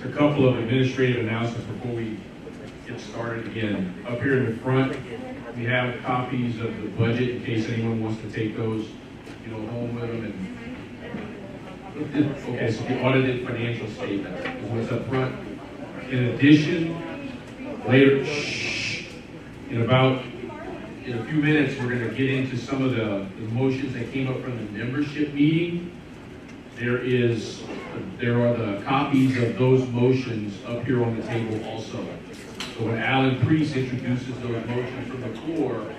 a couple of administrative announcements before we get started again. Up here in the front, we have copies of the budget in case anyone wants to take those, home with them. And okay, so the audited financial statement is what's up front. In addition, later, in a few minutes, we're going to get into some of the motions that came up from the membership meeting. There are the copies of those motions up here on the table also. So when Alan Priest introduces those motions from the floor,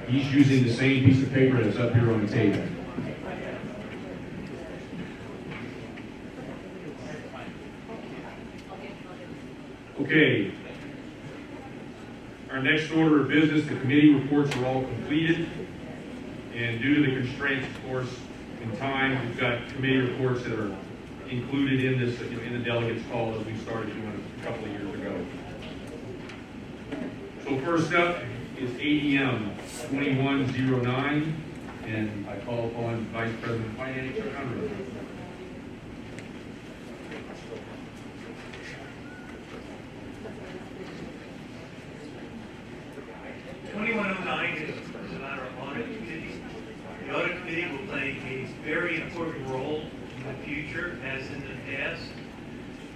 he's using the same piece of paper that's up here on the table. Okay. Our next order of business, the committee reports are all completed. And due to the constraints, of course, in time, we've got committee reports that are included in this, in the delegates call as we started doing a couple of years ago. So first up is ADM 2109, and I call upon Vice President of Finance, Chuck Unruh. 2109 is about our audit committee. The audit committee will play a very important role in the future, as in the past.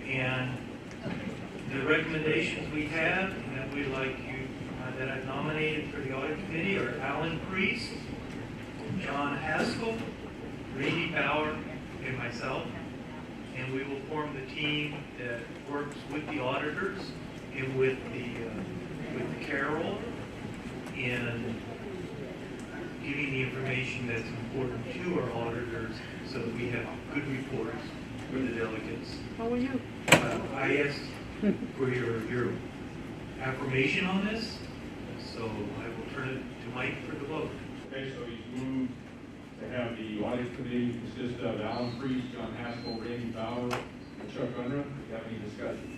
And the recommendations we have, and that we'd like you, that I've nominated for the audit committee are Alan Priest, John Haskell, Randy Bauer, and myself. And we will form the team that works with the auditors and with Carol in giving the information that's important to our auditors so that we have good reports for the delegates. How are you? I asked for your affirmation on this, so I will turn it to Mike for the vote. Okay, so he's moved to have the audit committee consist of Alan Priest, John Haskell, Randy Bauer, and Chuck Unruh. Do you have any discussion?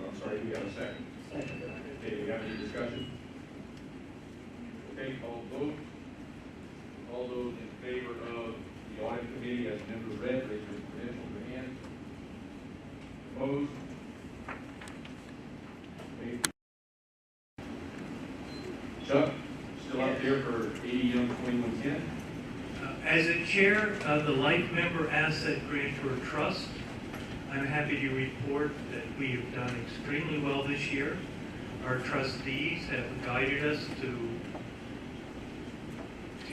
Oh, I'm sorry, we got a second. Okay, do we have any discussion? Okay, call vote. All those in favor of the audit committee as members read, raise your credentials or hand. Opposed? Okay. Chuck, still out there for ADM 2110? As a chair of the Life Member Asset Grantor Trust, I'm happy to report that we have done extremely well this year. Our trustees have guided us to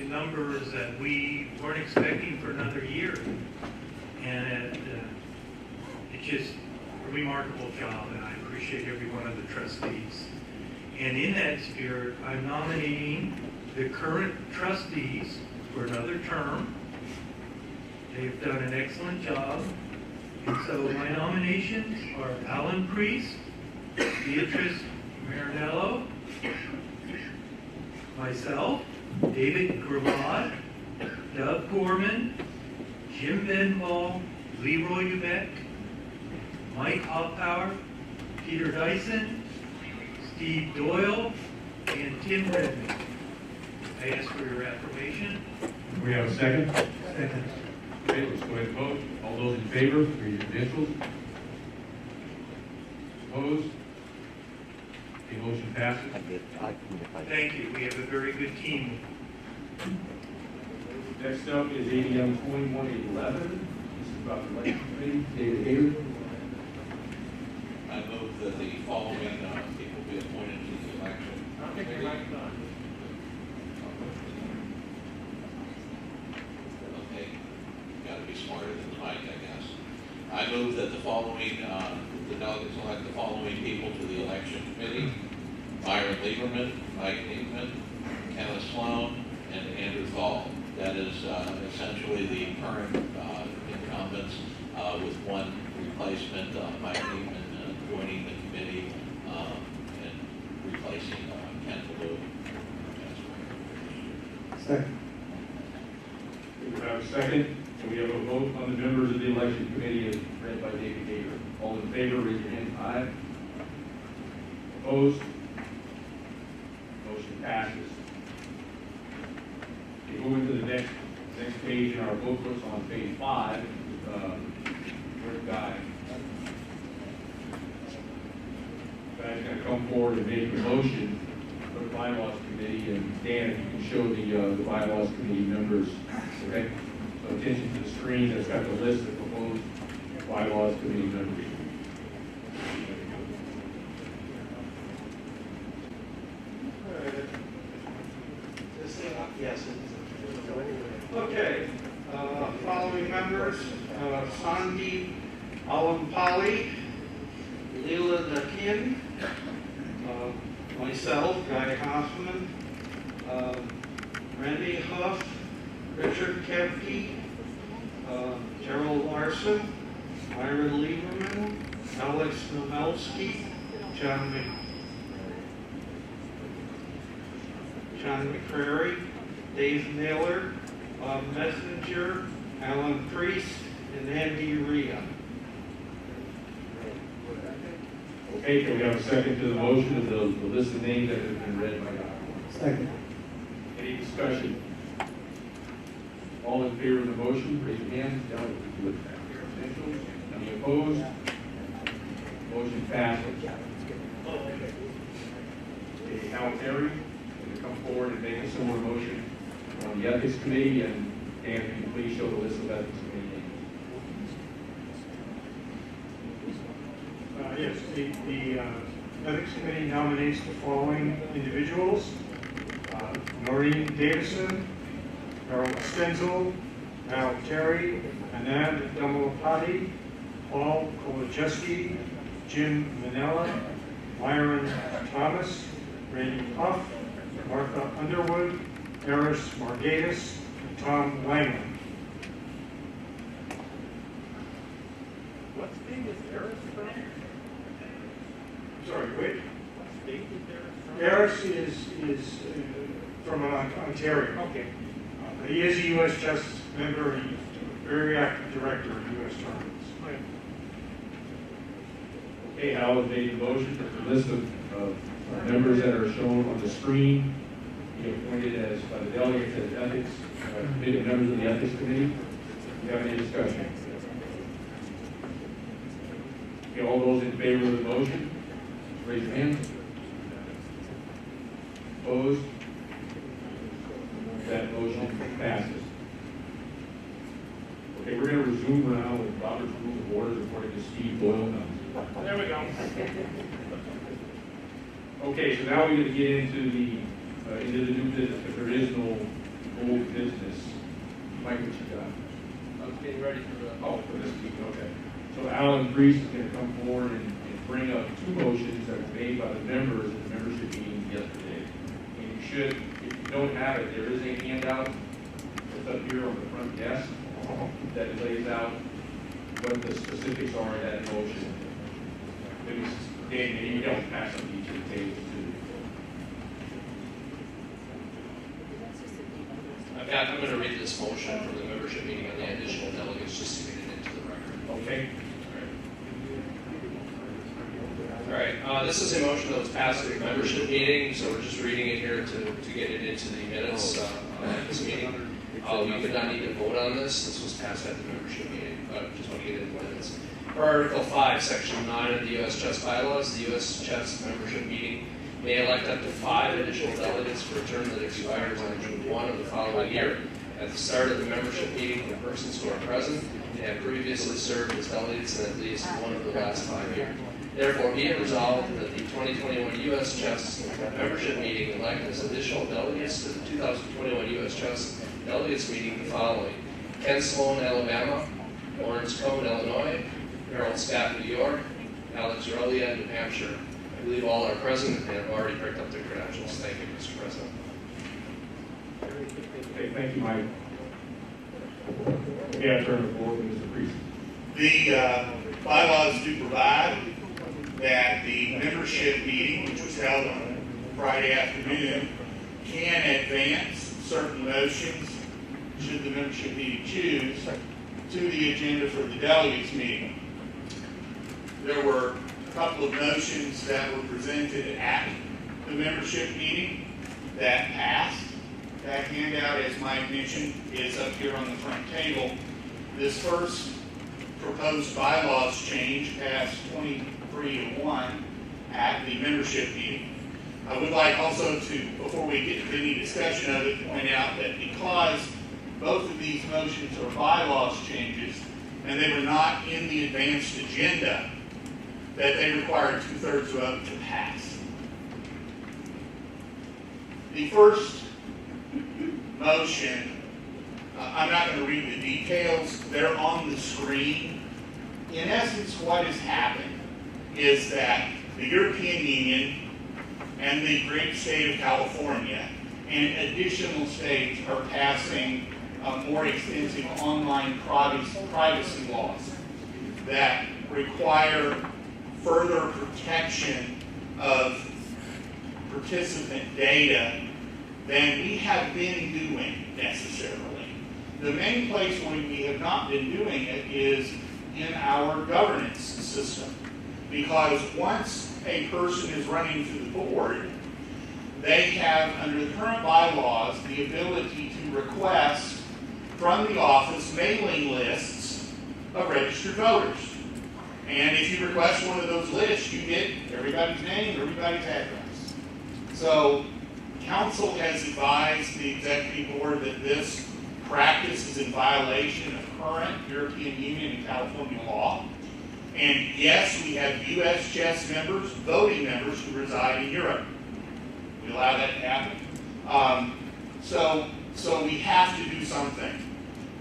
numbers that we weren't expecting for another year. And it's just a remarkable job, and I appreciate every one of the trustees. And in that spirit, I'm nominating the current trustees for another term. They've done an excellent job. And so my nominations are Alan Priest, Beatrice Marinello, myself, David Gravard, Doug Gorman, Jim Benball, Leroy Ubeck, Mike Hoffpower, Peter Dyson, Steve Doyle, and Tim Redmond. I ask for your affirmation. We have a second? Second. Okay, let's go ahead and vote. All those in favor, raise your credentials. Opposed? The motion passes. Thank you. We have a very good team. Next up is ADM 2111. This is about the election committee. David Hayter. I move that the following people be appointed to the election committee. Okay, got to be smarter than Mike, I guess. I move that the following, the delegates elect the following people to the election committee: Myron Lieberman, Mike Aikman, Kenneth Sloan, and Andrew Thal. That is essentially the current incumbents with one replacement, Mike Aikman, joining the committee and replacing Ken Ballou. Second. We have a second, and we have a vote on the members of the election committee as read by David Hayter. All in favor, raise your hand. Aye. Opposed? Motion passes. Okay, moving to the next page in our booklets on page 5, where's Guy? come forward and make a motion for the bylaws committee, and Dan, if you can show the bylaws committee members, okay? So attention to the screen that's got the list of proposed bylaws committee members. Yes. Okay, following members, Sandeep Alampali, Leela Nakin, myself, Guy Hoffman, Randy Huff, Richard Kempke, Gerald Larson, Myron Lieberman, Alex Nomelski, John McCrary, Dave Naylor, Bob Messenger, Alan Priest, and Andy Rhea. Okay, can we have a second to the motion of the list of names that have been read by Dr. Second. Any discussion? All in favor of the motion, raise your hand. Any opposed? Motion passes. Okay, now Terry, going to come forward and make a similar motion on the ethics committee, and Dan, can you please show the list of ethics committee names? Yes, the Ethics Committee nominates the following individuals: Noreen Davison, Harold Stenzel, Al Terry, Anand Damalapati, Paul Kolodziejski, Jim Manella, Myron Thomas, Randy Huff, Martha Underwood, Eris Margatis, and Tom Langland. What state is Eris from? Sorry, wait. Eris is from Ontario. Okay. He is a U.S. Justice member and he's a very active director of U.S. tournaments. Okay, Al has made the motion that the list of members that are shown on the screen be appointed as by the delegates as ethics committee, members of the ethics committee. Do you have any discussion? Okay, all those in favor of the motion, raise your hand. Opposed? That motion passes. Okay, we're going to resume now with Robert's Rules of Order according to Steve Boyle. There we go. Okay, so now we're going to get into the new business, if there is no old business. Mike, what you got? I was getting ready for For this week, okay. So Alan Priest is going to come forward and bring up two motions that were made by the members at the membership meeting yesterday. And you should, if you don't have it, there is a handout that's up here on the front desk that lays out what the specifics are of that motion. Maybe, Dan, maybe you don't pass on each of the tables too. I'm going to read this motion from the membership meeting on the additional delegates just to get it into the record. Okay. All right. This is a motion that was passed at the membership meeting, so we're just reading it here to get it into the minutes of this meeting. We did not need to vote on this. This was passed at the membership meeting, but just want to get it in the minutes. For Article 5, Section 9 of the U.S. Chess Bylaws, the U.S. Chess membership meeting may elect up to 5 additional delegates for a term that expires on June 1 of the following year. At the start of the membership meeting, the persons who are present and have previously served as delegates in at least one of the last 5 years. Therefore, be it resolved that the 2021 U.S. Chess membership meeting elect as additional delegates to the 2021 U.S. Chess delegates meeting the following: Ken Sloan, Alabama; Lawrence Cohn, Illinois; Harold Scott, New York; Alex Aurelia, New Hampshire. I believe all are present and have already picked up their credentials. Thank you, Mr. President. Okay, thank you, Mike. Okay, I turn the floor to Mr. Priest. The bylaws do provide that the membership meeting, which was held on Friday afternoon, can advance certain motions, should the membership meeting choose, to the agenda for the delegates meeting. There were a couple of motions that were presented at the membership meeting that passed. That handout, as Mike mentioned, is up here on the front table. This first proposed bylaws change passed 23-1. at the membership meeting. I would like also to, before we get into any discussion of it, to point out that because both of these motions are bylaws changes, and they were not in the advanced agenda, that they require a 2/3 vote to pass. The first motion, I'm not going to read the details, they're on the screen. In essence, what has happened is that the European Union and the great state of California and additional states are passing more extensive online privacy laws that require further protection of participant data than we have been doing necessarily. The main place where we have not been doing it is in our governance system. Because once a person is running for the board, they have, under the current bylaws, the ability to request from the office mailing lists of registered voters. And if you request one of those lists, you get everybody's name, everybody's address. So council has advised the executive board that this practice is in violation of current European Union and California law. And yes, we have U.S. chess members, voting members who reside in Europe. We allow that to happen. So we have to do something.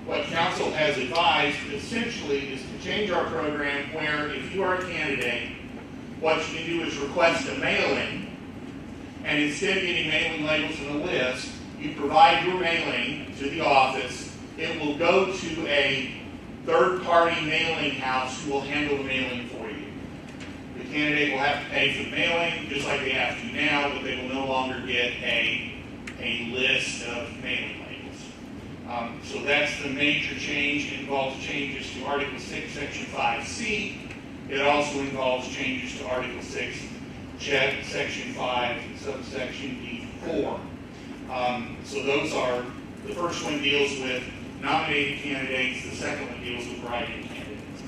What council has advised essentially is to change our program where if you are a candidate, what you can do is request a mailing, and instead of getting mailing labels in a list, you provide your mailing to the office. It will go to a third-party mailing house who will handle the mailing for you. The candidate will have to pay for the mailing, just like they have to now, but they will no longer get a list of mailing labels. So that's the major change. It involves changes to Article 6, Section 5C. It also involves changes to Article 6, Section 5, subsection D4. So those are, the first one deals with nominating candidates, the second one deals with writing candidates.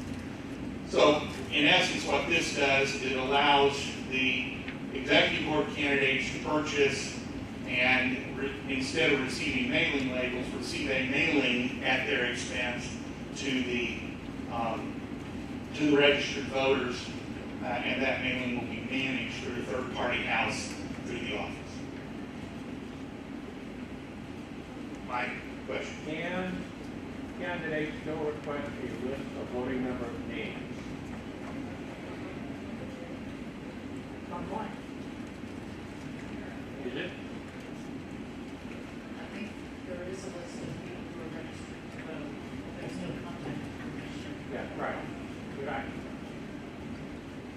So, in essence, what this does, it allows the executive board candidates to purchase and instead of receiving mailing labels, receive a mailing at their expense to the registered voters, and that mailing will be managed through a third-party house through the office. My question. Can candidates still request a list of voting member names? Online. Is it? I think there is a list of people who are registered to vote. There's no contact information. Yeah, right. But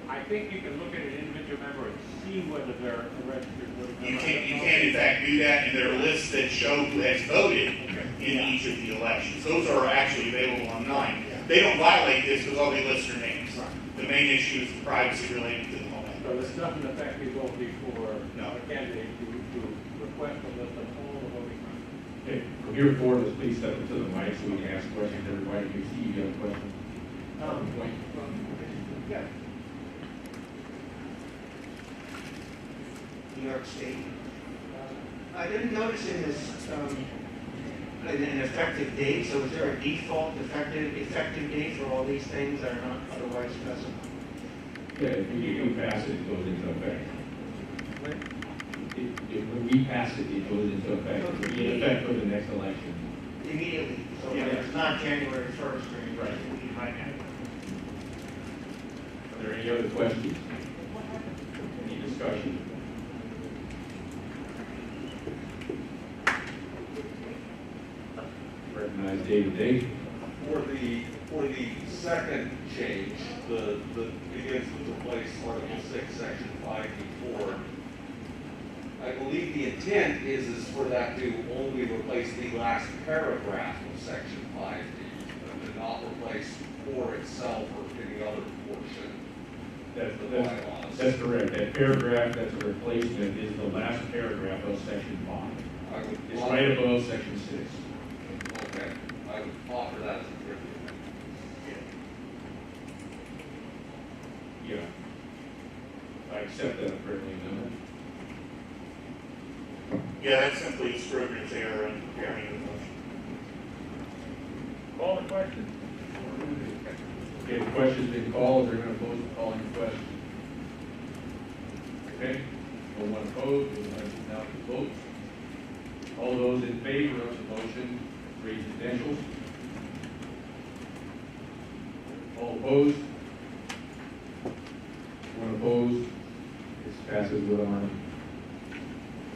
I think you can look at an individual member and see whether they're a registered voting member. You can in fact do that, and there are lists that show who has voted in each of the elections. Those are actually available online. They don't violate this because all they list their names. The main issue is the privacy related to the moment. So this doesn't affect the ability for No. a candidate to request a list of all the voting members. Okay, from here forward, let's please step up to the mic so we can ask questions. Everybody can see you have a question. Point. Yeah. New York State. I didn't notice in this an effective date, so is there a default effective date for all these things that are not otherwise specified? Yeah, if you pass it, it goes into effect. When we pass it, it goes into effect. It will be in effect for the next election. Immediately, so Yeah. it's not January 1st or anything. Right. It will be right now. Are there any other questions? Any discussion? Recognize David Day. For the second change, the begins with replace Article 6, Section 5D4. I believe the intent is for that to only replace the last paragraph of Section 5D, and not replace for itself or any other portion of the bylaws. That's correct. That paragraph that's a replacement is the last paragraph of Section 5. It's right above Section 6. Okay, I would offer that as a privilege. Yeah. accept that friendly amendment. Yeah, that's simply a Scrivener's error in preparing the motion. Call the question. Okay, the question's been called, they're gonna vote calling the question. Okay, no one opposed, we'll now vote. All those in favor of the motion, raise your initials. All opposed? One opposed? This passes with a harmony.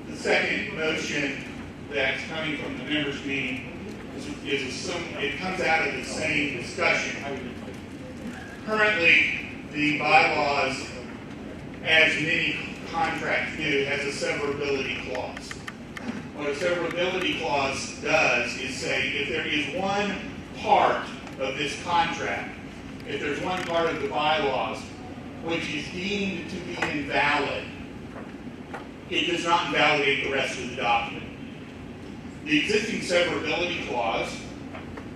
The second motion that's coming from the members' meeting it comes out of the same discussion. Currently, the bylaws, as many contracts do, has a severability clause. What a severability clause does is say if there is one part of this contract, if there's one part of the bylaws which is deemed to be invalid, it does not invalidate the rest of the document. The existing severability clause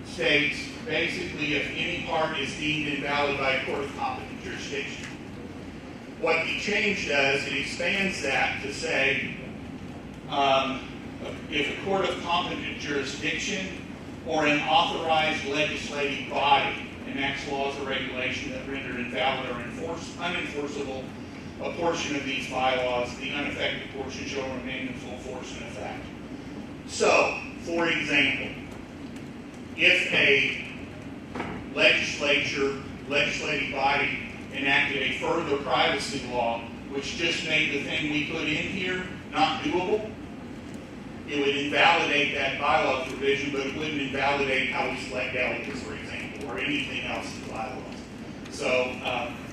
states basically if any part is deemed invalid by a court of competent jurisdiction. What the change does, it expands that to say if a court of competent jurisdiction or an authorized legislative body enacts laws or regulations that render invalid or unenforceable a portion of these bylaws, the unaffected portion shall remain in full force and effect. So, for example, if a legislative body enacted a further privacy law which just made the thing we put in here not doable, it would invalidate that bylaw provision, but it wouldn't invalidate how we select delegates, for example, or anything else in the bylaws. So,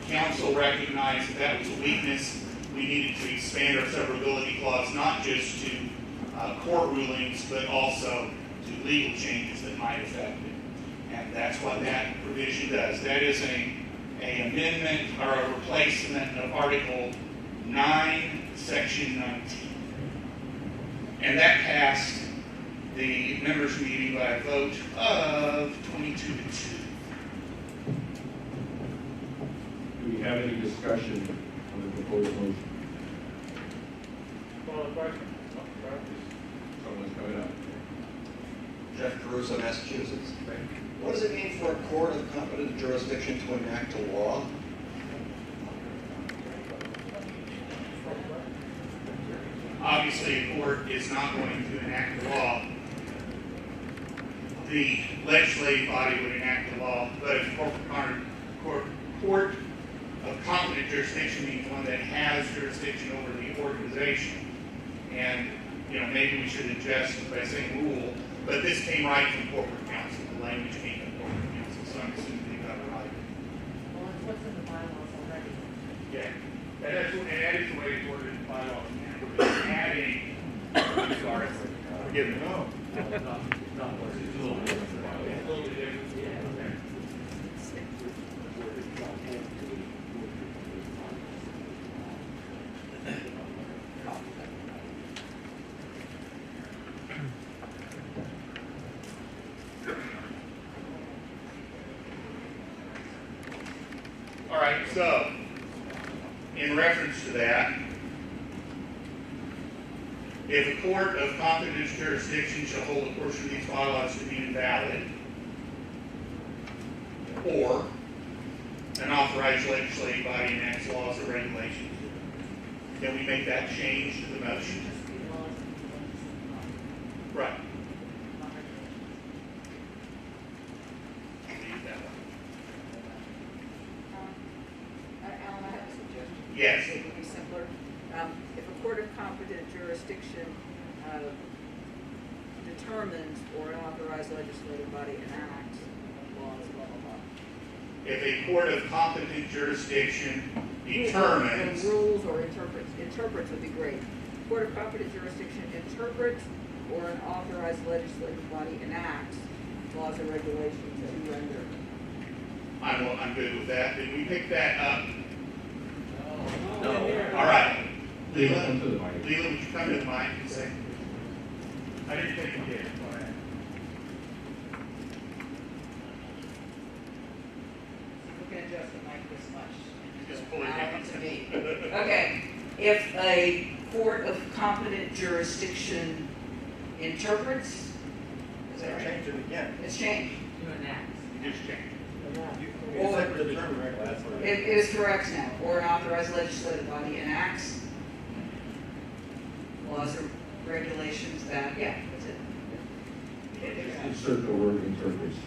council recognized that was a weakness. We needed to expand our severability clause not just to court rulings, but also to legal changes that might affect it. And that's what that provision does. That is an amendment or a replacement of Article 9, Section 19. And that passed the members' meeting by a vote of 22 to 2. Do we have any discussion on the proposed motion? Call the question. Someone's coming up. Jeff Caruso, Massachusetts. What does it mean for a court of competent jurisdiction to enact a law? Obviously, a court is not going to enact the law. The legislative body would enact the law, but a court of competent jurisdiction means one that has jurisdiction over the organization. And, maybe we should adjust by saying rule, but this came right from corporate counsel. The language came from corporate counsel, so I'm assuming they got it right. Well, it's what's in the bylaws already. Yeah, that is the way it's worded in the bylaws. We're just adding, sorry, forgive me. No. It's a little bit different. All right, so in reference to that, if a court of competent jurisdiction shall hold a portion of these bylaws to be invalid, or an authorized legislative body enacts laws or regulations, can we make that change to the motion? Right. Leave that one. Alan, I have a suggestion. Yes. It would be simpler. If a court of competent jurisdiction determines or an authorized legislative body enacts laws, blah, blah, blah. If a court of competent jurisdiction determines, Rules or interprets would be great. Court of competent jurisdiction interprets or an authorized legislative body enacts laws or regulations to render. I'm good with that. Did we pick that up? No. All right. Leila, Leila, come to the mic. would you come to the mic and say? I didn't think you did. Go ahead. We can adjust the mic this much. Just pull it Now down. to me. Okay, if a court of competent jurisdiction interprets, is that right? Change it again. It's changed. You just change. Or It's the term, right? it is correct now, or an authorized legislative body enacts laws or regulations that, yeah, that's it. Insert the word interprets.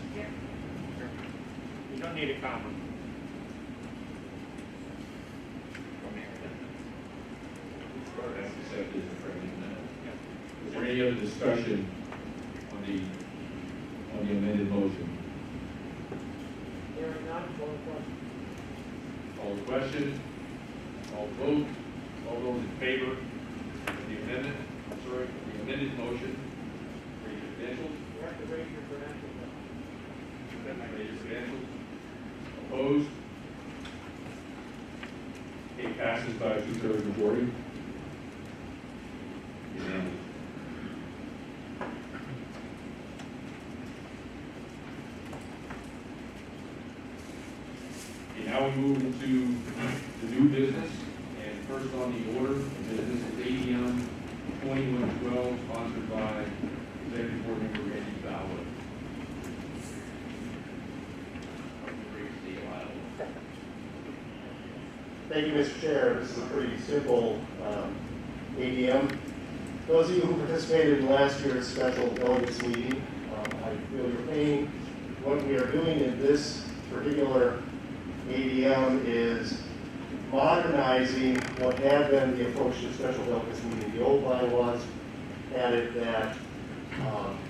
You don't need a comma. That's accepted as a friendly amendment. Is there any other discussion on the amended motion? Hearing none, call the question. Call the question, call the vote, all those in favor of the amendment, the amended motion, raise your credentials. You have to raise your credentials. Raise your credentials. Opposed? It passes by a 2/3 majority. Unanimous. Okay, now we move into the new business, and first on the order of business is ADM 2112, sponsored by Executive Board Member Randy Bauer. Thank you, Mr. Chair. This is a pretty simple ADM. Those of you who participated in last year's special delegates meeting, I feel your pain. What we are doing in this particular ADM is modernizing what had been the approach to special delegates meeting. The old bylaws had it that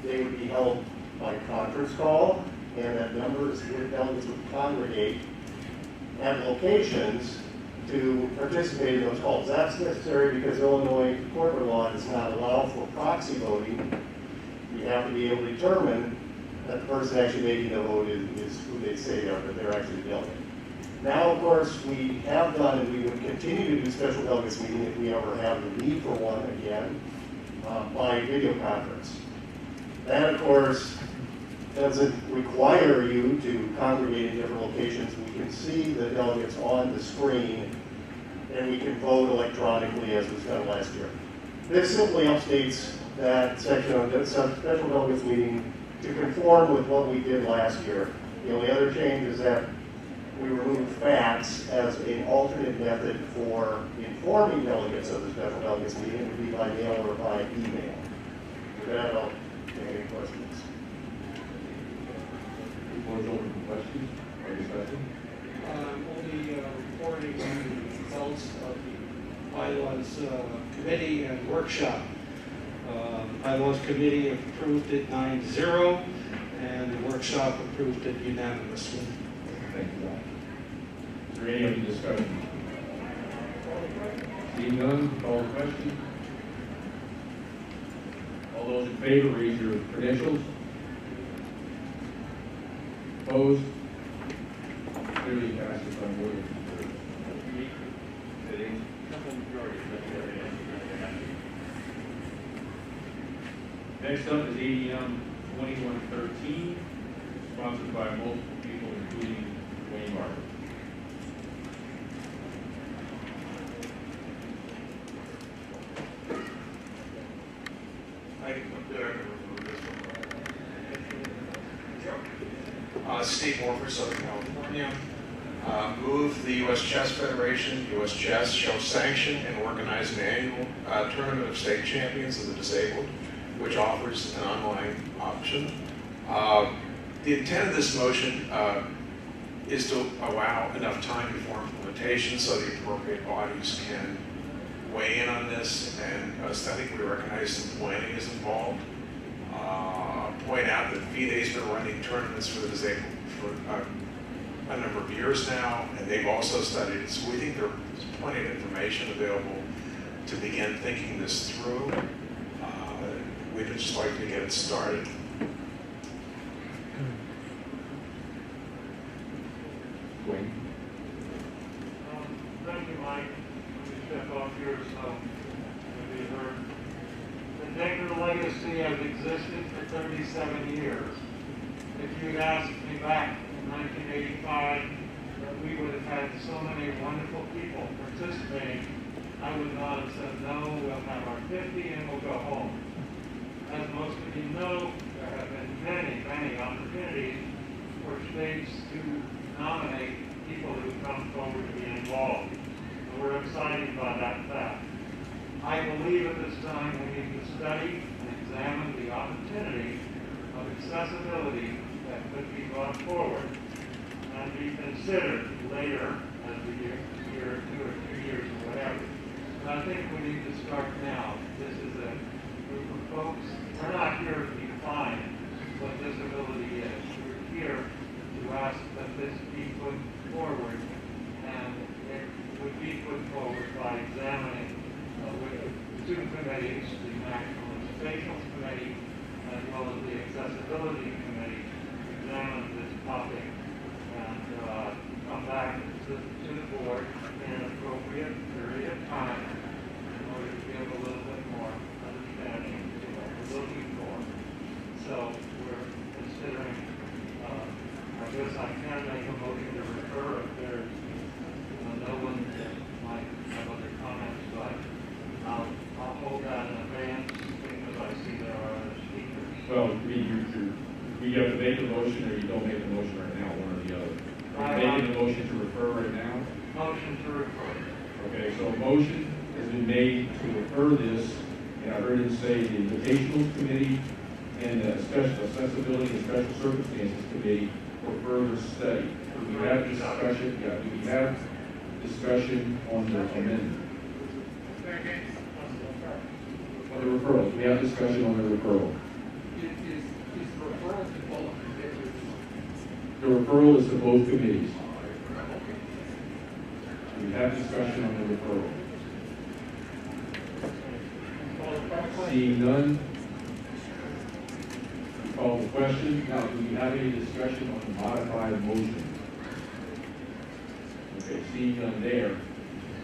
they would be held by conference call, and that members, delegates would congregate at locations to participate in those calls. That's necessary because Illinois corporate law does not allow for proxy voting. You have to be able to determine that the person actually making the vote is who they say they are, that they're actually the delegate. Now, of course, we have done and we would continue to do special delegates meeting if we ever have the need for one again, by video conference. That, of course, doesn't require you to congregate in different locations. We can see the delegates on the screen, and we can vote electronically as was done last year. This simply updates that section on special delegates meeting to conform with what we did last year. The only other change is that we removed fax as an alternate method for informing delegates of the special delegates meeting. It would be by mail or by email. With that, I'll take any questions. Floor is open for questions or discussion. Only reporting on the results of the bylaws committee and workshop. Bylaws committee approved it 9-0, and the workshop approved it unanimously. Thank you, Don. Is there any other discussion? Seeing none, call the question. All those in favor, raise your credentials. Opposed? Clearly passes by more than 2/3. Sitting. Next up is ADM 2113, sponsored by multiple people, including Wayne Barber. Steve Morford, Southern California. Move the U.S. Chess Federation, U.S. Chess shall sanction and organize an annual tournament of state champions of the disabled, which offers an online option. The intent of this motion is to allow enough time before implementation so the appropriate bodies can weigh in on this, and aesthetically recognize some planning is involved. Point out that FIDE's been running tournaments for the disabled for a number of years now, and they've also studied it. So we think there's plenty of information available to begin thinking this through. We'd just like to get it started. Wayne? Thank you, Mike. Let me step off here so it'll be heard. The Delegate legacy has existed for 37 years. If you'd asked me back in 1985 we would have had so many wonderful people participating, I would not have said, no, we'll have our 50 and we'll go home. As most of you know, there have been many, many opportunities for states to nominate people who come forward to be involved. And we're excited by that fact. I believe at this time we need to study and examine the opportunity of accessibility that could be brought forward and be considered later as the year, 2 or 3 years or whatever. And I think we need to start now. This is a group of folks. We're not here to define what disability is. We're here to ask that this be put forward, and it would be put forward by examining with the two committees, the National Invitational Committee as well as the Accessibility Committee, examine this topic and come back to the board in an appropriate period of time in order to give a little bit more understanding to what we're looking for. So we're considering, I guess I can make a motion to refer if there's no one that might have other comments, but I'll hold that in advance because I see there are other speakers. Well, you have to make a motion or you don't make a motion right now, one or the other. Are you making a motion to refer right now? Motion to refer. Okay, so a motion has been made to refer this, and I heard him say the Invitational Committee and the Special Accessibility and Special Circumstances Committee for further study. Do we have discussion? Yeah, do we have discussion on the amendment? On the referral, do we have discussion on the referral? Is referral to both committees? The referral is to both committees. We have discussion on the referral. Seeing none, we call the question. Now, do we have any discussion on the modified motion? Okay, seeing none there,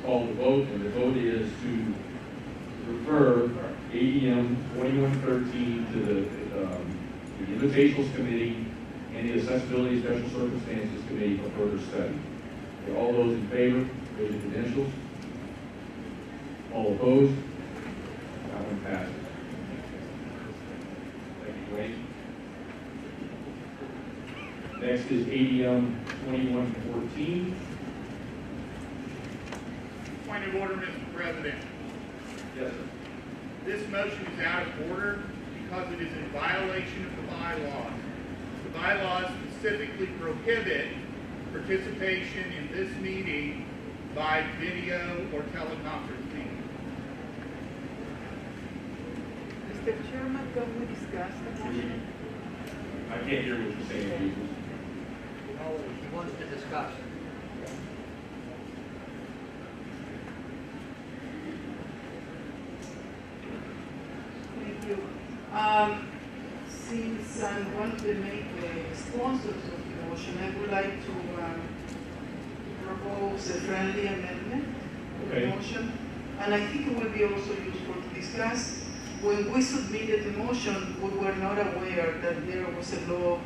call the vote, and the vote is to refer ADM 2113 to the Invitationals Committee and the Accessibility and Special Circumstances Committee for further study. Okay, all those in favor, raise your credentials. All opposed? That one passes. Thank you, Wayne. Next is ADM 2114. Point of order, Mr. President. Yes, sir. This motion is out of order because it is in violation of the bylaws. The bylaws specifically prohibit participation in this meeting by video or teleconferencing. Mr. Chairman, can we discuss the motion? I can't hear what you're saying, Jesus. He wants to discuss. Thank you. Since I'm one of the main sponsors of the motion, I would like to propose a friendly amendment to the motion. And I think it will be also useful to discuss. When we submitted the motion, we were not aware that there was a law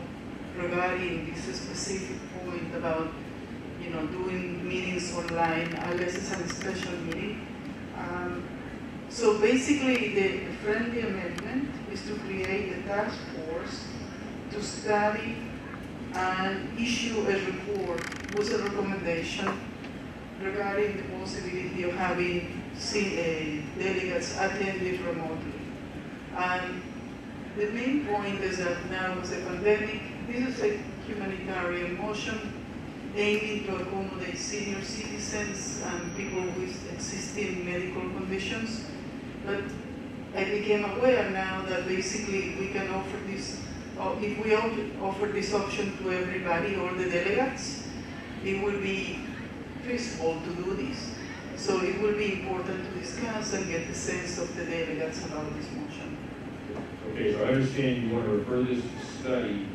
regarding this specific point about, doing meetings online unless it's a special meeting. So basically, the friendly amendment is to create a task force to study and issue a report with a recommendation regarding the possibility of having delegates attended remotely. And the main point is that now with the pandemic, this is a humanitarian motion aiming to accommodate senior citizens and people with existing medical conditions. But I became aware now that basically we can offer this, if we offer this option to everybody, all the delegates, it will be feasible to do this. So it will be important to discuss and get the sense of the delegates about this motion. Okay, so I understand you want to refer this to study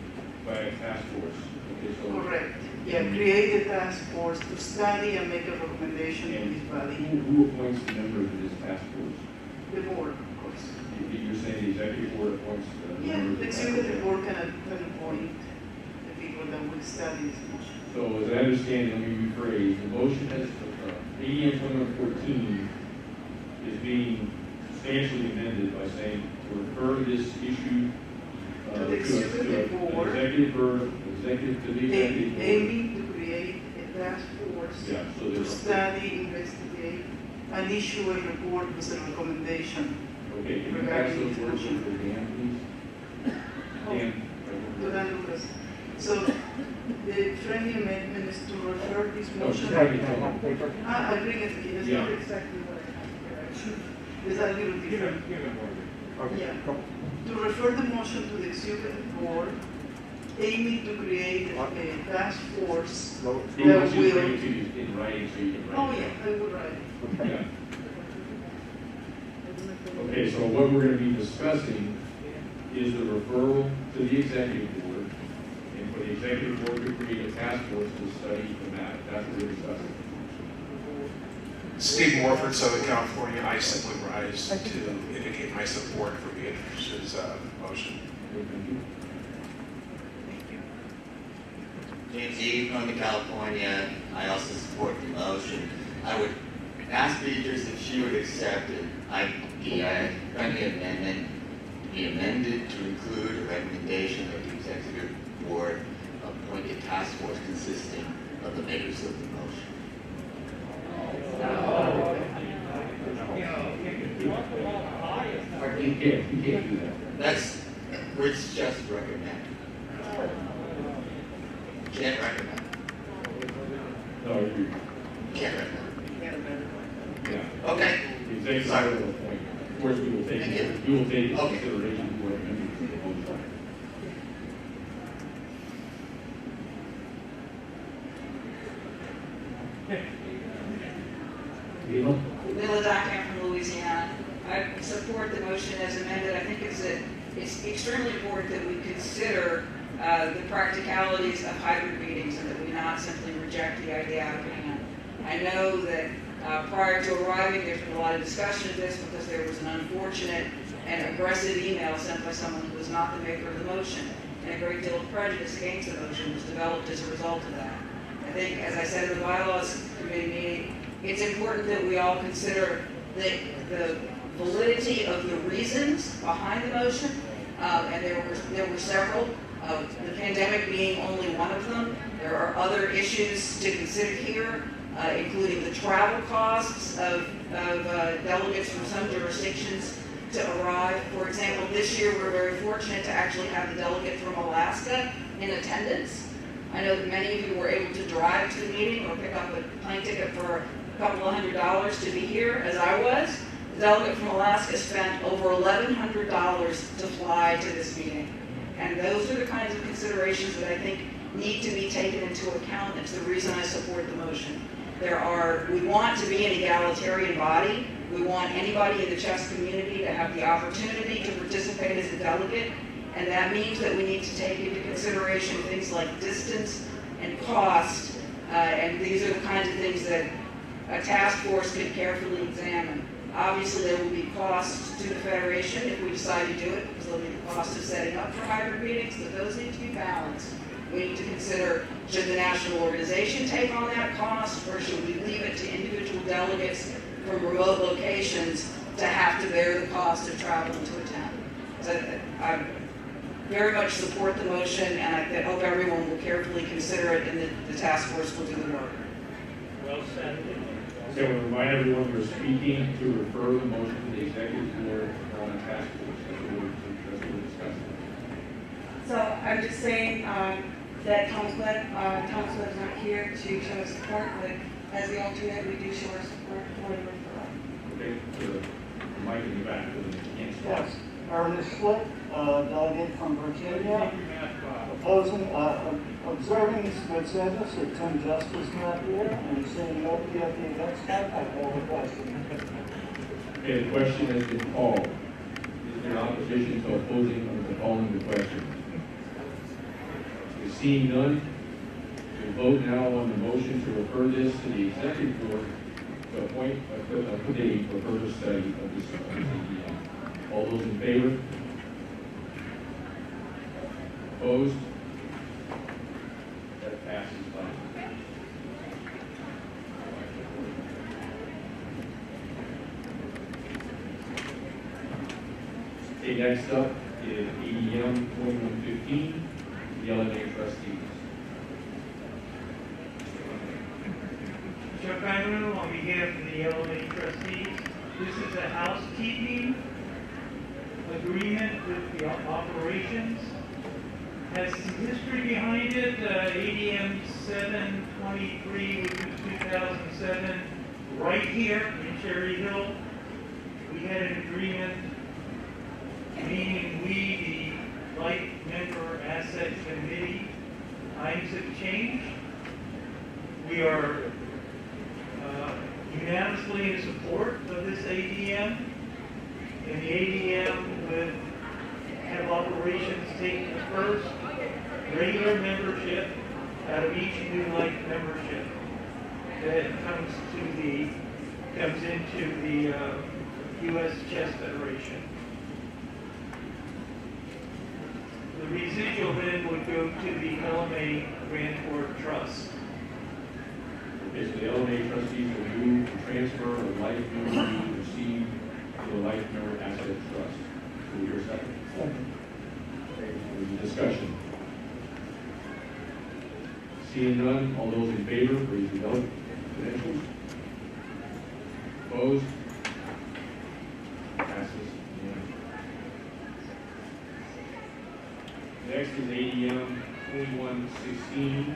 by a task force. Okay, so correct. Yeah, create a task force to study and make a recommendation to this body. Who appoints the members of this task force? The board, of course. You're saying the executive board appoints the Yeah, members the of the task executive force? board can appoint the people that will study this motion. So as I understand it, let me rephrase, the motion has, ADM 2114 is being substantially amended by saying to refer this issue To the executive board. executive board, executive to the executive board. Aiming to create a task force Yeah, so to there's, study, investigate, and issue a report with a recommendation. okay, can you pass those words over to Dan, please? Dan? To Dan Lucas. So the friendly amendment is to refer this motion. No, paper. I bring it again, it's Yeah. not exactly what I should. It's a little different. Yeah. To refer the motion to the executive board, aiming to create a task force He that wants you to bring will. it to you in writing so you can write Oh, it. yeah, I would write it. Yeah. Okay, so what we're gonna be discussing is the referral to the executive board, and for the executive board to create a task force to study the matter. That's what we're discussing. Steve Morford, Southern California. I simply rise to indicate my support for Beatrice's motion. Thank you. James E. from California. I also support the motion. I would ask Beatrice if she would accept it. The friendly amendment be amended to include a recommendation that the executive board appoint a task force consisting of the makers of the motion. You can't do that. That's, it's just recommend. Can't recommend. No, you Can't recommend. yeah. Okay. The executive board will appoint. Of course, we will take, you will take into consideration who recommends the motion. Willa Dockham from Louisiana. I support the motion as amended. I think it's extremely important that we consider the practicalities of hybrid meetings and that we not simply reject the idea out of hand. I know that prior to arriving, there's been a lot of discussion of this because there was an unfortunate and aggressive email sent by someone who was not the maker of the motion, and a great deal of prejudice against the motion was developed as a result of that. I think, as I said in the bylaws committee meeting, it's important that we all consider the validity of the reasons behind the motion, and there were several, the pandemic being only one of them. There are other issues to consider here, including the travel costs of delegates from some jurisdictions to arrive. For example, this year we're very fortunate to actually have the delegate from Alaska in attendance. I know that many of you were able to drive to the meeting or pick up a plane ticket for a couple of $100s to be here, as I was. The delegate from Alaska spent over $1,100 to fly to this meeting. And those are the kinds of considerations that I think need to be taken into account. It's the reason I support the motion. We want to be an egalitarian body. We want anybody in the chess community to have the opportunity to participate as a delegate. And that means that we need to take into consideration things like distance and cost. And these are the kinds of things that a task force can carefully examine. Obviously, there will be costs to the Federation if we decide to do it, because there'll be the cost of setting up for hybrid meetings, but those need to be balanced. We need to consider, should the national organization take on that cost, or should we leave it to individual delegates from remote locations to have to bear the cost of traveling to attend? So I very much support the motion, and I hope everyone will carefully consider it, and the task force will do the work. Well said. Okay, we'll remind everyone we're speaking to refer the motion to the executive board on a task force. That's what we're discussing. So I'm just saying that Thomas Webb is not here to show support, but as the alternate, we do show our support for the referral. Okay, the mic in the back. Yes, Ernest Flick, delegate from Virginia, observing this consensus that Tim Justice is not here and seeing nobody at the event spot, I call the question. Okay, the question has been called. Is there opposition to opposing or to calling the question? Seeing none, we'll vote now on the motion to refer this to the executive board to appoint a committee for further study of this. All those in favor? Opposed? That passes by. Okay, next up is ADM 2115, the LMA trustees. Chuck Ivanhoe on behalf of the LMA trustees. This is a housekeeping agreement with the operations. Has some history behind it. ADM 723, which was 2007, right here in Cherry Hill. We had an agreement, meaning we, the Life Member Asset Committee, times have changed. We are unanimously in support of this ADM, and the ADM would have operations take the first regular membership out of each new life membership that comes into the U.S. Chess Federation. The residual then would go to the LMA Grantor Trust. Okay, so the LMA trustees will move the transfer of life member received to the life member asset trust. Will you hear a second? Second. Okay, any discussion? Seeing none, all those in favor, raise your vote. Credentials? Opposed? Passes. Next is ADM 2116.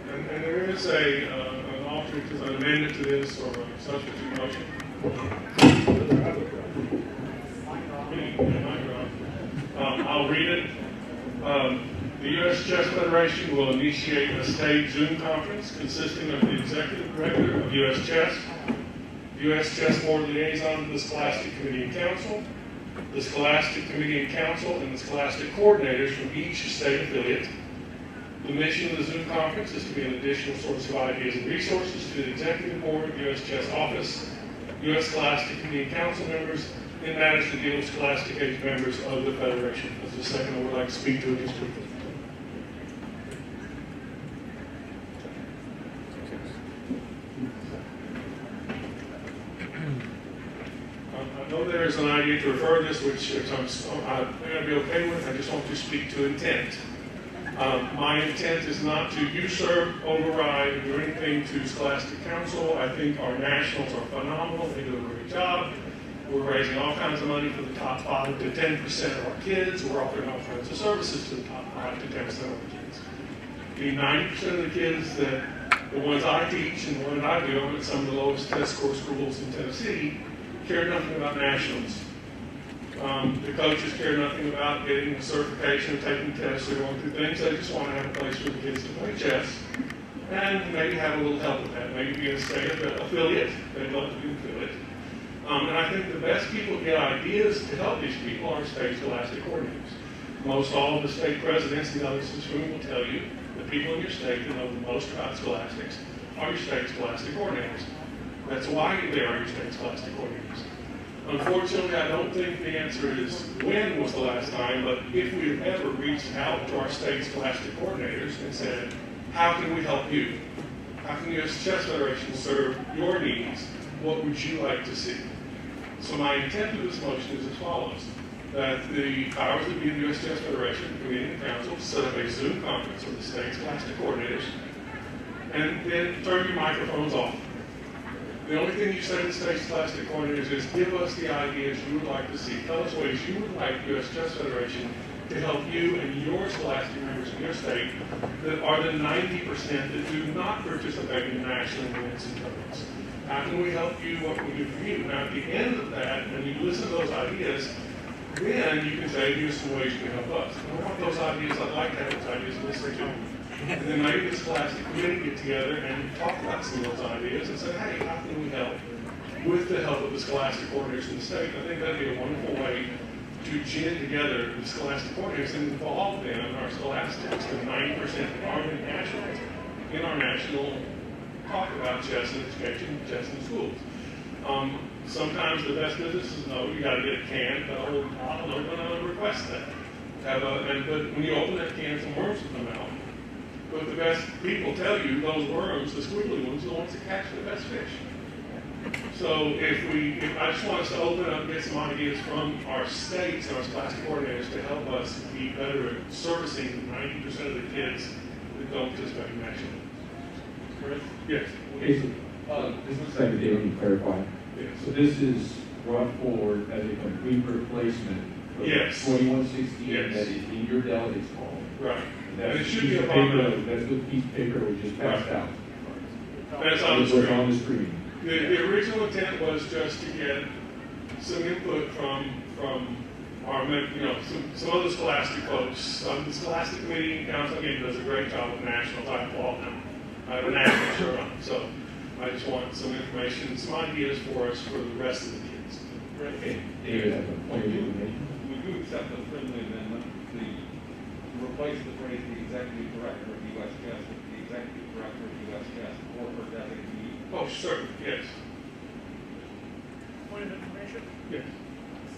And there is an alternate, an amendment to this or a substitute motion. I'll read it. The U.S. Chess Federation will initiate a state Zoom conference consisting of the executive director of U.S. Chess, the U.S. Chess Board liaison to the Scholastic Committee and Council, the Scholastic Committee and Council, and the Scholastic coordinators from each state affiliate. The mission of the Zoom conference is to be an additional source of ideas and resources to the Executive Board, U.S. Chess Office, U.S. Scholastic Committee and Council members, and matters to deal with Scholastic age members of the Federation. As the second, I would like to speak to it just briefly. I know there is an idea to refer this, which I'm going to be okay with. I just want to speak to intent. My intent is not to usurp, override, or do anything to Scholastic Council. I think our nationals are phenomenal. They do a great job. We're raising all kinds of money for the top 5 to 10% of our kids. We're offering all kinds of services to the top 5 to 10% of our kids. The 90% of the kids the ones I teach and the ones I do, I'm at some of the lowest test score schools in Tennessee, care nothing about nationals. The coaches care nothing about getting a certification, taking tests, or going through things. They just want to have a place for the kids to play chess and maybe have a little help with that. Maybe be a state affiliate. They'd love to be an affiliate. And I think the best people to get ideas to help these people are state scholastic coordinators. Most all of the state presidents and others in this room will tell you the people in your state that know the most about scholastics are your state scholastic coordinators. That's why they are your state scholastic coordinators. Unfortunately, I don't think the answer is when was the last time, but if we have ever reached out to our state scholastic coordinators and said, how can we help you? How can the U.S. Chess Federation serve your needs? What would you like to see? So my intent of this motion is as follows, that the powers that be in the U.S. Chess Federation, Committee and Council, set up a Zoom conference with the state scholastic coordinators, and then turn your microphones off. The only thing you say to the state scholastic coordinators is give us the ideas you would like to see. Tell us ways you would like the U.S. Chess Federation to help you and your scholastic members in your state that are the 90% that do not participate in national events and tournaments. How can we help you? What can we do for you? Now, at the end of that, when you listen to those ideas, then you can say, here's some ways you can help us. And I want those ideas, I'd like to have those ideas listened to. And then maybe the Scholastic Committee get together and talk about some of those ideas and say, hey, how can we help with the help of the scholastic coordinators in the state? I think that'd be a wonderful way to gin together the scholastic coordinators and involve them in our scholastics, the 90% that are in nationals, in our national talk about chess and education, chess in schools. Sometimes the best businesses know you got to get a can, but I'll never request that. But when you open that can, some worms will come out. But the best people tell you those worms, the squiggly ones, are the ones that catch the best fish. So if I just want us to open up and get some ideas from our states and our scholastic coordinators to help us be better at servicing 90% of the kids that don't participate in national. Chris? Yes. Okay, so, this is second, David, let me clarify. Yes. So this is brought forward as a complete replacement for Yes. 2116 Yes. that is in your delegates hall. Right. That's And it the should piece be of a paper, problem. that's the piece of paper we just passed out. That's on the It was screen. on the screen. The original intent was just to get some input from our, some other scholastic folks. The Scholastic Committee and Council, again, does a great job with national type law now. I have a national shirt on, so I just want some information, some ideas for us for the rest of the kids. Okay, David has a point of view. Would you accept the friendly amendment, to replace the phrase the executive director of U.S. Chess with the executive director of U.S. Chess or her designee? Oh, certainly, yes. Point of information? Yes.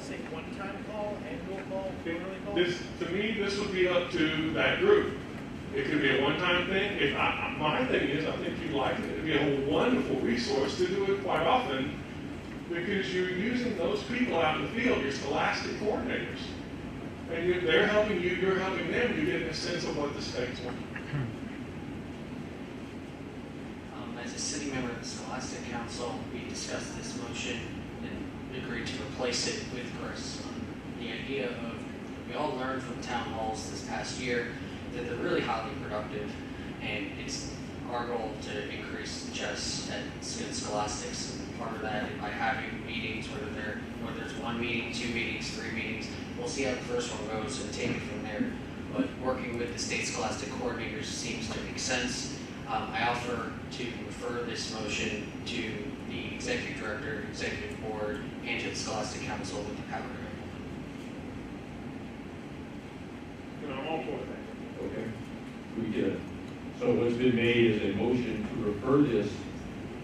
Say one-time call, annual call, quarterly call? To me, this would be up to that group. It could be a one-time thing. My thing is, I think you'd like it. It'd be a wonderful resource to do it quite often because you're using those people out in the field, your scholastic coordinators. And they're helping you, you're helping them, you're getting a sense of what the state's want. As a sitting member of the Scholastic Council, we discussed this motion and agreed to replace it with Chris. The idea of, we all learned from town halls this past year that they're really highly productive, and it's our goal to increase chess at scholastics. And part of that by having meetings, whether it's one meeting, 2 meetings, 3 meetings, we'll see how the first one goes and take it from there. But working with the state scholastic coordinators seems to make sense. I offer to refer this motion to the executive director, executive board, and to the Scholastic Council with the power to implement. And I'm all for that. Okay, we get it. So what's been made is a motion to refer this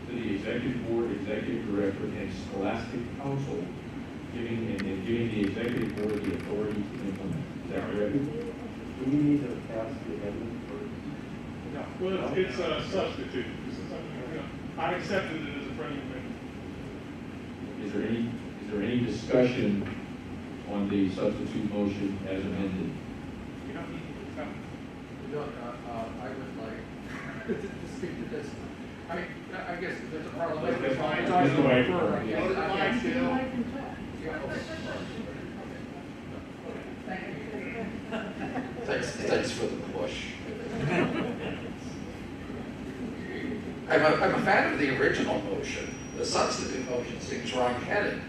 to the executive board, executive director, and scholastic council, giving the executive board the authority to implement. Is that correct? Do we need to pass the amendment first? No. Well, it's a substitute. I accepted it as a friendly amendment. Is there any discussion on the substitute motion as amended? You don't need to come. I would like to speak to this. I mean, I guess there's a parliamentary. That's fine. Just the microphone. Thanks for the push. I'm a fan of the original motion. The substitute motion seems wrong-headed.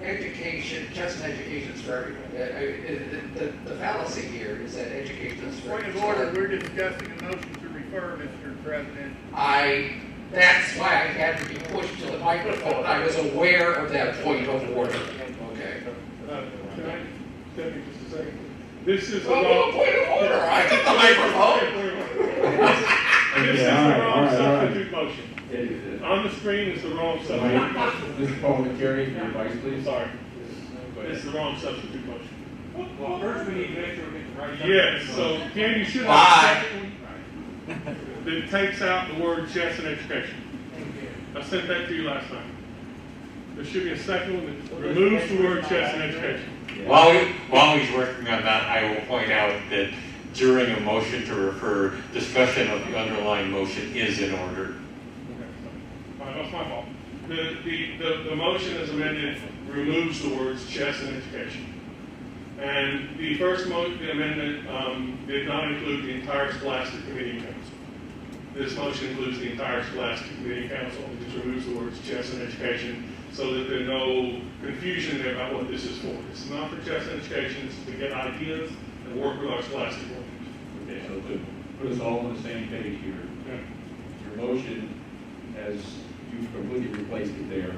Education, chess and education is for everyone. The fallacy here is that education is for Point of order, we're discussing a motion to refer, Mr. President. That's why I had to be pushed to the microphone. I was aware of that point of order. Okay. Can I step in just a second? This is the Well, wrong point of order. I got the microphone. This is the wrong substitute motion. On the screen is the wrong substitute motion. Mr. Parliamentarian, your advice, please. Sorry. This is the wrong substitute motion. Well, first we need to make sure we get the right. Yes, so Ken, you should have a second one that takes out the word chess and education. I sent that to you last night. There should be a second one that removes the word chess and education. While he's working on that, I will point out that during a motion to refer, discussion of the underlying motion is in order. That's my fault. The motion as amended removes the words chess and education. And the first amendment did not include the entire Scholastic Committee and Council. This motion includes the entire Scholastic Committee and Council. It just removes the words chess and education so that there's no confusion there about what this is for. This is not for chess and education. It's to get ideas and work with our scholastic coordinators. Okay, so to put us all on the same page here, your motion, as you've completely replaced it there,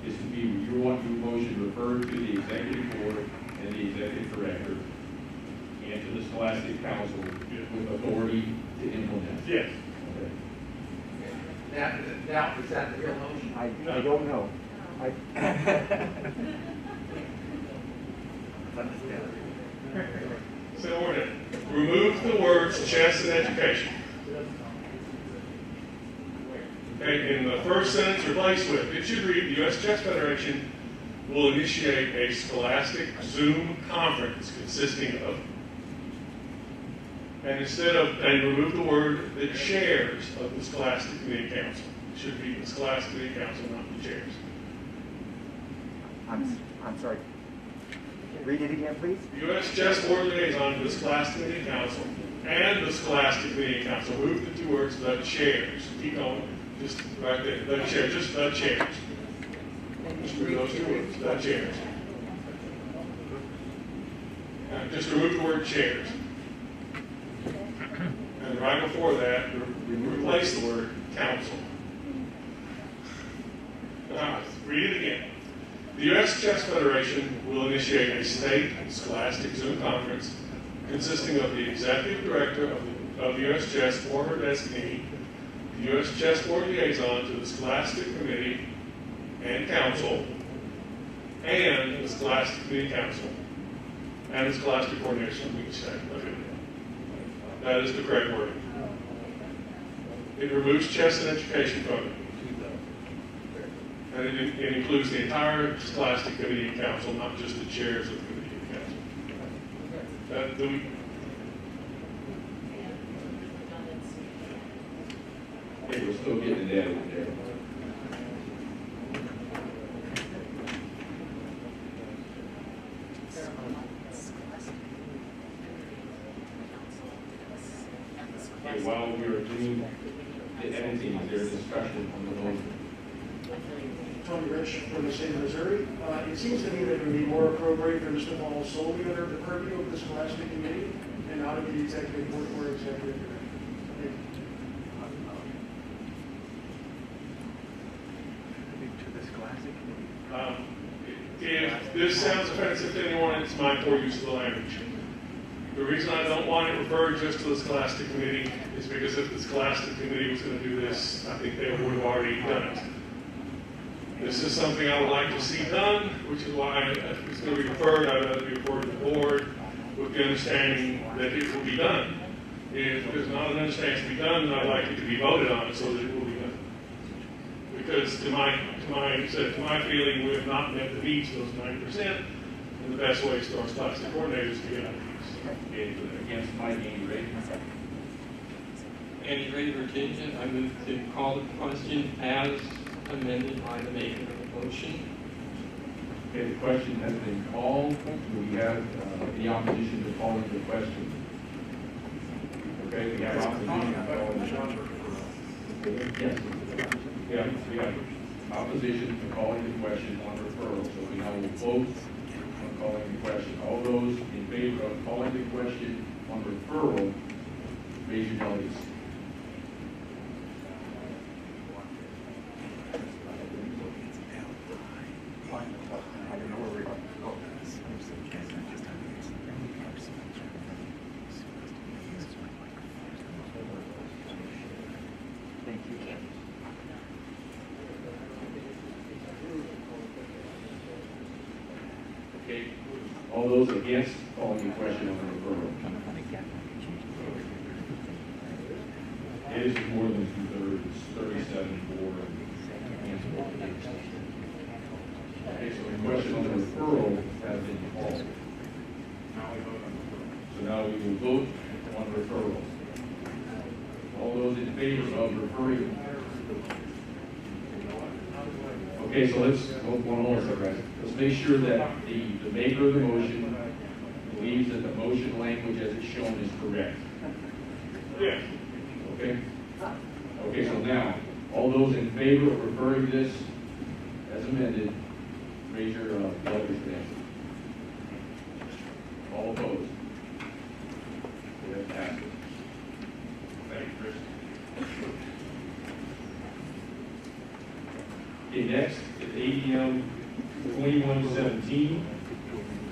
is to be, you want your motion referred to the executive board and the executive director and to the scholastic council with authority to implement. Yes. Now, is that the real motion? I don't know. So order. Remove the words chess and education. Okay, in the first sentence, replace with, it should read, the U.S. Chess Federation will initiate a scholastic Zoom conference consisting of, and instead of, and remove the word, the chairs of the Scholastic Committee Council. It should be the Scholastic Committee Council, not the chairs. I'm sorry. Read it again, please. The U.S. Chess Board Liaison to the Scholastic Committee Council and the Scholastic Committee Council. Move the two words, the chairs. Keep going. Just right there. The chairs. Just the chairs. Just remove those two words. The chairs. Just remove the word chairs. And right before that, replace the word council. Read it again. The U.S. Chess Federation will initiate a state scholastic Zoom conference consisting of the executive director of U.S. Chess, former designee, the U.S. Chess Board Liaison to the Scholastic Committee and Council, and the Scholastic Committee Council, and the Scholastic Coordination of each state. That is the correct wording. It removes chess and education from it. And it includes the entire Scholastic Committee and Council, not just the chairs of the Committee and Council. Okay, we're still getting it added there. Okay, while we are doing the editing, is there a discussion on the motion? Tony Rich from the state of Missouri. It seems to me that it would be more appropriate for this to fall solely under the purview of the Scholastic Committee and not of the executive board or executive director. If this sounds offensive to anyone, it's my poor use of the language. The reason I don't want it referred just to the Scholastic Committee is because if the Scholastic Committee was going to do this, I think they would have already done it. This is something I would like to see done, which is why if it's going to be referred, I'd rather be referred to the board with the understanding that it will be done. If there's not an understanding to be done, then I'd like it to be voted on so that it will be done. Because to my feeling, we have not met the needs of those 90%, and the best way is for our scholastic coordinators to get out of these. Against my name, Ray. Andy Ray Virginia, I move to call the question as amended by the maker of the motion. Okay, the question has been called. Do we have any opposition to calling the question? Okay, we have opposition to calling the question. Yes. Yeah, we have opposition to calling the question on referral. So we now will vote on calling the question. All those in favor of calling the question on referral, raise your delegates. Okay, all those against calling the question on the referral? It is more than 2/3, 37 for. Okay, so the question on the referral has been called. So now we will vote on referral. All those in favor of referring? Okay, so let's hold one more second. Let's make sure that the maker of the motion believes that the motion language as it's shown is correct. Yes. Okay? Okay, so now, all those in favor of referring this as amended, raise your delegate's hand. All opposed? Okay, that passes. Thank you, Chris. Okay, next is ADM 2117.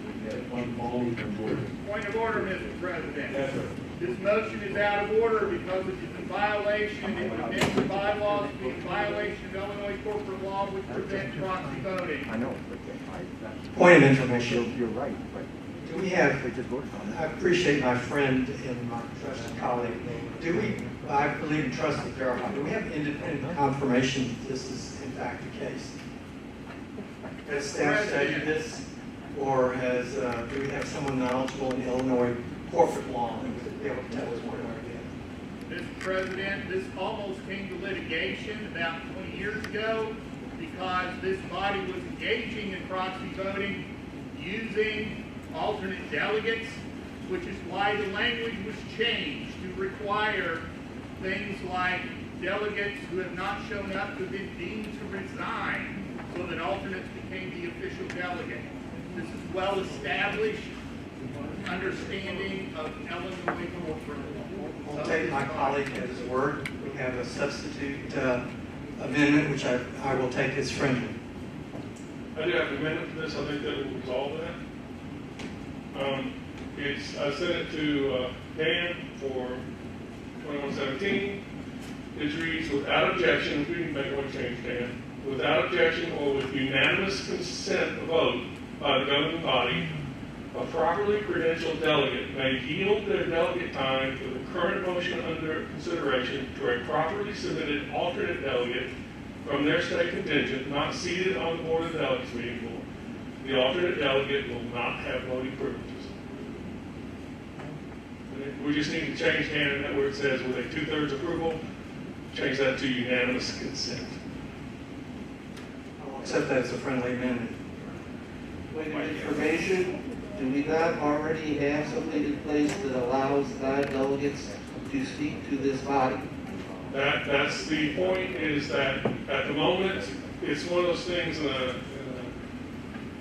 We have one following from Jordan. Point of order, Mr. President. Yes, sir. This motion is out of order because it is in violation, it would amend the bylaws to be in violation of Illinois corporate law, which prevents proxy voting. I know. Point of information. You're right, but Do we have, they just voted on it. I appreciate my friend and my trusted colleague, do we I believe and trust that verify. Do we have independent confirmation that this is in fact the case? Has staff studied this, or has do we have someone knowledgeable in Illinois corporate law who would be able to tell us one way or the other? Mr. President, this almost came to litigation about 20 years ago because this body was engaging in proxy voting using alternate delegates, which is why the language was changed to require things like delegates who have not shown up have been deemed to resign so that alternates became the official delegate. This is well-established understanding of Illinois corporate law. I'll take my colleague at his word. We have a substitute amendment, which I will take as friendly. I do have an amendment to this. I think that will resolve that. I sent it to Dan for 2117. It reads, without objection, if we can make one change, Dan, without objection or with unanimous consent vote by the governing body, a properly credentialed delegate may yield their delegate time for the current motion under consideration to a properly submitted alternate delegate from their state contingent not seated on the board of delegates meeting floor. The alternate delegate will not have voting privileges. We just need to change Dan that where it says with a 2/3 approval, change that to unanimous consent. I'll accept that as a friendly amendment. Point of information, do we not already have something in place that allows non-delegates to speak to this body? That's the point, is that at the moment, it's one of those things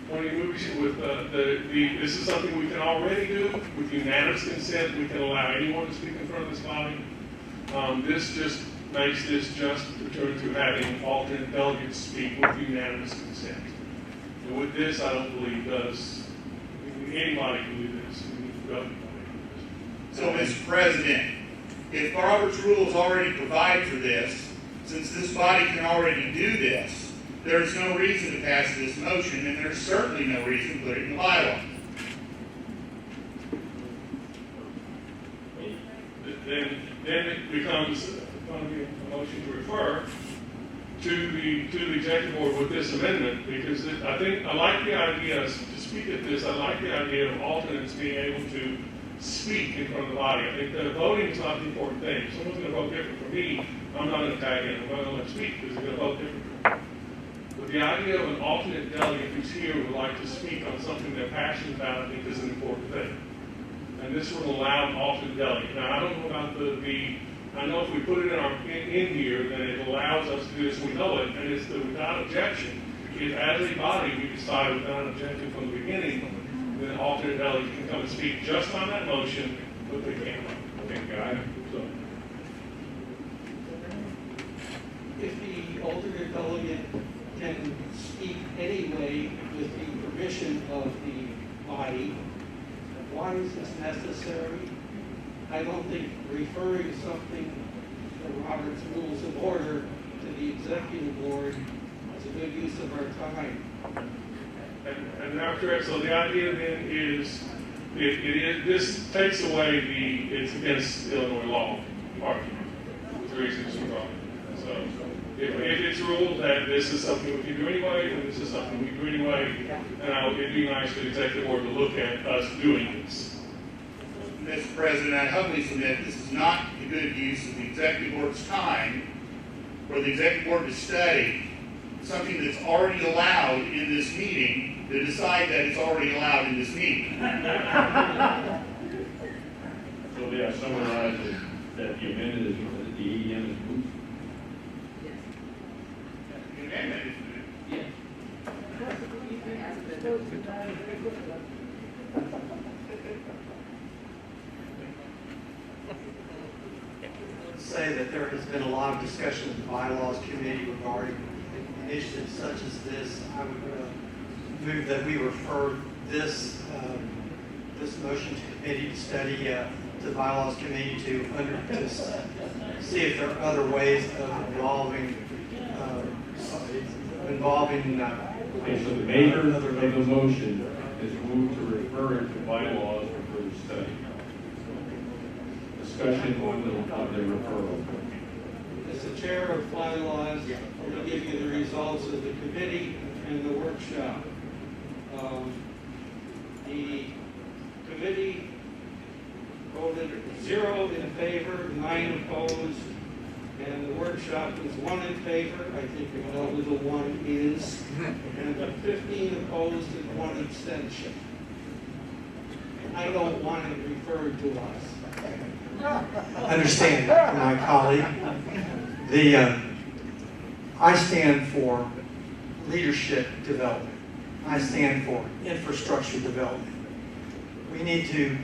when you move with this is something we can already do with unanimous consent. We can allow anyone to speak in front of this body. This just makes this just return to having alternate delegates speak with unanimous consent. And with this, I don't believe does anybody can do this. So, Mr. President, if Robert's rules already provide for this, since this body can already do this, there's no reason to pass this motion, and there's certainly no reason to put it in the bylaw. Then it becomes going to be a motion to refer to the executive board with this amendment, because I think I like the idea, to speak at this, I like the idea of alternates being able to speak in front of the body. I think that voting is not the important thing. If someone's going to vote different from me, I'm not going to tag in. I'm going to let them speak because they're going to vote different from me. But the idea of an alternate delegate who's here would like to speak on something they're passionate about, I think is an important thing. And this would allow an alternate delegate. Now, I don't know about I know if we put it in here, then it allows us to do this, we know it, and it's the without objection. If as a body we decide without objection from the beginning, then an alternate delegate can come and speak just on that motion, but they can't. So. If the alternate delegate can speak anyway with the permission of the body, why is this necessary? I don't think referring something from Robert's Rules of Order to the executive board is a good use of our time. And now, correct. So the idea then is, this takes away it's against Illinois law argument, with reasons wrong. So if it's ruled that this is something we can do anyway, and this is something we do anyway, then it'd be nice for the executive board to look at us doing this. Mr. President, I humbly submit this is not a good use of the executive board's time for the executive board to study something that's already allowed in this meeting, to decide that it's already allowed in this meeting. So yeah, summarize it, that the amendment is, the EDM is moved. The amendment is moved. Yes. Say that there has been a lot of discussion in the bylaws committee regarding initiatives such as this. I would move that we refer this motion to committee to study, to the bylaws committee to see if there are other ways of involving. Okay, so the maker of the motion is moved to refer it to bylaws for further study. The discussion on the referral. As the chair of bylaws, I'm going to give you the results of the committee and the workshop. The committee voted 0 in favor, 9 opposed, and the workshop was 1 in favor. I think you know who the 1 is. And 15 opposed and 1 abstention. I don't want it referred to us. Understand from my colleague. I stand for leadership development. I stand for infrastructure development. We need to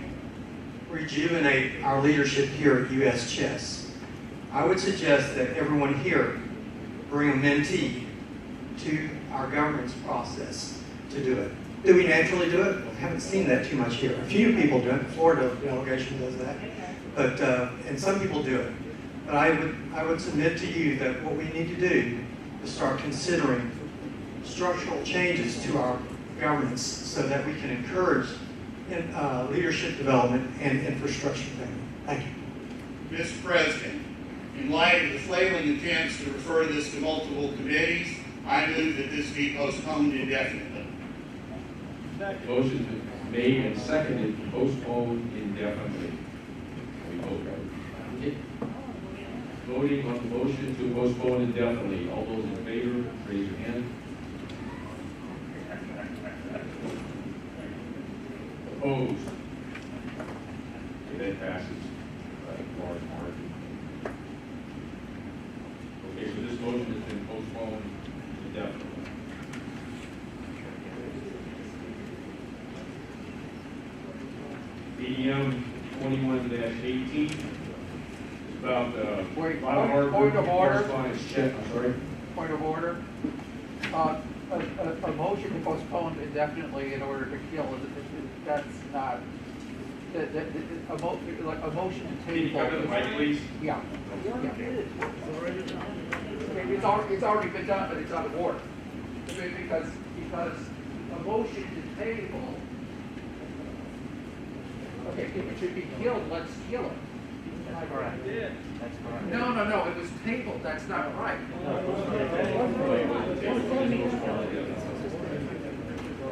rejuvenate our leadership here at US Chess. I would suggest that everyone here bring a mentee to our governance process to do it. Do we naturally do it? I haven't seen that too much here. A few people do it. The Florida delegation does that. But, and some people do it. But I would submit to you that what we need to do is start considering structural changes to our governance so that we can encourage leadership development and infrastructure development. Thank you. Mr. President, in light of the flailing attempts to refer this to multiple committees, I move that this be postponed indefinitely. Motion been made and seconded to postpone indefinitely. We vote. Voting on the motion to postpone indefinitely. All those in favor, raise your hand. Opposed? Okay, that passes. Large margin. Okay, so this motion has been postponed indefinitely. ADM 21-18 is about Wait, Bauer point of order. correspondence check. I'm sorry. Point of order. A motion to postpone indefinitely in order to kill, that's not, a motion to Can you table. come to the mic, please? Yeah. It's already been done, but it's out of order. Because a motion to table, okay, if it should be killed, let's kill it. Correct. That's correct. No, it was tabled, that's not right.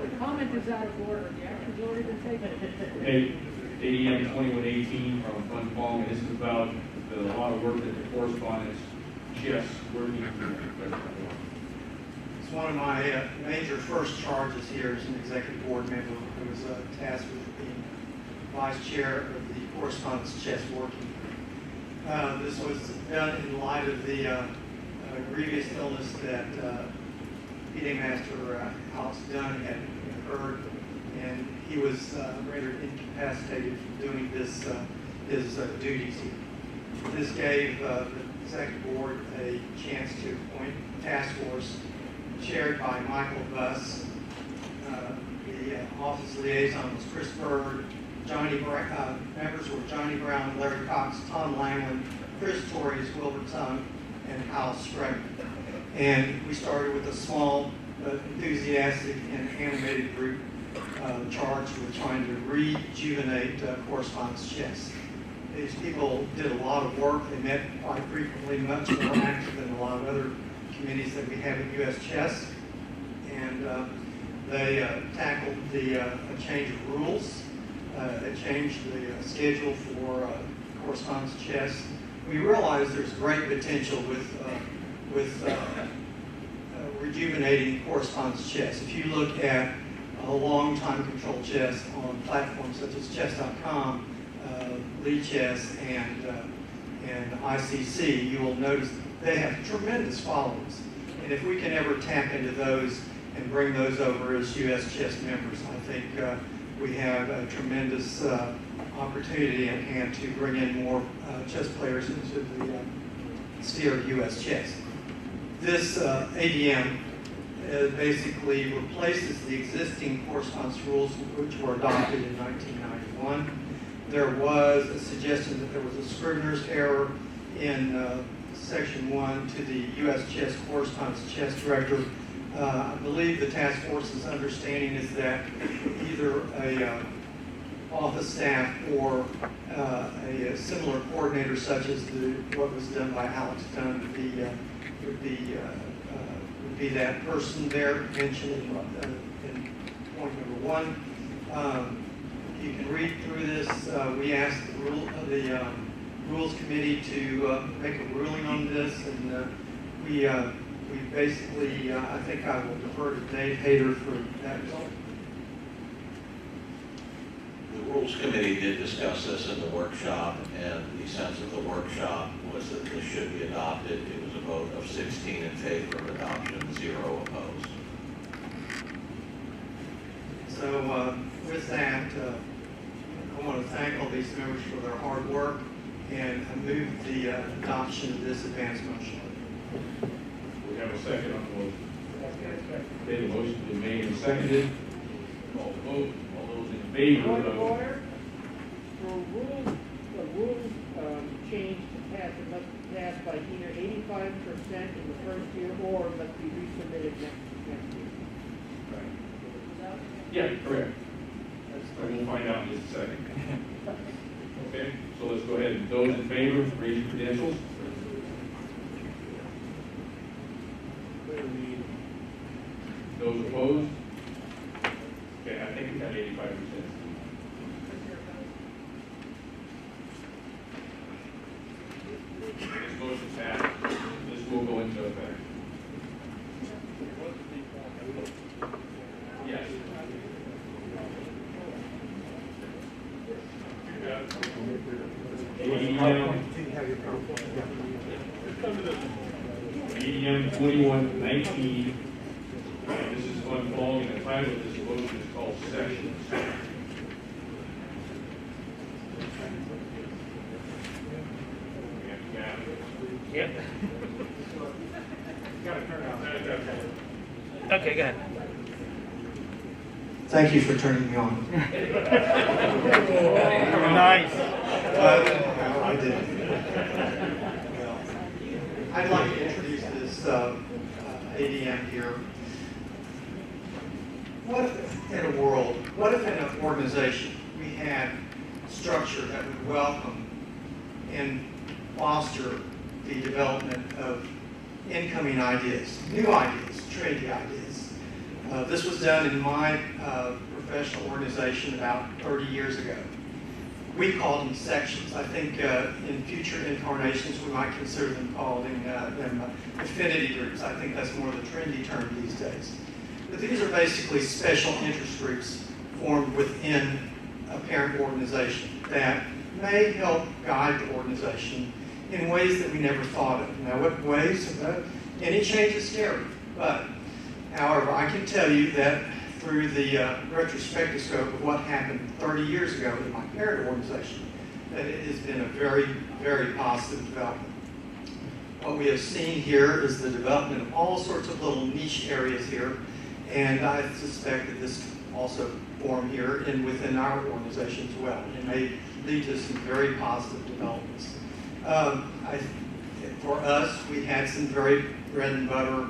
The comment is out of order, the action's already been taken. Okay, ADM 21-18 from Fund Pong, and this is about a lot of work that the correspondence chess working with. It's one of my major first charges here as an executive board member. I was tasked with being vice chair of the correspondence chess working. This was done in light of the grievous illness that PD Master Alex Dunn had incurred, and he was rendered incapacitated from doing his duties. This gave the executive board a chance to appoint a task force chaired by Michael Buss. The office liaison was Chris Bird. Members were Johnny Brown, Larry Cox, Tom Langland, Chris Torres, Wilbur Tung, and Hal Scruggs. And we started with a small but enthusiastic and animated group charged with trying to rejuvenate correspondence chess. These people did a lot of work. They met quite frequently, much more active than a lot of other committees that we have at US Chess. And they tackled a change of rules. They changed the schedule for correspondence chess. We realize there's great potential with rejuvenating correspondence chess. If you look at long time control chess on platforms such as chess.com, Lead Chess, and ICC, you will notice they have tremendous followings. And if we can ever tap into those and bring those over as US Chess members, I think we have a tremendous opportunity at hand to bring in more chess players into the sphere of US chess. This ADM basically replaces the existing correspondence rules which were adopted in 1991. There was a suggestion that there was a scrivener's error in Section 1 to the US Chess Correspondence Chess Director. I believe the task force's understanding is that either office staff or a similar coordinator such as what was done by Alex Dunn would be that person there mentioned in point number 1. You can read through this. We asked the Rules Committee to make a ruling on this, and we basically, I think I will defer to Dave Hayter for that result. The Rules Committee did discuss this in the workshop, and the sense of the workshop was that this should be adopted. It was a vote of 16 in favor of adoption, 0 opposed. So with that, I want to thank all these members for their hard work, and I move the adoption of this advance motion. We have a second on the motion. Okay, the motion has been made and seconded. Call the vote. All those in favor Point of of... order. For the rules change to pass, it must pass by either 85% in the first year or it must be resubmitted next year. Right. Yeah, correct. We'll find out in just a second. Okay, so let's go ahead. Those in favor, raise your credentials. Those opposed? Okay, I think we have 85%. This motion passed. This will go into effect. Yes. ADM 2119. This is one following the title of this motion is called sections. Yep. Okay, go ahead. Thank you for turning me on. Nice. I did. Well, I'd like to introduce this ADM here. What if in a world, what if in an organization we had structure that would welcome and foster the development of incoming ideas, new ideas, trendy ideas. This was done in my professional organization about 30 years ago. We called them sections. I think in future incarnations we might consider them calling them affinity groups. I think that's more the trendy term these days. But these are basically special interest groups formed within a parent organization that may help guide the organization in ways that we never thought of. Now, what ways? Any change is scary. But, however, I can tell you that through the retrospective scope of what happened 30 years ago in my parent organization, that it has been a very, very positive development. What we have seen here is the development of all sorts of little niche areas here, and I suspect that this can also form here and within our organization as well. It may lead to some very positive developments. For us, we had some very bread and butter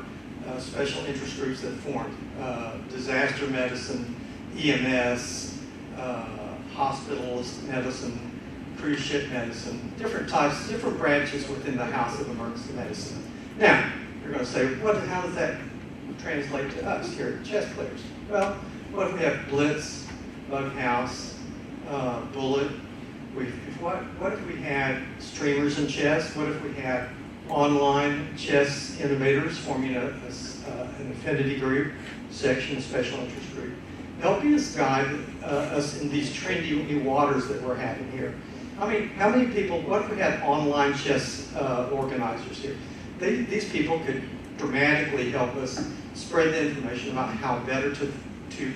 special interest groups that formed. Disaster medicine, EMS, hospitalist medicine, cruise ship medicine, different types, different branches within the House of Emergency Medicine. Now, you're going to say, how does that translate to us here at Chess Players? Well, what if we have Blitz, Bug House, Bullet? What if we had streamers in chess? What if we had online chess innovators forming an affinity group, section, special interest group, helping us guide us in these trendy new waters that we're having here? I mean, how many people, what if we had online chess organizers here? These people could dramatically help us spread the information about how better to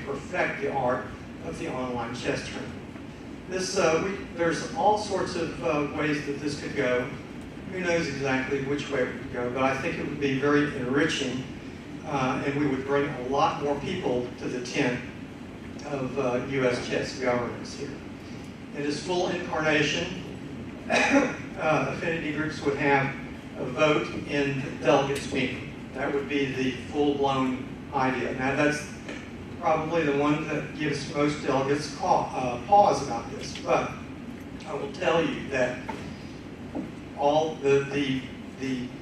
perfect the art of the online chess tournament. There's all sorts of ways that this could go. Who knows exactly which way it would go, but I think it would be very enriching, and we would bring a lot more people to the tent of U.S. chess governance here. In its full incarnation, affinity groups would have a vote in the delegates meeting. That would be the full-blown idea. Now probably the one that gives most delegates pause about this. But I will tell you that all the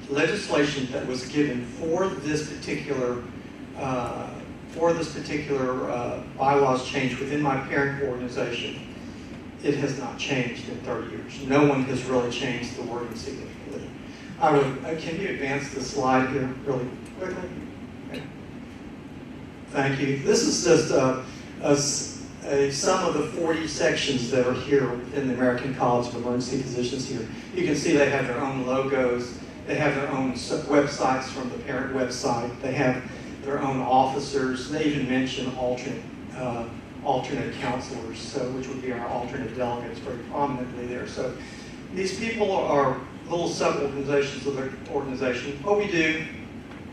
legislation that was given for this particular bylaws change within my parent organization, it has not changed in 30 years. No one has really changed the wording significantly. Can you advance the slide here really quickly? Okay. Thank you. This is just a sum of the 40 sections that are here in the American College of Emergency Physicians here. You can see they have their own logos. They have their own websites from the parent website. They have their own officers. They even mention alternate counselors, so which would be our alternate delegates very prominently there. So these people are little sub-organizations of the organization. What we do,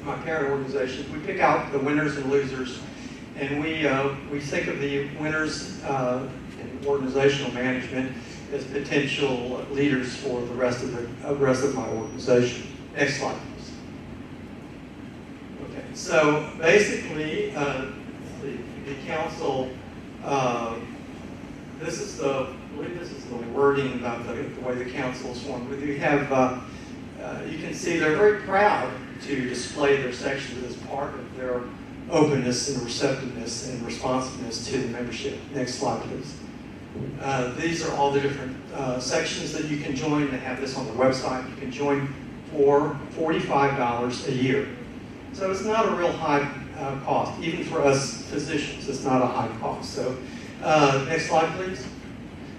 my parent organization, we pick out the winners and losers, and we think of the winners in organizational management as potential leaders for the rest of my organization. Next slide, please. Okay, so basically, the council. I believe this is the wording about the way the council is formed. We have, you can see they're very proud to display their sections as part of their openness and receptiveness and responsiveness to the membership. Next slide, please. These are all the different sections that you can join. They have this on the website. You can join for $45 a year. So it's not a real high cost. Even for us physicians, it's not a high cost. So next slide, please.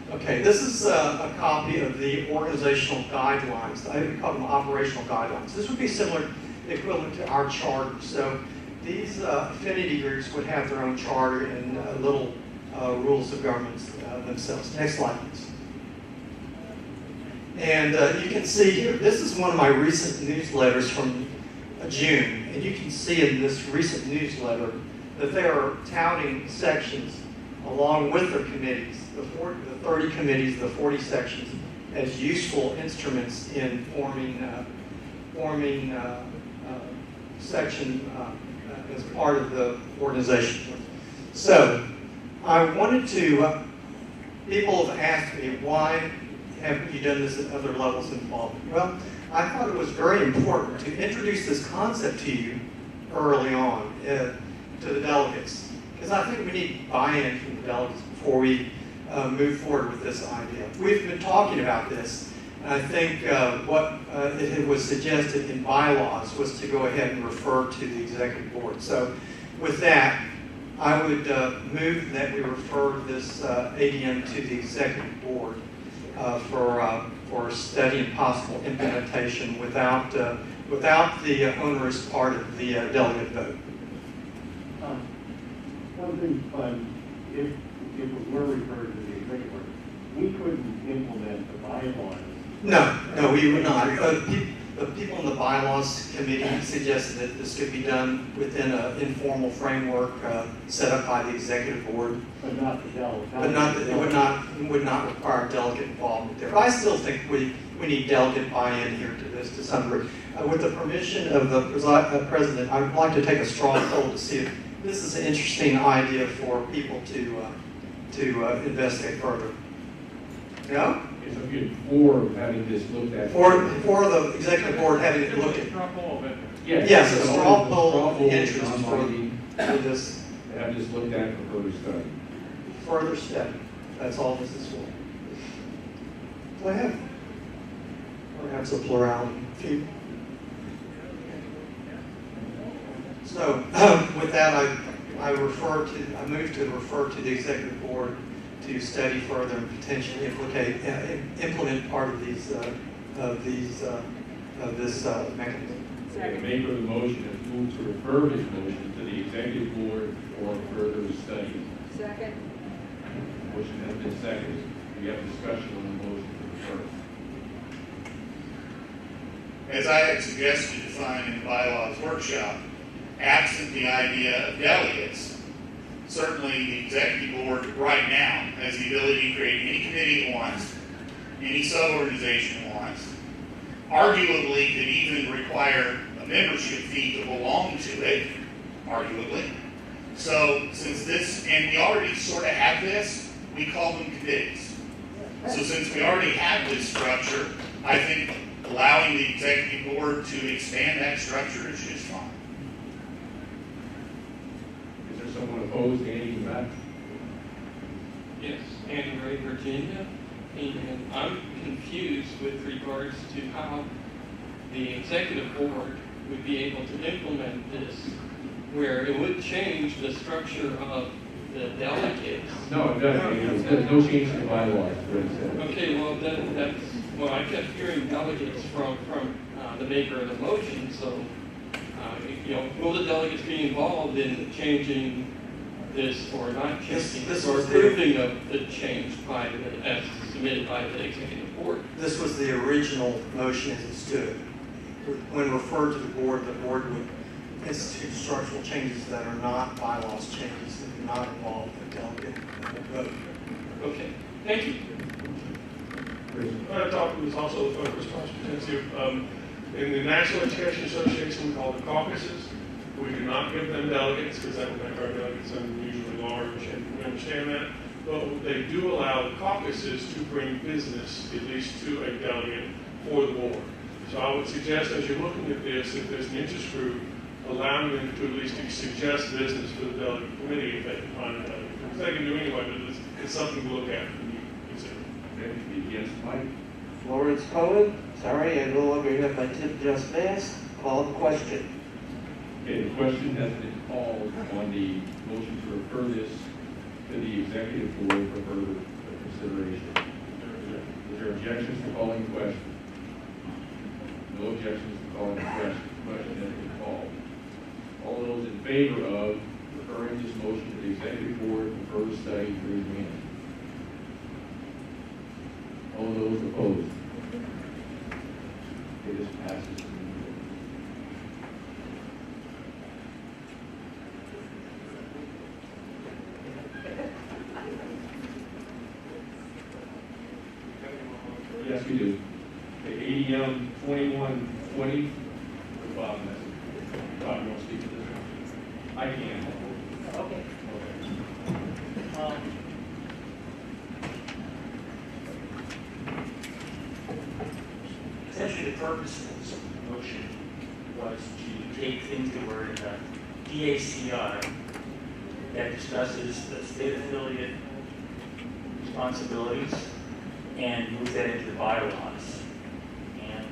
Okay, this is a copy of the organizational guidelines. I call them operational guidelines. This would be similar, equivalent to our charter. So these affinity groups would have their own charter and little rules of government themselves. Next slide, please. And you can see here, this is one of my recent newsletters from June. And you can see in this recent newsletter that they are touting sections along with their committees, the 30 committees, the 40 sections, as useful instruments in forming section as part of the organization. So I wanted to, people have asked me, why haven't you done this at other levels of involvement? Well, I thought it was very important to introduce this concept to you early on to the delegates, because I think we need buy-in from the delegates before we move forward with this idea. We've been talking about this, and I think what it was suggested in bylaws was to go ahead and refer to the executive board. So with that, I would move that we refer this ADM to the executive board for study and possible implementation without the onerous part of the delegate vote. One thing, if it were referred to the executive board, we couldn't implement the bylaws. No, we would not. The people in the bylaws committee suggested that this could be done within an informal framework set up by the executive board. But not the delegate. But it would not require delegate involvement there. But I still think we need delegate buy-in here to this to some degree. With the permission of the president, I would like to take a straw poll to see if this is an interesting idea for people to investigate further. No? It's a good for having this looked at. For the executive board having it looked at. Yes, a straw poll of interest for this. Have this looked at for further study. Further study. That's all this is for. Go ahead. Perhaps a plurality. So with that, I move to refer to the executive board to study further and potentially implement part of this mechanism. The maker of the motion has moved to refer his motion to the executive board for further study. Second. Motion has been seconded. We have discussion on the motion to refer. As I had suggested defined in the bylaws workshop, absent the idea of delegates, certainly the executive board right now has the ability to create any committee it wants, any sub-organization it wants, arguably could even require a membership fee to belong to it, arguably. So since this, and we already sort of have this, we call them committees. So since we already have this structure, I think allowing the executive board to expand that structure is just fine. Is there someone opposed to anything to that? Yes, and Ray, Virginia, and I'm confused with regards to how the executive board would be able to implement this, where it would change the structure of the delegates. No, it doesn't. There's no change to the bylaws, what it said. Okay, well, that's, well, I kept hearing delegates from the maker of the motion, so, you know, will the delegates be involved in changing this or not changing this, or approving of the change by as submitted by the executive board? This was the original motion as it stood. When referred to the board would institute structural changes that are not bylaws changes that do not involve the delegate vote. Okay, thank you. I talked was also a response potential. In the National Education Association, we call them caucuses. We do not give them delegates because that would make our delegates unusually large, and we understand that. But they do allow the caucuses to bring business, at least to a delegate for the board. So I would suggest, as you're looking at this, if there's an interest group, allowing them to at least suggest business for the delegate committee if they can find a delegate. Because they can do anyway, but it's something to look at when you consider. Yes, Mike? Lawrence Cohen, sorry, I no longer have my tip just passed. Call the question. Okay, the question has been called on the motion to refer this to the executive board for further consideration. Is there objections to calling the question? No objections to calling the question. The question has been called. All those in favor of referring this motion to the executive board for further study, raise your hand. All those opposed? Okay, this passes. Yes, we do. The ADM 2120. Bob, you want to speak to this one? I can. Okay. Essentially, the purpose of this motion was to take things that were in the DACI that discusses the state affiliate responsibilities and move that into the bylaws. And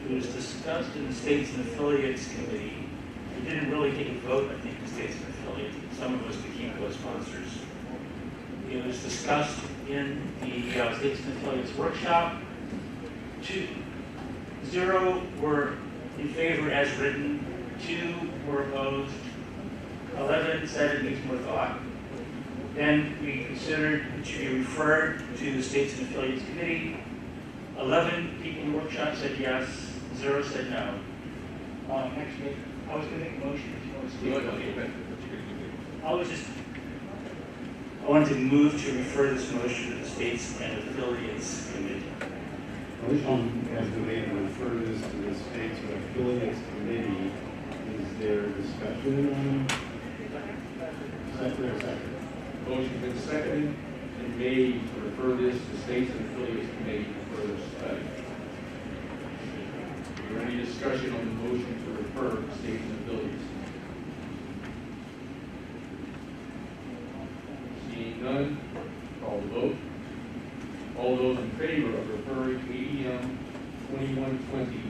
it was discussed in the States and Affiliates Committee. We didn't really take a vote, I think, in States and Affiliates. Some of us became co-sponsors. It was discussed in the States and Affiliates workshop. 0 were in favor as written, 2 were opposed, 11 said it needs more thought. Then we considered it should be referred to the States and Affiliates Committee. 11 people in the workshop said yes, 0 said no. Actually, I was going to make a motion if you want to speak. I wanted to move to refer this motion to the States and Affiliates Committee. Motion has been made to refer this to the States and Affiliates Committee. Is there discussion on second? Motion been seconded and made to refer this to States and Affiliates Committee for further study. Is there any discussion on the motion to refer to States and Affiliates? Seeing none, call the vote. All those in favor of referring ADM 2120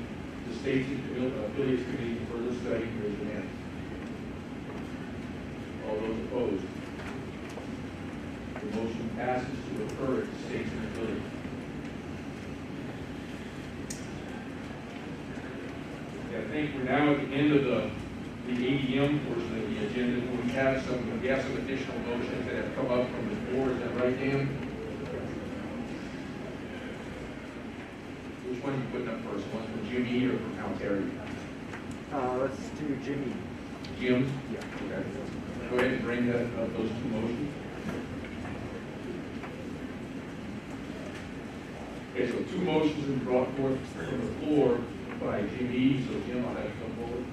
to States and Affiliates Committee for further study, raise your hand. All those opposed? The motion passes to refer it to States and Affiliates. I think we're now at the end of the ADM portion of the agenda. We have some additional motions that have come up from the board. Is that right, Dan? Which one are you putting up first? One from Jimmy or from Al Terry? Let's do Jimmy. Jim? Yeah. Okay. Go ahead and bring those two motions. Okay, so two motions have been brought forth from the floor by Jim E. So Jim, I'll have you come forward.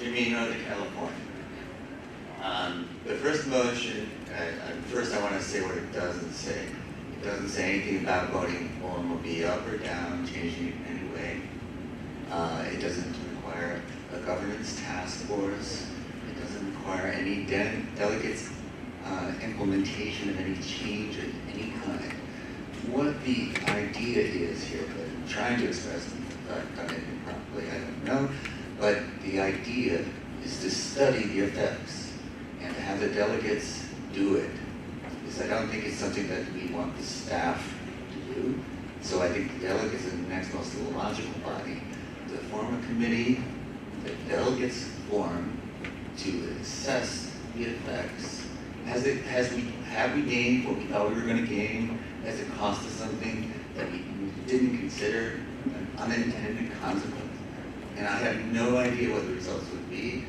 Jimmy, Northern California. The first motion, first I want to say what it doesn't say. It doesn't say anything about voting automobile up or down, changing it in any way. It doesn't require a governance task force. It doesn't require any delegates implementation of any change of any kind. What the idea is here, but I'm trying to express it, if I've done it improperly, I don't know, but the idea is to study the effects and to have the delegates do it. Because I don't think it's something that we want the staff to do. So I think the delegates are the next most logical body to form a committee that delegates form to assess the effects. Have we gained what we thought we were going to gain? Has it cost us something that we didn't consider an unintended consequence? And I have no idea what the results would be.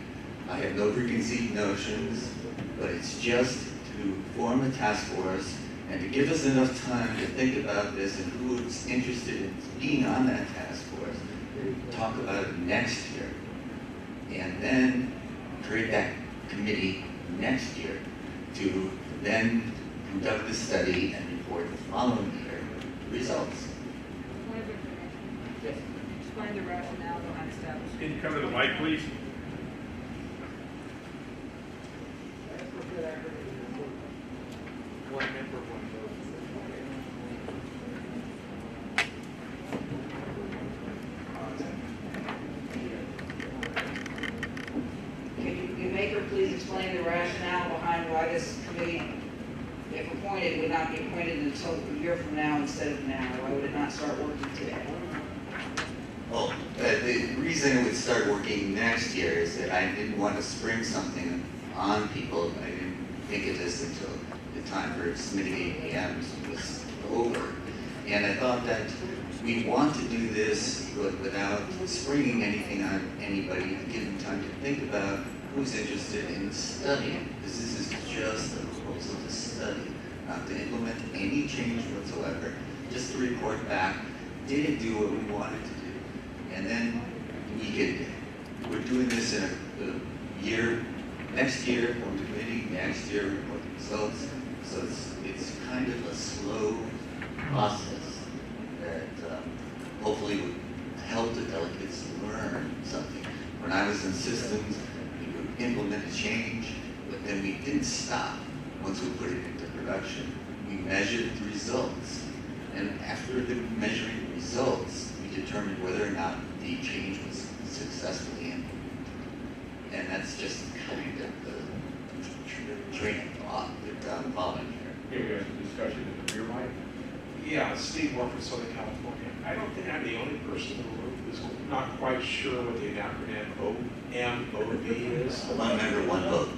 I have no preconceived notions, but it's just to form a task force and to give us enough time to think about this and who's interested in being on that task force, talk about it next year, and then create that committee next year to then conduct the study and report the following year results. Explain the rationale behind establishment. Can you come to the mic, please? One member, one vote. Can you make her please explain the rationale behind why this committee, if appointed, would not be appointed until a year from now instead of now? Why would it not start working today? Well, the reason it would start working next year is that I didn't want to spring something on people. I didn't think of this until the time for submitting APMs was over. And I thought that we want to do this without springing anything on anybody, to give them time to think about who's interested in studying. Because this is just a proposal to study, not to implement any change whatsoever, just to report back, did it do what we wanted to do? And then we're doing this in a year, next year, form the committee, next year, report the results. So it's kind of a slow process that hopefully would help the delegates learn something. When I was in systems, we would implement a change, but then we didn't stop once we put it into production. We measured the results. And after the measuring results, we determined whether or not the change was successfully implemented. And that's just kind of the train of thought that I'm following here. Here we have some discussion in the rear mic. Yeah, Steve Morford, Southern California. I don't think I'm the only person in the room who's not quite sure what the acronym OMOV is. One member, one vote.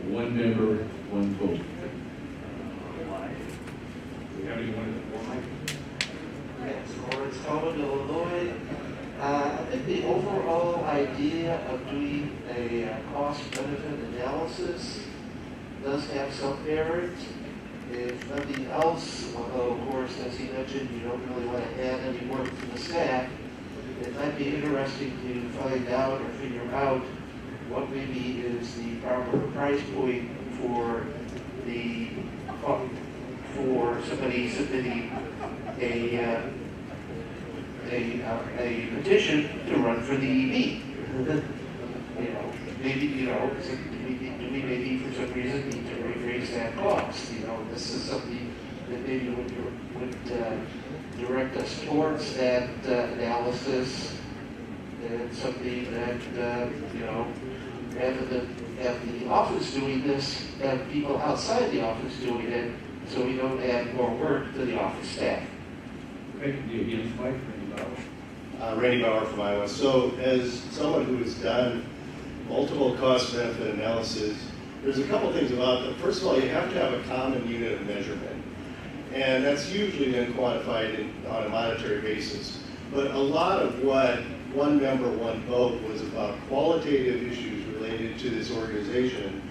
One member, one vote. Do we have anyone in the floor mic? Yes, Lawrence Cohen, Illinois. I think the overall idea of doing a cost-benefit analysis does have some merit. If nothing else, although of course, as he mentioned, you don't really want to add any work to the staff, it might be interesting to find out or figure out what maybe is the proper price point for somebody submitting a petition to run for the EV. Maybe, do we maybe for some reason need to raise that cost? This is something that maybe would direct us towards that analysis, and something that, rather than have the office doing this, have people outside the office doing it, so we don't add more work to the office staff. Okay, the against mic, Randy Bauer. Randy Bauer from Iowa. So as someone who has done multiple cost-benefit analysis, there's a couple things about them. First of all, you have to have a common unit of measurement. And that's usually then quantified on a monetary basis. But a lot of what one member, one vote was about qualitative issues related to this organization.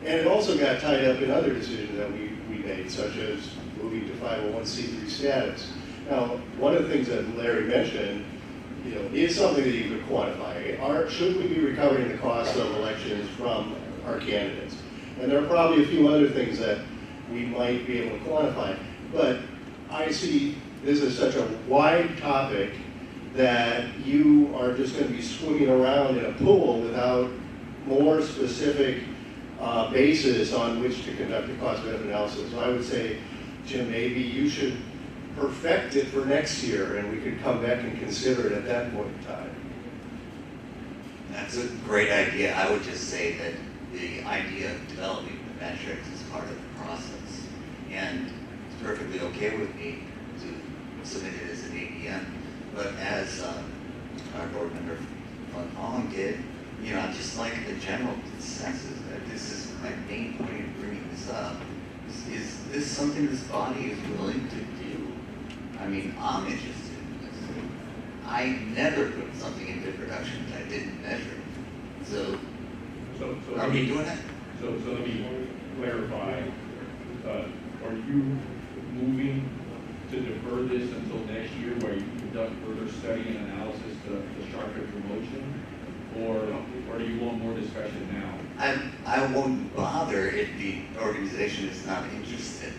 And it also got tied up in other decisions that we made, such as moving to 501c3 status. Now, one of the things that Larry mentioned is something that you could quantify. Should we be recovering the cost of elections from our candidates? And there are probably a few other things that we might be able to quantify. But I see this as such a wide topic that you are just going to be swimming around in a pool without more specific basis on which to conduct a cost-benefit analysis. So I would say, Jim, maybe you should perfect it for next year, and we could come back and consider it at that point in time. That's a great idea. I would just say that the idea of developing the metrics is part of the process. And it's perfectly okay with me to submit it as an ADM. But as our board member Von Holland did, I'd just like the general consensus that this is my main point in bringing this up. Is this something this body is willing to do? I mean, I'm interested in this. I never put something into production that I didn't measure. So are we doing that? So let me clarify. Are you moving to defer this until next year where you conduct further study and analysis to sharpen your motion? Or do you want more discussion now? I won't bother if the organization is not interested.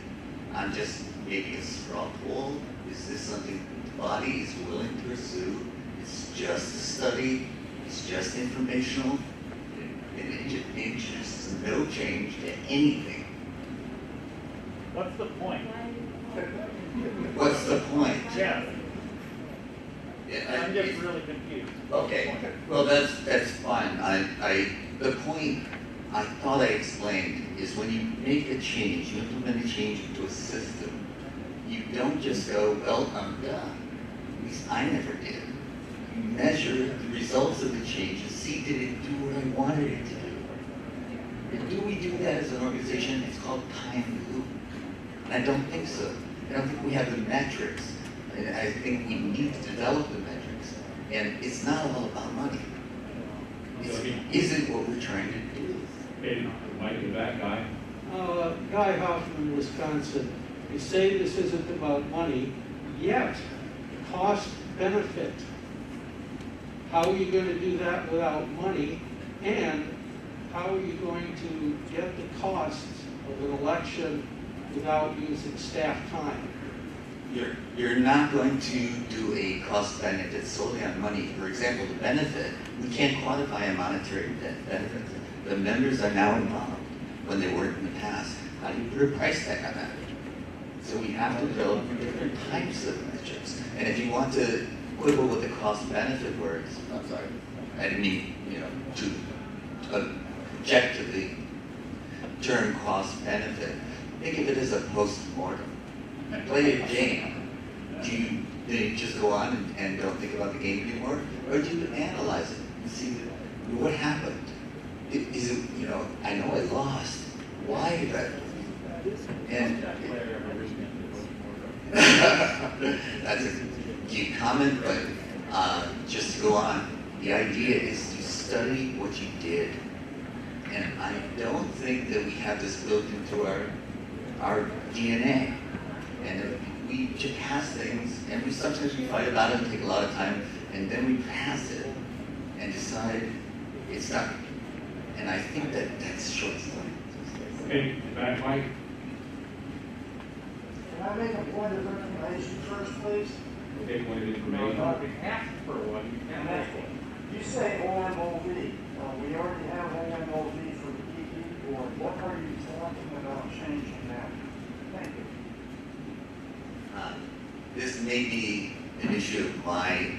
I'm just making a straw poll. Is this something the body is willing to pursue? It's just a study. It's just informational. It introduces no change to anything. What's the point? What's the point? Yeah. Yeah, I'm just really confused. Okay, well that's fine. The point I thought I explained is when you make a change, you implement a change into a system, you don't just go, well, I'm done. At least I never did. You measure the results of the change and see did it do what I wanted it to do. And do we do that as an organization? It's called time loop. And I don't think so. I don't think we have the metrics. And I think we need to develop the metrics. And it's not all about money. Is it what we're trying to do? Hey, Mike, the back guy. Guy Hoffman, Wisconsin. You say this isn't about money, yet cost benefit. How are you going to do that without money? And how are you going to get the costs of an election without using staff time? You're not going to do a cost benefit solely on money. For example, the benefit, we can't quantify a monetary benefit. The members are now involved when they weren't in the past. How do you put a price tag on that? So we have to develop different types of metrics. And if you want to quibble with the cost benefit words, I'm sorry, I didn't mean, to object to the term cost benefit. Think of it as a post-mortem. Play a game. Do you just go on and don't think about the game anymore? Or do you analyze it and see what happened? Is it, I know I lost. Why did I lose? And that's a deep comment, but just to go on, the idea is to study what you did. And I don't think that we have this built into our DNA. And we just pass things, and sometimes we fight about it and take a lot of time, and then we pass it and decide it's not. And I think that's short-sighted. Okay, back, Mike. Can I make a point of information first, please? Okay, point of information. No, we asked for one, you can't ask one. You say OMOV. We already have OMOV for the EE board. What are you talking about changing that? Thank you. This may be an issue of my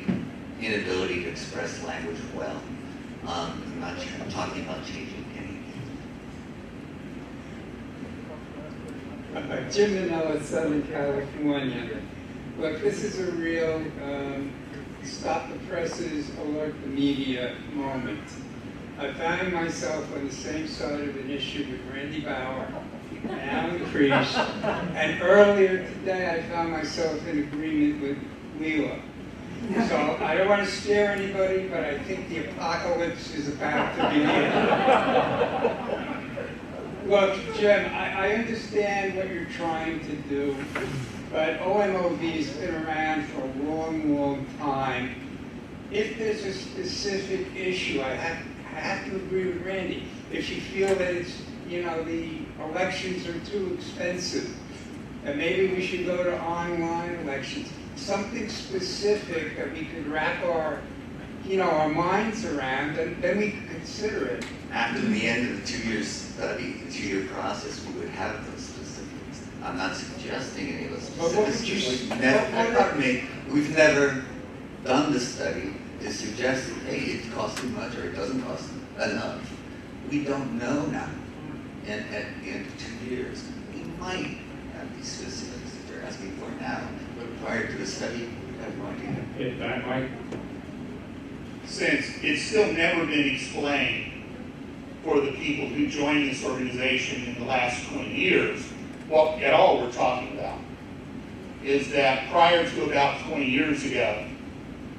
inability to express language well. I'm not talking about changing anything. Jim Manella, Southern California. Look, this is a real stop the presses, alert the media moment. I found myself on the same side of an issue with Randy Bauer and Alan Creech, and earlier today I found myself in agreement with Wheeler. So I don't want to scare anybody, but I think the apocalypse is about to begin. Look, Jim, I understand what you're trying to do, but OMOV has been around for a long, long time. if there's a specific issue, I have to agree with Randy. If you feel that it's, you know, the elections are too expensive, and maybe we should go to online elections, something specific that we could wrap our, you know, our minds around, and then we could consider it. After the end of the 2-year study, the 2-year process, we would have those specifics. I'm not suggesting any of those specifics. We've never done the study to suggest that, hey, it costs too much or it doesn't cost enough. We don't know now. And at the end of 2 years, we might have these specifics that you're asking for now, but prior to the study, we have no idea. That might. Since it's still never been explained for the people who joined this organization in the last 20 years, what at all we're talking about is that prior to about 20 years ago,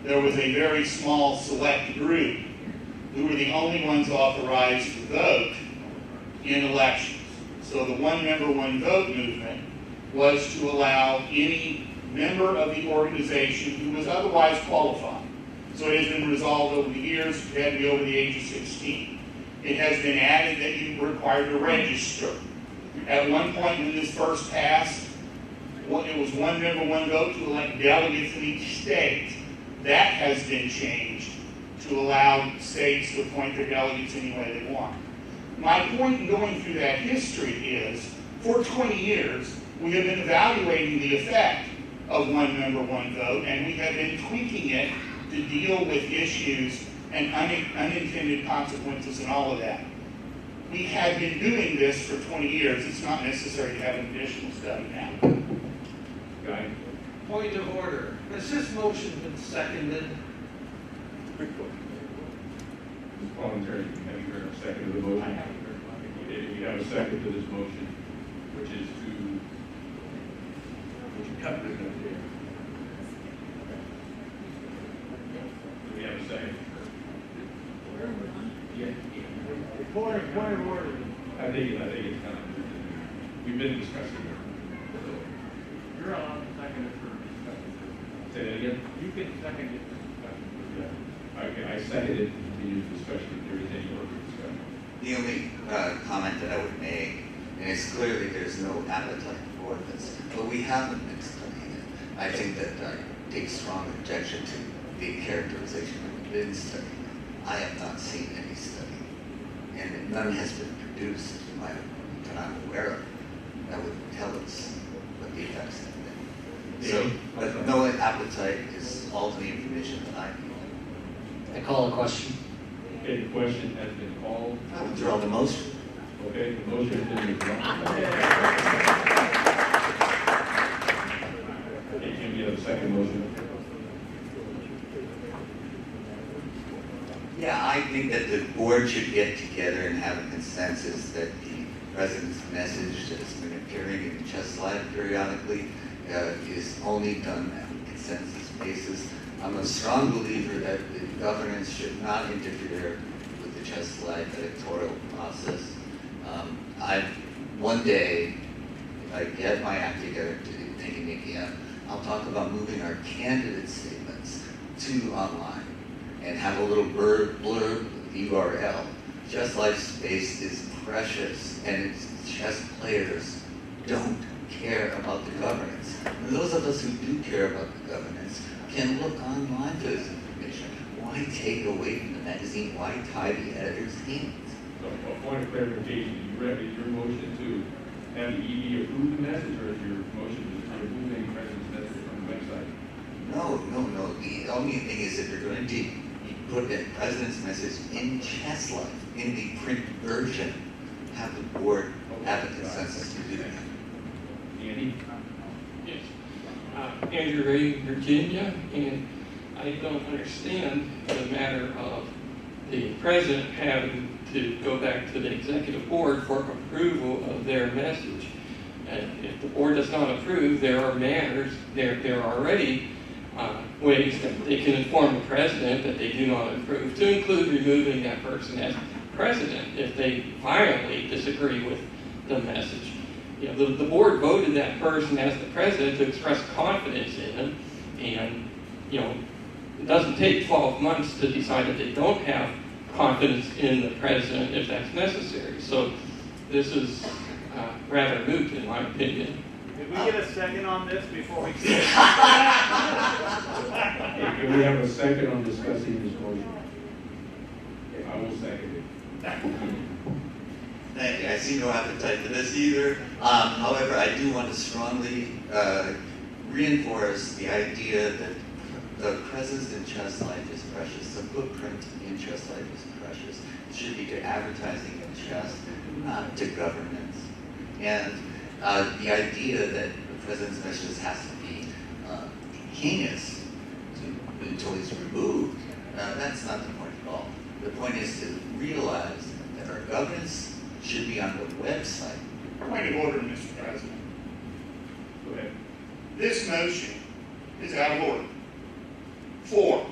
there was a very small select group who were the only ones authorized to vote in elections. So the one member, one vote movement was to allow any member of the organization who was otherwise qualified. So it has been resolved over the years, you had to be over the age of 16. It has been added that you were required to register. At one point when this first passed, it was one member, one vote to elect delegates in each state. That has been changed to allow states to appoint their delegates any way they want. My point in going through that history is, for 20 years, we have been evaluating the effect of one member, one vote, and we have been tweaking it to deal with issues and unintended consequences and all of that. We have been doing this for 20 years. It's not necessary to have an additional study now. Guy? Point of order. Has this motion been seconded? Quick question. It's voluntary. Have you heard a second to the motion? We have a second to this motion, which is to cut this up here. Do we have a second? Yeah. Point of order. I think it's kind of, we've been discussing it. You're allowed to second it for discussion. Say that again? You can second it for discussion. Yeah. Okay, I second it to continue discussion if there is any further discussion. The only comment that I would make, and it's clearly there's no appetite for this, but we haven't been studying it. I think that I take strong objection to the characterization that we've been studying it. I have not seen any study, and none has been produced, in my opinion, that I'm aware of, that would tell us what the effects have been. So, but no appetite is all the information that I need. I call a question. Okay, the question has been called. I withdraw the motion. Okay, the motion has been withdrawn. Okay, Jim, you have a second motion? Yeah, I think that the board should get together and have a consensus that the president's message that's been appearing in the chess slide periodically is only done on a consensus basis. I'm a strong believer that the governance should not interfere with the chess slide electoral process. One day, if I get my act together to thinking again, I'll talk about moving our candidate statements to online and have a little blurb URL. Chess Life space is precious, and chess players don't care about the governance. And those of us who do care about the governance can look online for this information. Why take away from the magazine? Why tie the editor's hands? So, a point of clarification, is your motion to have the ED approve the message, or is your motion to remove any president's message from the website? No. The only thing is that they're going to put the president's message in Chess Life, in the print version. Have the board have a consensus to do that. Andy? Yes. Andrew Ray, Virginia, and I don't understand the matter of the president having to go back to the executive board for approval of their message. And if the board does not approve, there are manners, there are already ways that they can inform the president that they do not approve, to include removing that person as president if they violently disagree with the message. You know, the board voted that person as the president to express confidence in him, and you know, it doesn't take 12 months to decide that they don't have confidence in the president if that's necessary. So this is rather moot, in my opinion. Did we get a second on this before we can? Can we have a second on discussing this motion? I will second it. Thank you. I see no appetite for this either. However, I do want to strongly reinforce the idea that the presence in chess life is precious. The footprint in chess life is precious. It should be to advertising in chess, not to governance. And the idea that the president's message has to be heinous until he's removed, that's not the point at all. The point is to realize that our governance should be on the website. Point of order, Mr. President. Go ahead. This motion is out of order. 4,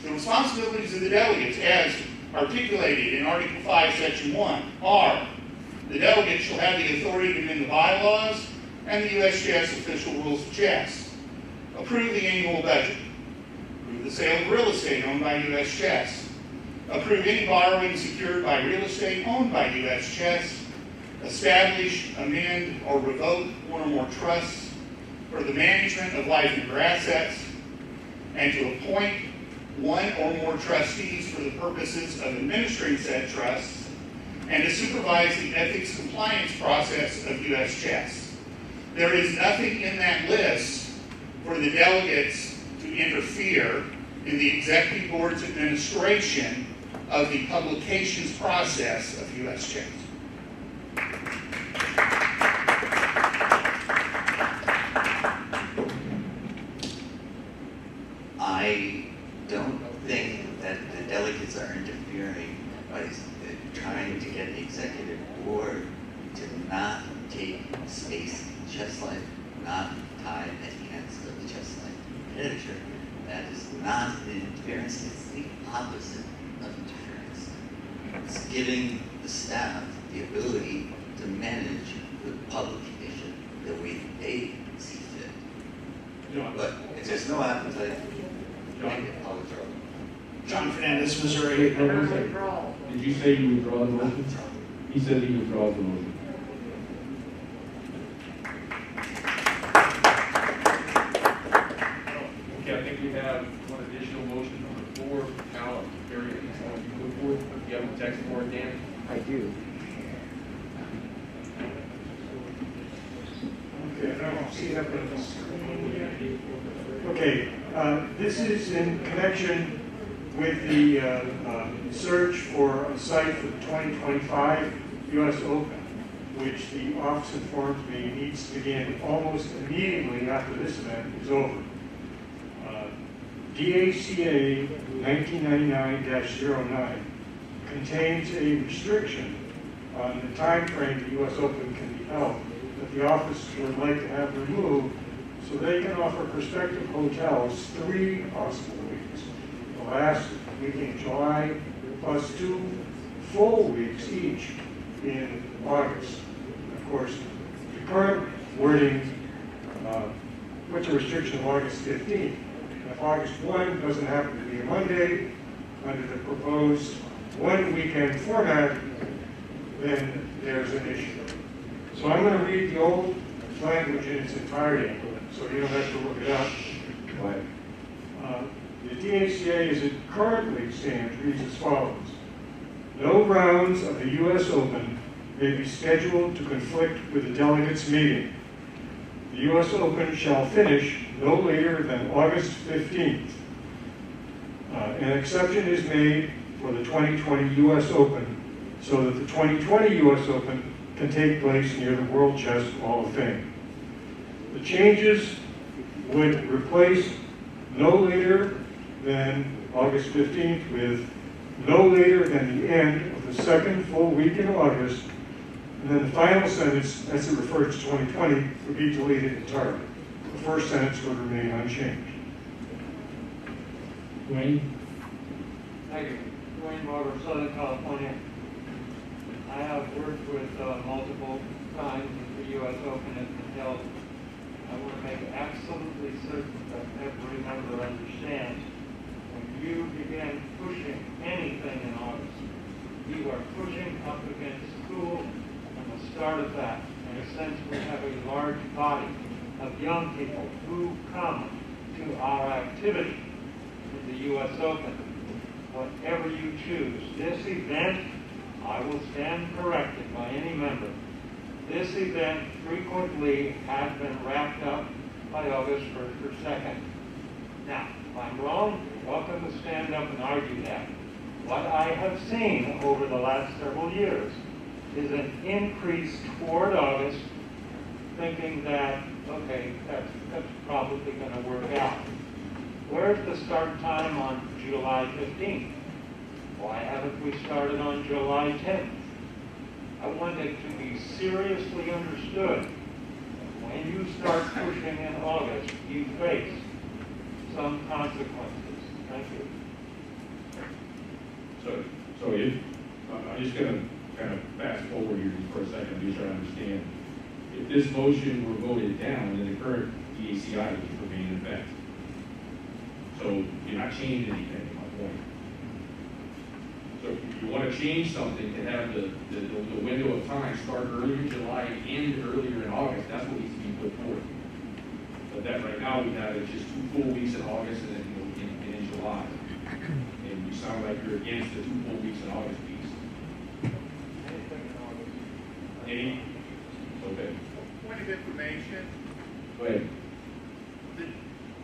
the responsibilities of the delegates as articulated in Article 5, Section 1 are: the delegate shall have the authority to amend the bylaws and the U.S. Chess official rules of chess, approve the annual budget, approve the sale of real estate owned by U.S. Chess, approve any borrowing secured by real estate owned by U.S. Chess, establish, amend, or revoke one or more trusts for the management of life and assets, and to appoint one or more trustees for the purposes of administering said trusts, and to supervise the ethics compliance process of U.S. Chess. There is nothing in that list for the delegates to interfere in the Executive Board's administration of the publications process of U.S. Chess. I don't think that the delegates are interfering by trying to get the executive board to not take space in chess life, not tie the hands of the chess life literature. That is not an interference, it's the opposite of interference. It's giving the staff the ability to manage the publication the way they see fit. But if there's no appetite, I'll withdraw. John Fernandez, Missouri. Wait, hold on a second. Did you say you withdraw the motion? He said he withdraws the motion. Okay, I think we have one additional motion, number 4, Cal, very excellent. You put forth, do you have the text for it, Dan? I do. Okay, I don't see that, but okay, this is in connection with the search for a site for the 2025 U.S. Open, which the office informs me needs to begin almost immediately after this event is over. DACA 1999-09 contains a restriction on the time frame the U.S. Open can be held that the office would like to have removed, so they can offer prospective hotels 3 possible weeks. The last week in July, plus 2 full weeks each in August. Of course, the current wording puts a restriction of August 15th. If August 1 doesn't happen to be a Monday, under the proposed 1 weekend format, then there's an issue. So I'm going to read the old language in its entirety, so you don't have to look it up. But the DACA, as it currently stands, reads as follows. No rounds of the U.S. Open may be scheduled to conflict with the delegates' meeting. The U.S. Open shall finish no later than August 15th. An exception is made for the 2020 U.S. Open so that the 2020 U.S. Open can take place near the World Chess Hall of Fame. The changes would replace no later than August 15th with no later than the end of the second full week in August, and then the final sentence, as it refers to 2020, would be deleted entirely. The first sentence would remain unchanged. Dwayne? Thank you. Dwayne Bauer, Southern California. I have worked with multiple times that the U.S. Open has been held. I want to make absolutely certain that every member understands are pushing up against school and the start of that. In a sense, we have a large body of young people who come to our activity in the U.S. Open. Whatever you choose, this event, I will stand corrected by any member. This event frequently has been wrapped up by August 1st or 2nd. Now, if I'm wrong, you're welcome to stand up and argue that. What I have seen over the last several years is an increase toward August, thinking that, okay, that's probably going to work out. Where's the start time on July 15th? Why haven't we started on July 10th? I want it to be seriously understood. When you start pushing in August, you face some consequences. Thank you. So if, I'm just gonna kind of fast forward here for a second, just trying to understand. If this motion were voted down, then the current DACI would remain in effect. So you're not changing anything, is my point. So if you want to change something to have the window of time start earlier in July and end earlier in August, that's what needs to be put forth. But that right now we have is just 2 full weeks in August and then in July. And you sound like you're against the 2 full weeks in August piece. Any? Okay. Point of information. Go ahead.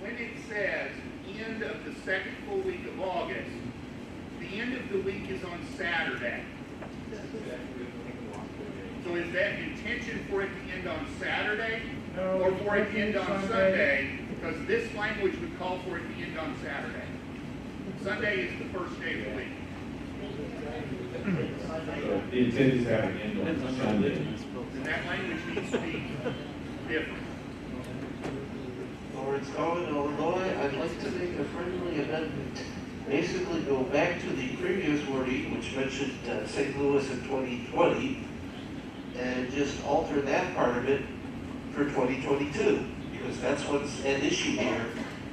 When it says end of the second full week of August, the end of the week is on Saturday. So is that intention for it to end on Saturday? No, or for it to end on Sunday? Because this language would call for it to end on Saturday. Sunday is the first day of the week. So the intent is to have it end on Sunday. And that language needs to be different. Lawrence Cohen, Illinois, I'd like to make a friendly amendment. Basically go back to the previous wording, which mentioned St. Louis in 2020, and just alter that part of it for 2022, because that's what's at issue here,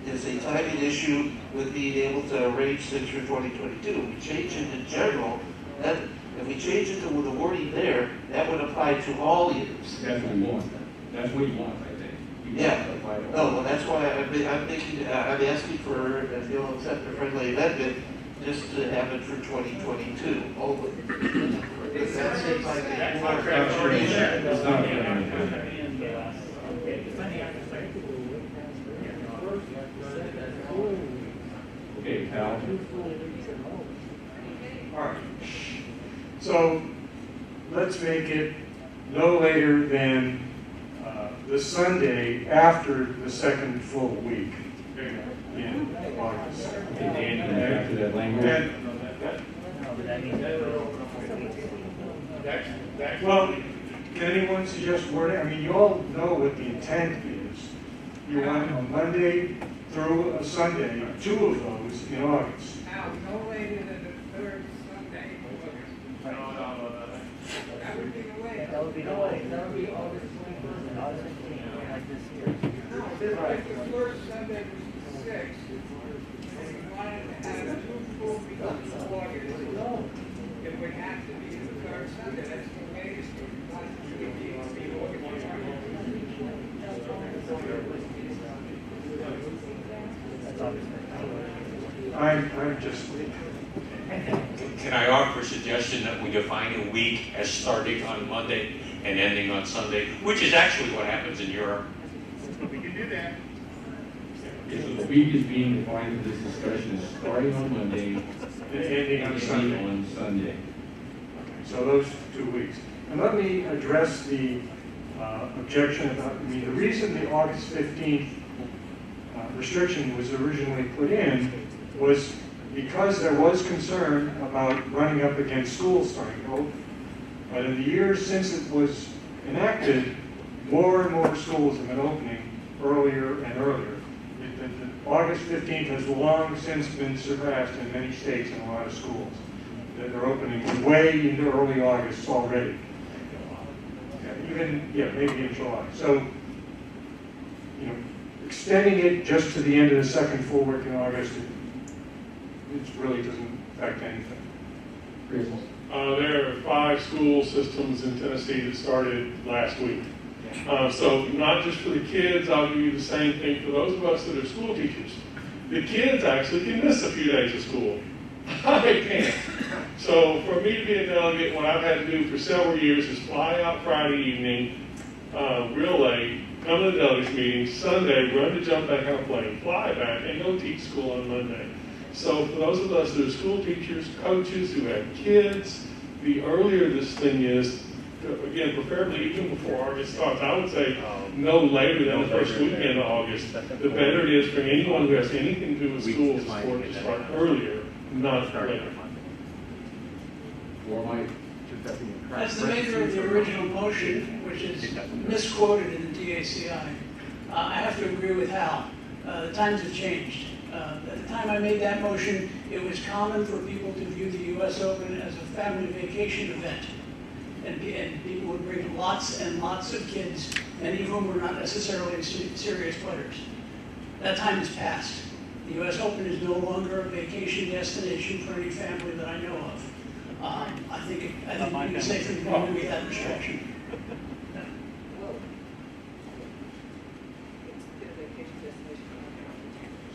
is a timing issue with being able to arrange things for 2022. We change it in general, then if we change it to the wording there, that would apply to all years. That's what we want. That's what you want, I think. Yeah. No, well, that's why I'm asking for, if you'll accept a friendly amendment, just to have it for 2022 only. If that seems like a more confirmation. It's not a okay, Cal. All right. So let's make it no later than the Sunday after the second full week in August. And Dan, come back to that language. Well, can anyone suggest wording? I mean, you all know what the intent is. You want a Monday through a Sunday, 2 of those in August. Now, no later than the third Sunday of August. That would be the way. That would be the way. That would be August 21st and August 15th, like this year. No, if the first Sunday was the 6th, and we wanted to have 2 full weeks of August, it would have to be the third Sunday. That's the latest. It would be August 21st. I'm just. Can I offer a suggestion that we define a week as starting on Monday and ending on Sunday, which is actually what happens in Europe? We can do that. Okay, so the week is being defined for this discussion as starting on Monday And ending on Sunday. on Sunday. So those 2 weeks. And let me address the objection about, I mean, the reason the August 15th restriction was originally put in was because there was concern about running up against schools starting to open. But in the years since it was enacted, more and more schools have been opening earlier and earlier. August 15th has long since been surpassed in many states and a lot of schools. They're opening way into early August already. Even, maybe in July. So, extending it just to the end of the second full week in August, it really doesn't affect anything. Chris? There are 5 school systems in Tennessee that started last week. So not just for the kids, I'll give you the same thing for those of us that are school teachers. The kids actually can miss a few days of school. I can't. So for me to be a delegate, what I've had to do for several years is fly out Friday evening, real late, come to the delegates meeting, Sunday, run to jump back on a plane, fly back, and go teach school on Monday. So for those of us that are school teachers, coaches who have kids, the earlier this thing is, again, preferably even before August starts, I would say no later than the first weekend of August, the better it is for anyone who has anything to do with school sport to start earlier, not later. As the maker of the original motion, which is misquoted in the DACI, I have to agree with Hal. The times have changed. At the time I made that motion, it was common for people to view the U.S. Open as a family vacation event. And people would bring lots and lots of kids, many of whom were not necessarily serious players. That time has passed. The U.S. Open is no longer a vacation destination for any family that I know of. I think we can safely remove that restriction.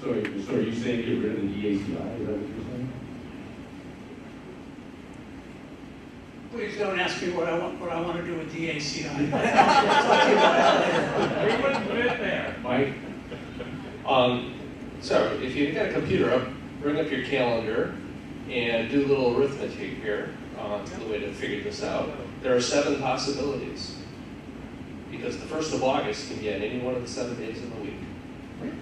So are you saying get rid of the DACI? Is that what you're saying? Please don't ask me what I want to do with DACI. We wouldn't put it there. Mike? So if you've got a computer up, bring up your calendar and do a little arithmetic here on the way to figure this out. There are 7 possibilities because the 1st of August can be on any one of the 7 days of the week.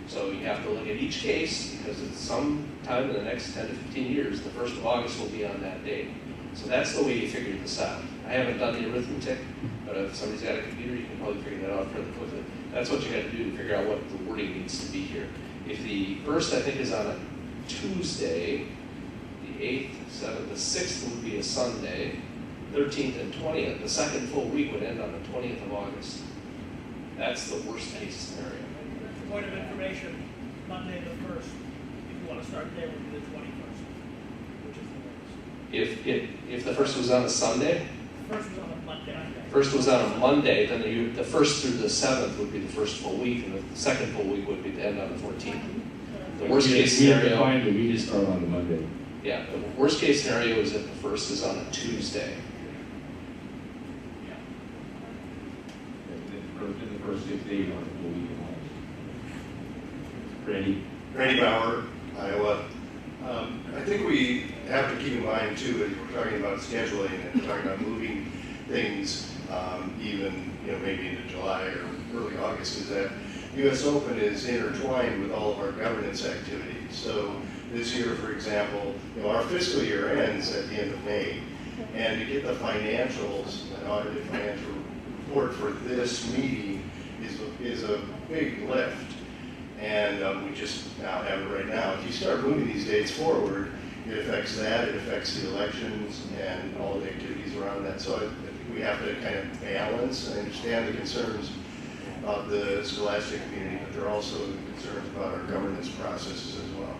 So you have to look at each case because it's some time in the next 10 to 15 years, the 1st of August will be on that date. So that's the way you figure this out. I haven't done the arithmetic, but if somebody's got a computer, you can probably figure that out fairly quickly. That's what you got to do to figure out what the wording needs to be here. If the 1st, I think, is on a Tuesday, the 8th, 7th, the 6th would be a Sunday, 13th and 20th, the second full week would end on the 20th of August. That's the worst case scenario. Point of information, Monday the 1st, if you want to start there, would be the 21st, which is the latest. If the 1st was on a Sunday? The 1st was on a Monday. 1st was on a Monday, then the 1st through the 7th would be the first full week, and the second full week would be the end on the 14th. The worst case scenario. Find the week start on the Monday. Yeah, the worst case scenario is if the 1st is on a Tuesday. The first 6 days on the full week of August. Randy Bauer, Iowa. I think we have to keep in mind too, as we're talking about scheduling and talking about moving things, even maybe into July or early August, is that U.S. Open is intertwined with all of our governance activities. So this year, for example, our fiscal year ends at the end of May, and to get the financials, an audited financial report for this meeting is a big lift. And we just now have it right now. If you start moving these dates forward, it affects that, it affects the elections and all the activities around that. So I think we have to kind of balance and understand the concerns of the scholastic community, but there are also concerns about our governance processes as well.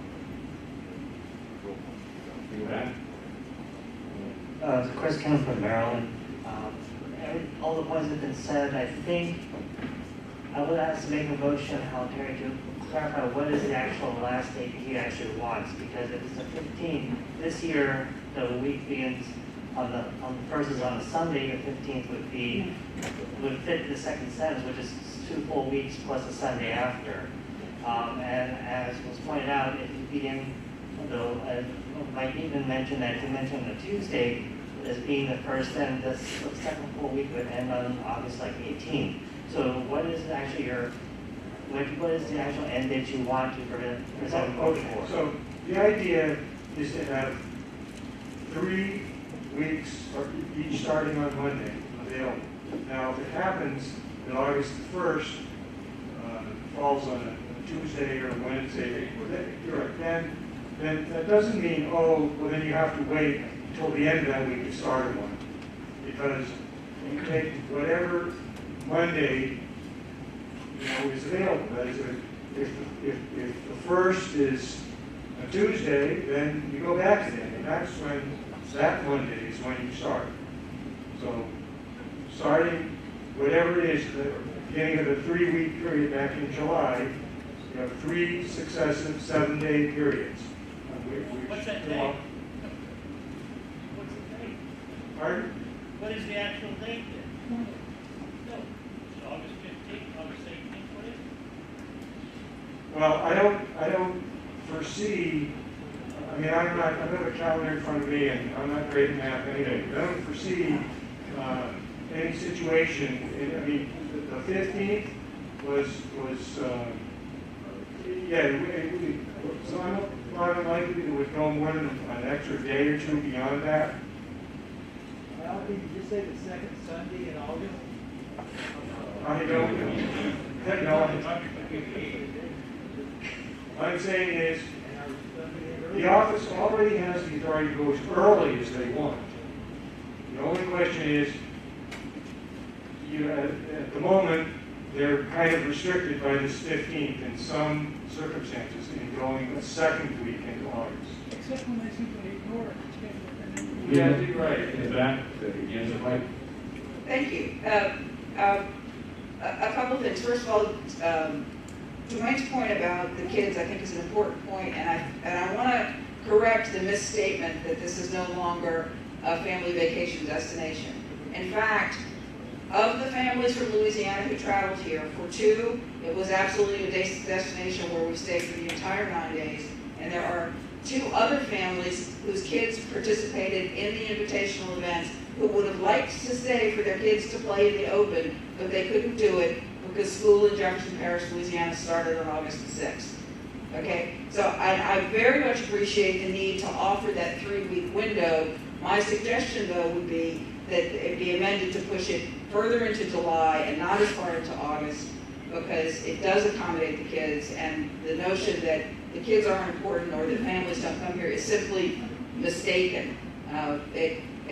Chris Kim from Maryland. All the points have been said. I think I would ask to make a motion, Terry, to clarify what is the actual last date he actually wants, because if it's the 15th, this year the week begins on the 1st is on a Sunday, the 15th would fit the second sentence, which is 2 full weeks plus a Sunday after. And as was pointed out, if you begin, though, Mike even mentioned that if you mentioned the Tuesday as being the first, then the second full week would end on August 18th. So what is actually what is the actual end date you want to present for? So the idea is to have 3 weeks, or each starting on Monday, available. Now, if it happens that August 1st falls on a Tuesday or a Wednesday, then that doesn't mean, well, then you have to wait until the end of that week to start one. Because you take whatever Monday is available. That is, if the 1st is a Tuesday, then you go back to that. And that's when that Monday is when you start. So starting whatever it is, the beginning of the 3-week period back in July, you have 3 successive 7-day periods. What's that date? What's the date? Pardon? What is the actual date then? No, it's August 15th, August 18th, what is it? Well, I don't foresee, I mean, I don't have a calendar in front of me, and I'm not great at math anyway. I don't foresee any situation, I mean, the 15th was so I'm not unlikely to would go more than an extra day or two beyond that. Well, did you just say the second Sunday in August? I don't know. What I'm saying is, the office already has the authority to go as early as they want. The only question is, at the moment, they're kind of restricted by this 15th in some circumstances in going the second week into August. Except when they simply ignore it. Yeah, you're right. In the back, against the mic. Thank you. A couple of things. First of all, Dwayne's point about the kids, I think, is an important point, and I want to correct the misstatement that this is no longer a family vacation destination. In fact, of the families from Louisiana who traveled here, for 2, it was absolutely a destination where we stayed for the entire 9 days, and there are 2 other families whose kids participated in the invitational events who would have liked to stay for their kids to play in the open, but they couldn't do it because school in Jefferson Parish, Louisiana started on August the 6th. Okay, so I very much appreciate the need to offer that 3-week window. My suggestion, though, would be that it be amended to push it further into July and not as far into August, because it does accommodate the kids, and the notion that the kids aren't important or that families don't come here is simply mistaken.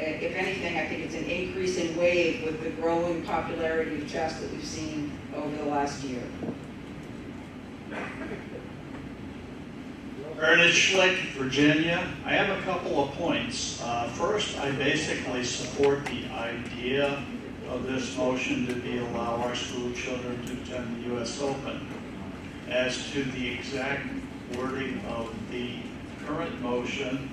If anything, I think it's an increasing wave with the growing popularity of chess that we've seen over the last year. Ernest Schlick, Virginia. I have a couple of points. First, I basically support the idea of this motion to allow our school children to attend the U.S. Open. As to the exact wording of the current motion,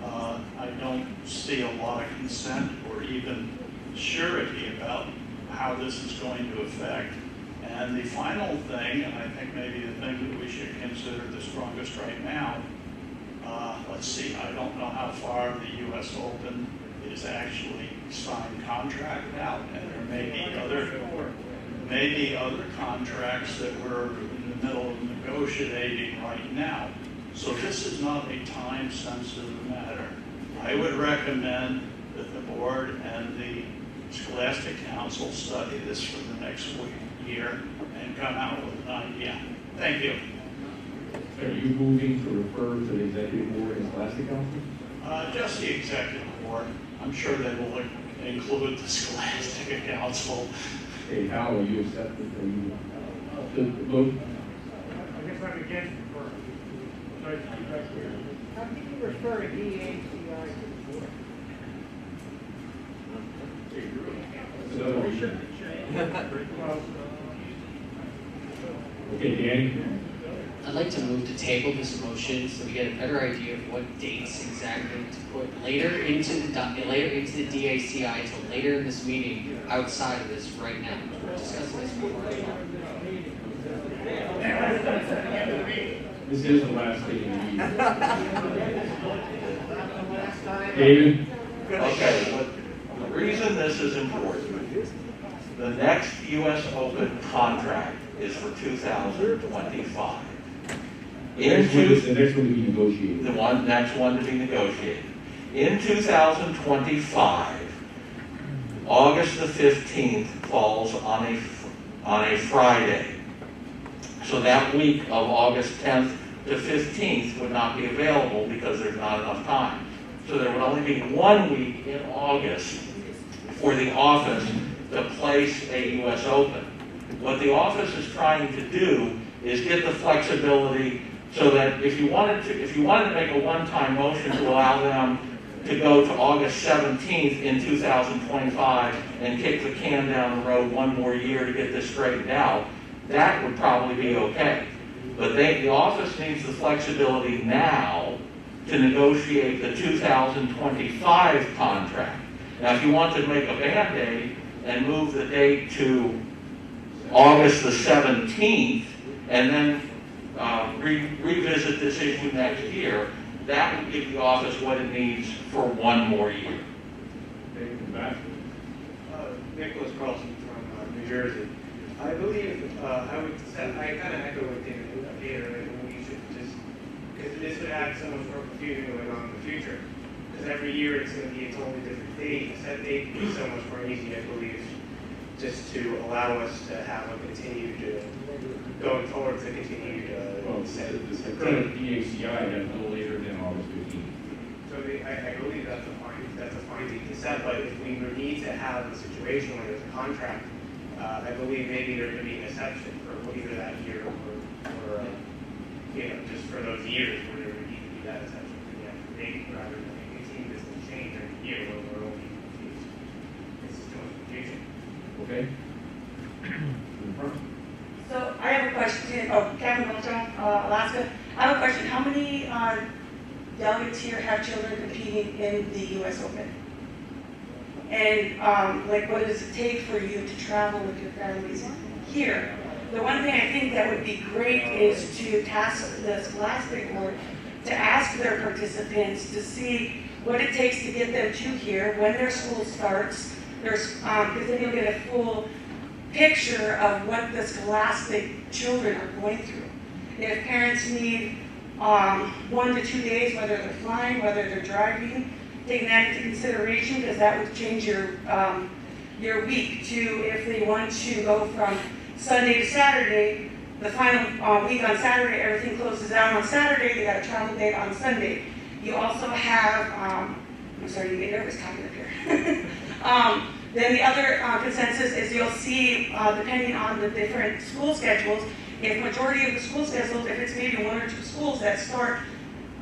I don't see a lot of consent or even surety about how this is going to affect. And the final thing, and I think maybe the thing that we should consider the strongest right now, let's see, I don't know how far the U.S. Open is actually signed contract out, and there may be other contracts that we're in the middle of negotiating right now. So this is not a time-sensitive matter. I would recommend that the board and the Scholastic Council study this for the next year and come out with an idea. Thank you. Are you moving to refer to the executive board and Scholastic Council? Just the executive board. I'm sure they will include the Scholastic Council. Hey, how are you accepting? Are you to vote? I guess I'm against referring. How can you refer to DACI to the board? Okay, Danny? I'd like to move to table this motion so we get a better idea of what dates exactly to put later into the DACI till later in this meeting outside of this right now. We're discussing this This is the last thing you need. David? Okay, the reason this is important, the next U.S. Open contract is for 2025. The next one to be negotiated. The next one to be negotiated. In 2025, August the 15th falls on a Friday. So that week of August 10th to 15th would not be available because there's not enough time. So there would only be 1 week in August for the office to place a U.S. Open. What the office is trying to do is get the flexibility so that if you wanted to make a one-time motion to allow them to go to August 17th in 2025 and kick the can down the road one more year to get this straightened out, that would probably be okay. But the office needs the flexibility now to negotiate the 2025 contract. Now, if you want to make a Band-Aid and move the date to August the 17th and then revisit this issue next year, that would give the office what it needs for one more year. Nicholas Carlson from New Jersey. I believe I kind of echo what Peter, and we should just, because this would add so much more confusion going on in the future. Because every year it's going to be a totally different date. That date would be so much more easy, I believe, just to allow us to have a continued, going forward to continue to set the current DACI has no later than August 15th. So I believe that's a fine date to set, but if we need to have a situation where there's a contract, I believe maybe there could be an exception for either that year or just for those years where there would need to be that exception for the actual date rather than continue this and change every year when we're only confused. It's just too much confusion. Okay. So I have a question. Kevin Milton, Alaska. I have a question. How many delegates here have children competing in the U.S. Open? And what does it take for you to travel with your families here? The one thing I think that would be great is to task the Scholastic Board to ask their participants to see what it takes to get them to here, when their school starts, because then you'll get a full picture of what the Scholastic children are going through. If parents need 1 to 2 days, whether they're flying, whether they're driving, taking that into consideration, because that would change your week to if they want to go from Sunday to Saturday, the final week on Saturday, everything closes down on Saturday, they got a travel date on Sunday. You also have, I'm sorry, you get nervous talking up here. Then the other consensus is you'll see, depending on the different school schedules, if majority of the school schedules, if it's maybe 1 or 2 schools that start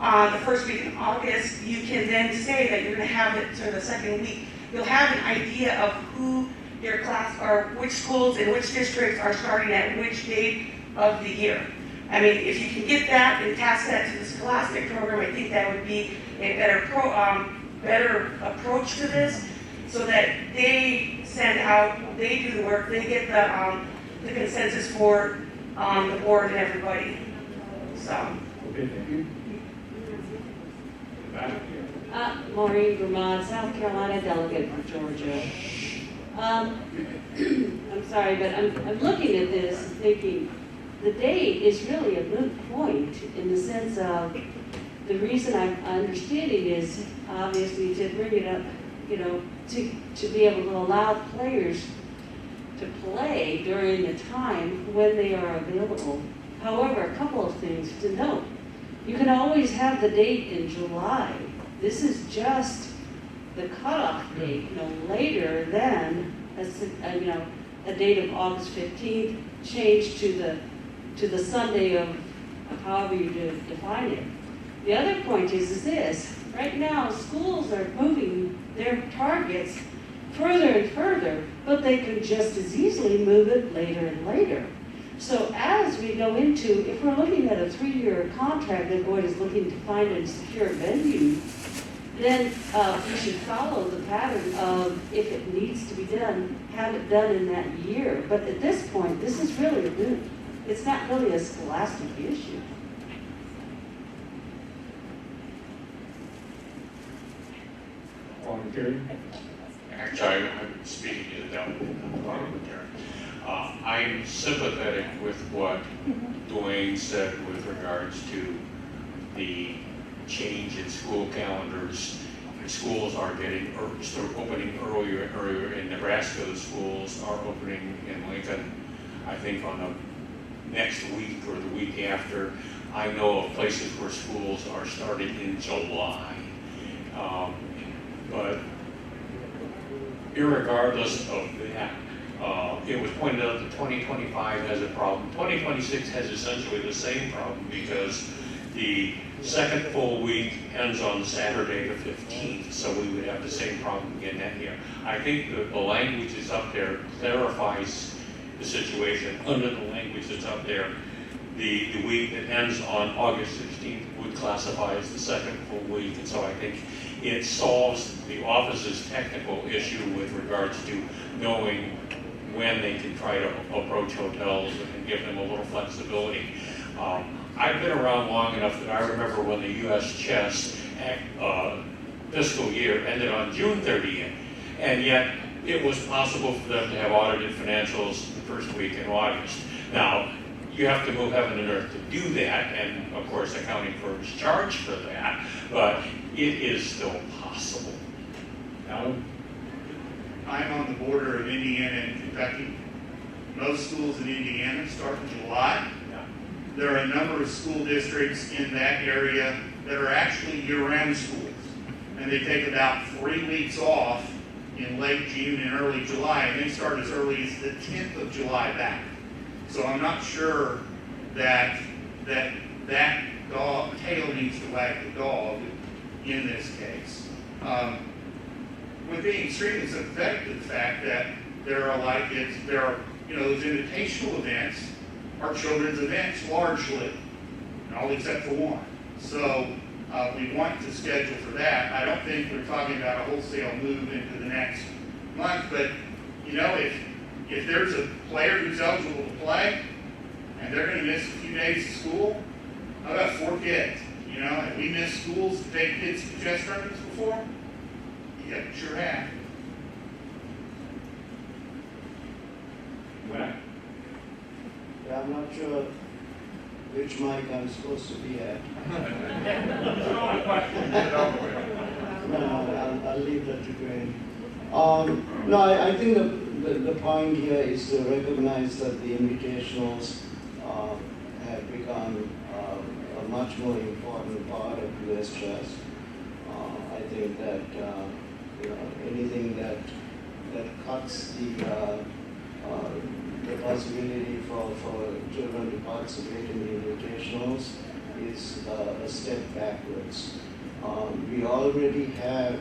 the first week in August, you can then say that you're going to have it to the second week. You'll have an idea of who your class or which schools in which districts are starting at which date of the year. I mean, if you can get that and task that to the Scholastic program, I think that would be a better approach to this, so that they send out, they do the work, they get the consensus for the board and everybody. So. Okay, thank you. Maureen, Vermont, South Carolina, delegate for Georgia. I'm sorry, but I'm looking at this and thinking the date is really a moot point in the sense of the reason I'm understanding is obviously to bring it up, to be able to allow players to play during the time when they are available. However, a couple of things to note. You can always have the date in July. This is just the cutoff date, later than a date of August 15th, changed to the Sunday of however you define it. The other point is this: right now schools are moving their targets further and further, but they can just as easily move it later and later. So as we go into, if we're looking at a 3-year contract that Boyd is looking to find and secure a venue, then we should follow the pattern of, if it needs to be done, have it done in that year. But at this point, this is really a moot. It's not really a Scholastic issue. Parliamentarian? Actually, I'm speaking to the delegate, parliamentarian. I'm sympathetic with what Dwayne said with regards to the change in school calendars. Schools are opening earlier and earlier. In Nebraska, the schools are opening in Lincoln, I think, on the next week or the week after. I know of places where schools are starting in July. But irregardless of that, it was pointed out that 2025 has a problem. 2026 has essentially the same problem because The second full week ends on Saturday the 15th, so we would have the same problem again that year. I think the language is up there clarifies the situation. Under the language that's up there, the week that ends on August 16th would classify as the second full week, and so I think it solves the office's technical issue with regards to knowing when they can try to approach hotels and give them a little flexibility. I've been around long enough that I remember when the U.S. Chess fiscal year ended on June 30th, and yet it was possible for them to have audited financials the first week in August. Now, you have to move heaven and earth to do that, and of course accounting firms charge for that, but it is still possible. Alan? I'm on the border of Indiana and Kentucky. Most schools in Indiana start in July. There are a number of school districts in that area that are actually year-round schools, and they take about 3 weeks off in late June and early July, and they start as early as the 10th of July back. So I'm not sure that dog tail needs to wag the dog in this case. With being extremely sympathetic to the fact that there are those invitational events are children's events largely, all except for one. So we want to schedule for that. I don't think we're talking about a wholesale move into the next month, but if there's a player who's eligible to play and they're going to miss a few days of school, how about 4 kids? Have we missed schools to take kids to chess tournaments before? Yeah, sure have. What? I'm not sure which mic I'm supposed to be at. No, I'll leave that to Graham. No, I think the point here is to recognize that the invitationals have become a much more important part of U.S. chess. I think that anything that cuts the possibility for children to participate in the invitationals is a step backwards. We already have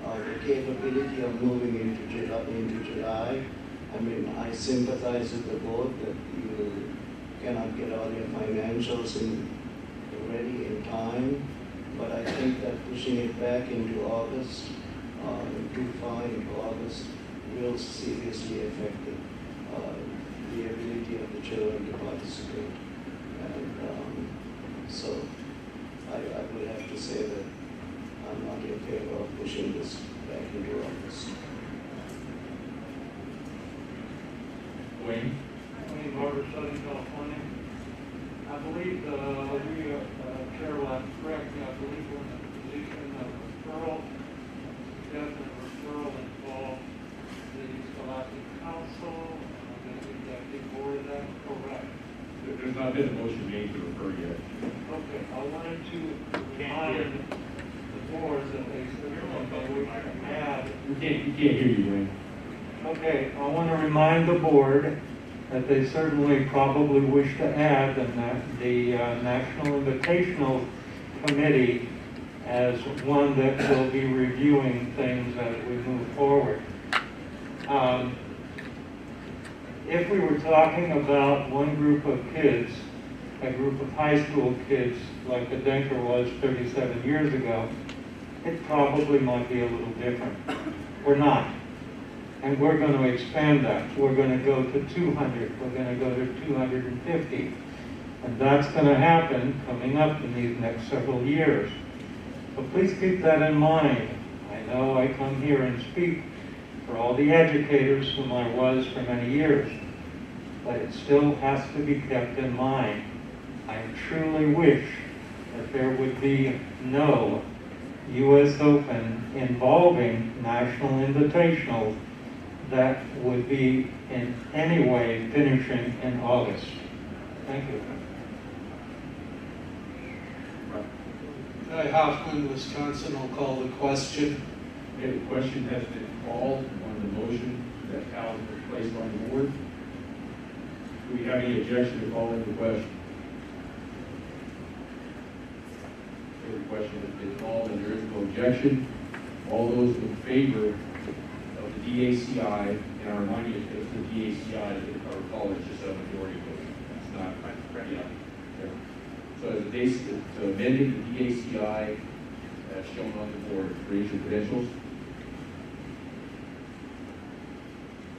the capability of moving into July. I mean, I sympathize with the board that you cannot get all your financials ready in time, but I think that pushing it back into August, too far into August, will seriously affect the ability of the children to participate. And so I will have to say that I'm not in favor of pushing this back into August. Wayne? Wayne Barber, Southern California. I believe Chair will have to correct me. I believe we're in the position of referral. Definite referral involves the Scholastic Council, the Executive Board. Is that correct? There's not been a motion made to refer yet. Okay, I wanted to remind the board that they wish to add. We can't hear you, Wayne. Okay, I want to remind the board that they certainly probably wish to add the National Invitational Committee as one that will be reviewing things as we move forward. If we were talking about one group of kids, a group of high school kids like the Denker was 37 years ago, it probably might be a little different. We're not. And we're going to expand that. We're going to go to 200. We're going to go to 250. And that's going to happen coming up in these next several years. So please keep that in mind. I know I come here and speak for all the educators whom I was for many years, but it still has to be kept in mind. I truly wish that there would be no U.S. Open involving National Invitational that would be in any way finishing in August. Thank you. Guy Hoffman, Wisconsin, will call the question. Okay, the question has been called on the motion that Al was placed on the board. Do we have any objection to calling the question? So the question has been called and there is no objection. All those in favor of the DACI, and I remind you, it's the DACI, if I recall, it's just a majority vote. It's not, yeah. So as a base, to amending the DACI as shown on the board, raise your credentials.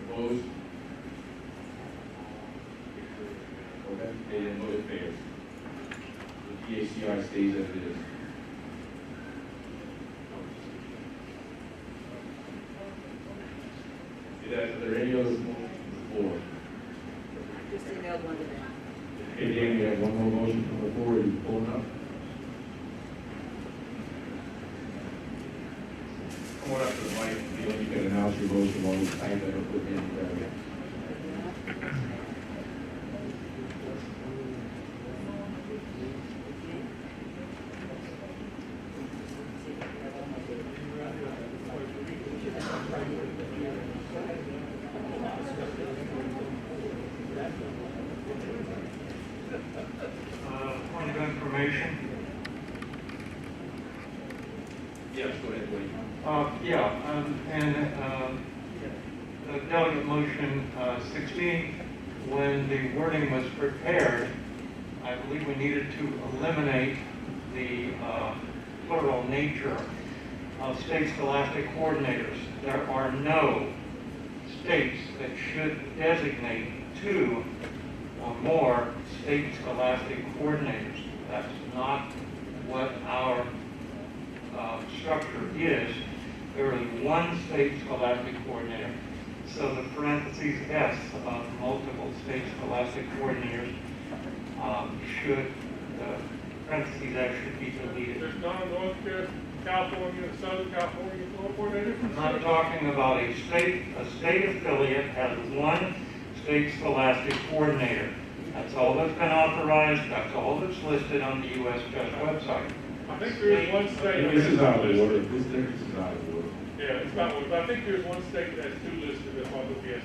Opposed? Okay, they didn't vote, it fails. The DACI stays as it is. Are there any other motions on the floor? Just emailed one to them. Okay, Dan, we have one more motion from the floor. Are you pulling up? Come on up to the mic. You can announce your motion while we type that or put it in there. Point of information. Yes, go ahead, Wayne. The delegate motion 16, when the wording was prepared, I believe we needed to eliminate the plural nature of state scholastic coordinators. There are no states that should designate 2 or more state scholastic coordinators. That's not what our structure is. There is one state scholastic coordinator. So the parentheses S about multiple state scholastic coordinators the parentheses S should be deleted. There's not a North California, Southern California coordinator? I'm not talking about a state affiliate has one state scholastic coordinator. That's all that's been authorized, that's all that's listed on the USPS website. I think there is one state. This is out of order. This is out of order. Yeah, it's not, but I think there's one state that has 2 listed that's on the yes.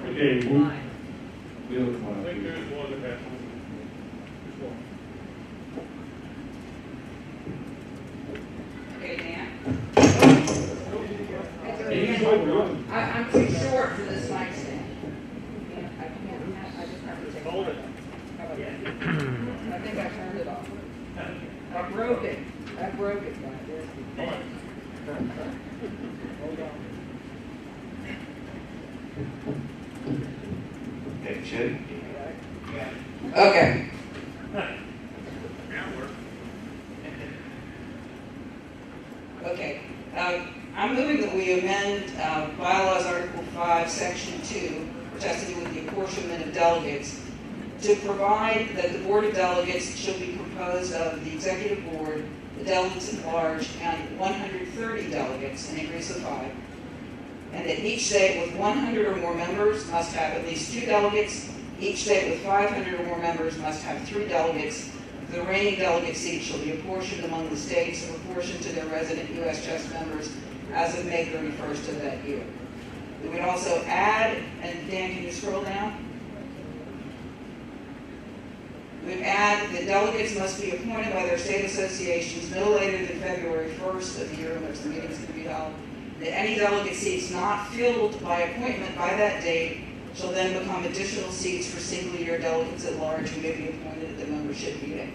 Okay, we'll come on I up think here. there is one that has 2. Okay, Dan? I'm too short for this mic stand. Just hold it. I think I turned it off. I broke it. I broke it back there. Hold on. Okay, Chid? Okay. Okay. I'm moving that we amend bylaws Article 5, Section 2, which has to do with the apportionment of delegates, to provide that the Board of Delegates shall be composed of the Executive Board, the delegates at large, and 130 delegates, an increase of 5, and that each state with 100 or more members must have at least 2 delegates, each state with 500 or more members must have 3 delegates. The remaining delegate seats shall be apportioned among the states in proportion to their resident U.S. chess members as of May 31st of that year. We would also add, and Dan, can you scroll down? We would add that delegates must be appointed by their state associations no later than February 1st of the year in which the meeting is going to be held. That any delegate seats not filled by appointment by that date shall then become additional seats for single-year delegates at large who may be appointed at the membership meeting.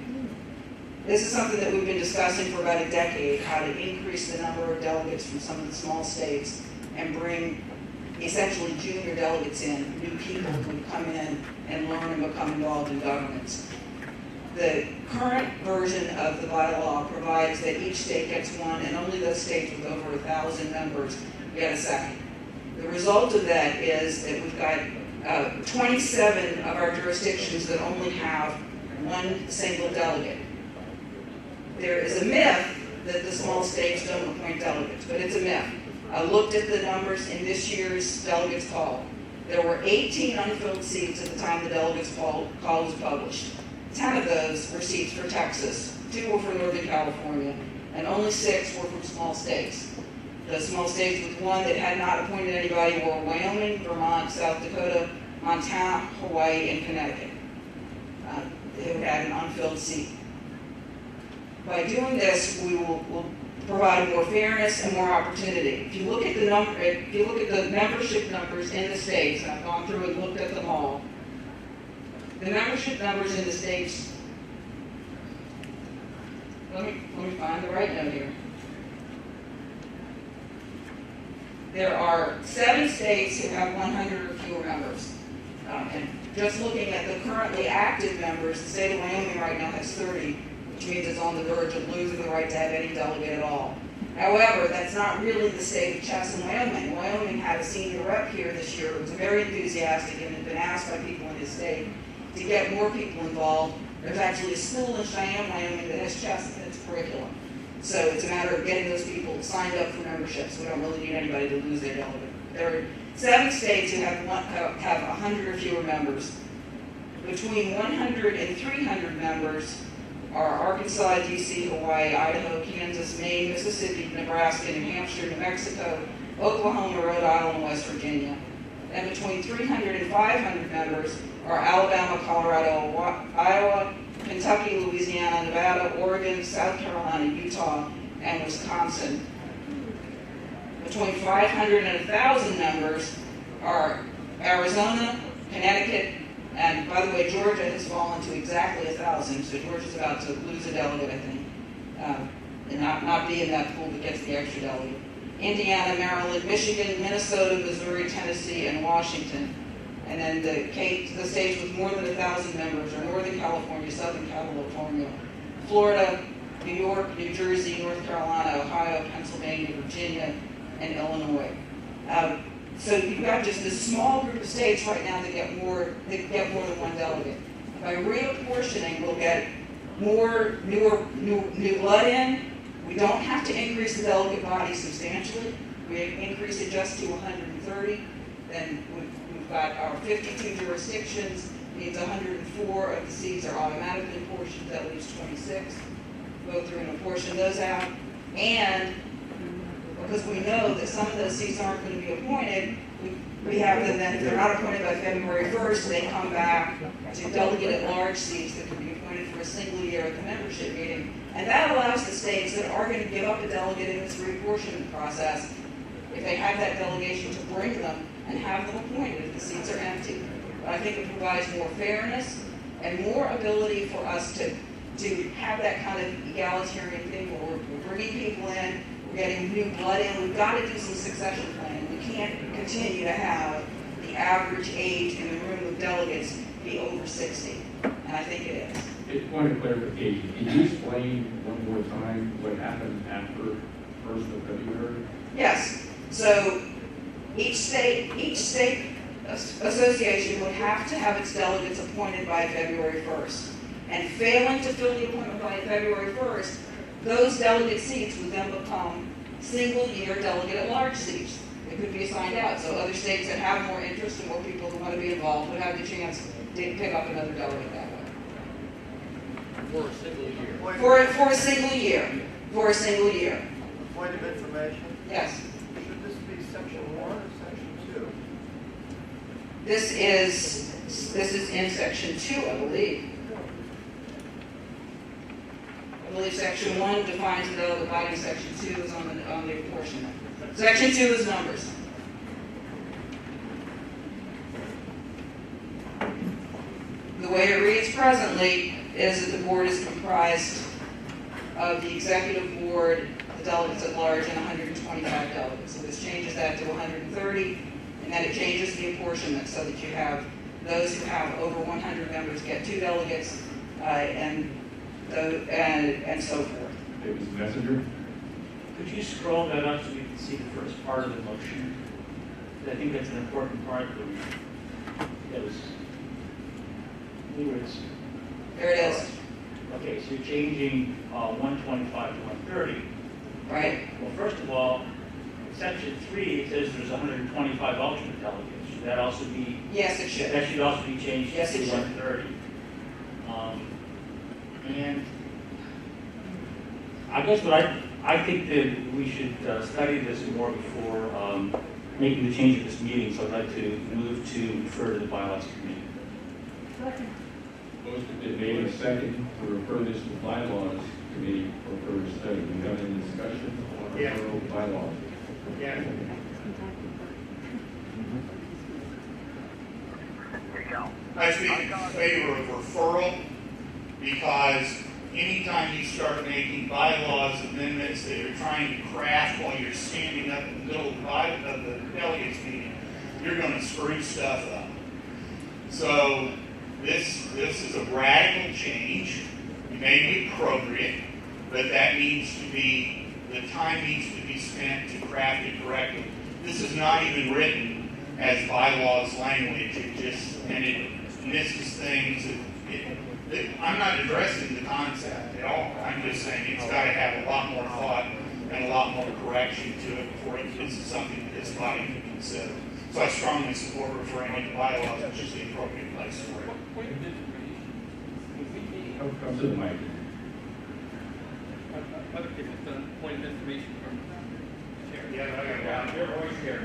This is something that we've been discussing for about a decade, how to increase the number of delegates from some of the small states and bring essentially junior delegates in, new people who would come in and learn and become involved in governance. The current version of the bylaw provides that each state gets 1 and only those states with over 1,000 members get a second. The result of that is that we've got 27 of our jurisdictions that only have 1 single delegate. There is a myth that the small states don't appoint delegates, but it's a myth. I looked at the numbers in this year's delegates call. There were 18 unfilled seats at the time the delegates call was published. 10 of those were seats for Texas, 2 were for Northern California, and only 6 were from small states. The small states with 1 that had not appointed anybody were Wyoming, Vermont, South Dakota, Montana, Hawaii, and Connecticut, who had an unfilled seat. By doing this, will provide more fairness and more opportunity. If you look at the membership numbers in the states, and I've gone through and looked at them all, the membership numbers in the states, let me find the right note here. There are 7 states who have 100 or fewer members. And just looking at the currently active members, the state of Wyoming right now has 30, which means it's on the verge of losing the right to have any delegate at all. However, that's not really the state of Chess and Wyoming. Wyoming had a senior rep here this year who was very enthusiastic and had been asked by people in his state to get more people involved. There's actually a school in Cheyenne, Wyoming that has chess in its curriculum. So it's a matter of getting those people signed up for memberships. We don't really need anybody to lose their delegate. There are 7 states who have 100 or fewer members. Between 100 and 300 members are Arkansas, DC, Hawaii, Idaho, Kansas, Maine, Mississippi, Nebraska, New Hampshire, New Mexico, Oklahoma, Rhode Island, and West Virginia. And between 300 and 500 members are Alabama, Colorado, Iowa, Kentucky, Louisiana, Nevada, Oregon, South Carolina, Utah, and Wisconsin. Between 500 and 1,000 members are Arizona, Connecticut, and by the way, Georgia has fallen to exactly 1,000, so Georgia's about to lose a delegate, I think, and not be in that pool that gets the extra delegate. Indiana, Maryland, Michigan, Minnesota, Missouri, Tennessee, and Washington. And then the states with more than 1,000 members are Northern California, Southern California, Florida, New York, New Jersey, North Carolina, Ohio, Pennsylvania, Virginia, and Illinois. So you've got just this small group of states right now that get more than one delegate. By reapportioning, we'll get more new blood in. We don't have to increase the delegate body substantially. We increase it just to 130. Then we've got our 52 jurisdictions, means 104 of the seats are automatically apportioned, that leaves 26. Go through and apportion those out. And because we know that some of those seats aren't going to be appointed, we have them then, if they're not appointed by February 1st, they come back to delegate at large seats that can be appointed for a single year at the membership meeting. And that allows the states that are going to give up a delegate in this reapportionment process, if they have that delegation, to bring them and have them appointed if the seats are empty. But I think it provides more fairness and more ability for us to have that kind of egalitarian thing where we're bringing people in, we're getting new blood in. We've got to do some succession planning. We can't continue to have the average age in the room of delegates be over 60, and I think it is. Point of clarification, can you explain one more time what happened after 1st of February? Yes. So each state association would have to have its delegates appointed by February 1st. And failing to fill the appointment by February 1st, those delegate seats would then become single-year delegate-at-large seats. They could be assigned out, so other states that have more interest and more people who want to be involved would have the chance to pick up another delegate that way. For a single year. For a single year. For a single year. Point of information? Yes. Should this be section 1 or section 2? This is in section 2, I believe. I believe section 1 defines the delegate body, section 2 is on the apportionment. Section 2 is numbers. The way it reads presently is that the board is comprised of the executive board, the delegates at large, and 125 delegates. So this changes that to 130, and then it changes the apportionment so that you have those who have over 100 members get 2 delegates, and so forth. It was Messenger. Could you scroll that up so we can see the first part of the motion? I think that's an important part that was. There it is. Okay, so you're changing 125 to 130. Right. Well, first of all, in section 3, it says there's 125 alternate delegates. Should that also be? Yes, it should. That should also be changed yes, to it 130. And I guess I think that we should study this more before making the change at this meeting. So I'd like to move to refer to the bylaws committee. Motion been made and second to refer this to the bylaws committee. Yeah. referral bylaws. Yeah. I speak in favor of referral because anytime you start making bylaws amendments that you're trying to craft while you're standing up in the middle of the delegates meeting, you're going to screw stuff up. So this is a radical change. It may be appropriate, but that needs to be, the time needs to be spent to craft it correctly. This is not even written as bylaws language. It misses things. I'm not addressing the concept at all. I'm just saying it's got to have a lot more thought and a lot more correction to it before this is something that this body can consider. So I strongly support referring it to bylaws, which is the appropriate place for it. Come to the mic. Other people have done point of information from the chair. Yeah, your voice here.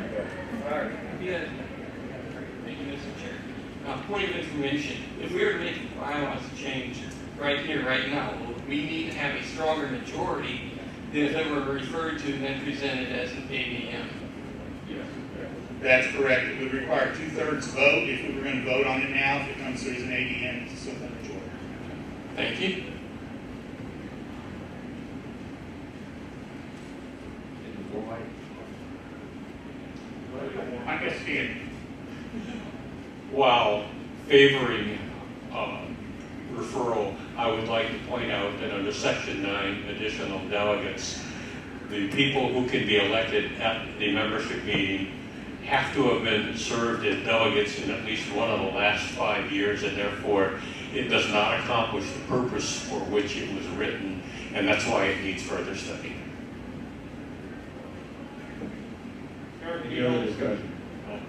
All right. Yeah. Thank you, Mr. Chair. Point of information. If we were to make the bylaws change right here, right now, we need to have a stronger majority than if it were referred to and then presented as an ABM. Yes. That's correct. It would require 2/3 vote if we were going to vote on it now. If it comes through as an ABM, it's a simple majority. Thank you. I guess again. While favoring referral, I would like to point out that under Section 9, additional delegates, the people who can be elected at the membership meeting have to have been served as delegates in at least one of the last 5 years, and therefore it does not accomplish the purpose for which it was written, and that's why it needs further study. Any other discussion?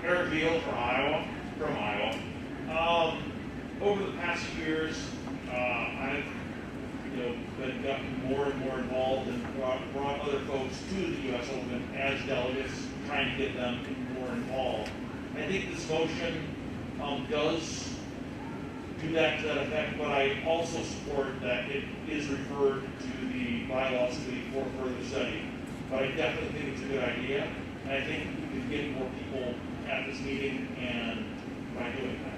Eric Beal from Iowa. Over the past years, I've been gotten more and more involved and brought other folks to the U.S. Open as delegates, trying to get them more involved. I think this motion does do that to that effect, but I also support that it is referred to the bylaws committee for further study. But I definitely think it's a good idea, and I think we could get more people at this meeting and by doing that.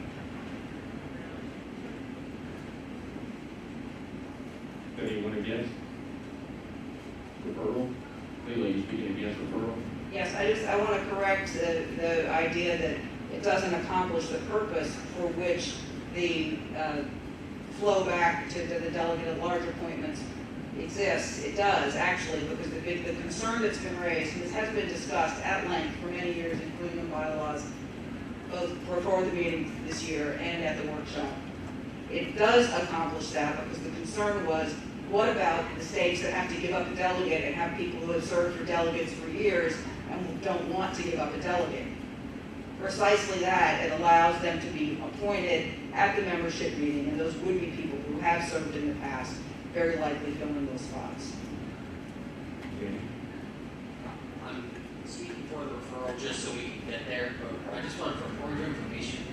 Anyone against referral? Leila, you speaking against referral? Yes, I want to correct the idea that it doesn't accomplish the purpose for which the flow back to the delegate at large appointments exists. It does, actually, because the concern that's been raised, and this has been discussed at length for many years, including in bylaws, both before the meeting this year and at the workshop. It does accomplish that because the concern was, what about the states that have to give up a delegate and have people who have served for delegates for years and don't want to give up a delegate? Precisely that, it allows them to be appointed at the membership meeting, and those would be people who have served in the past, very likely filling those spots. I'm speaking for the referral just so we can get there, but I just want for more information.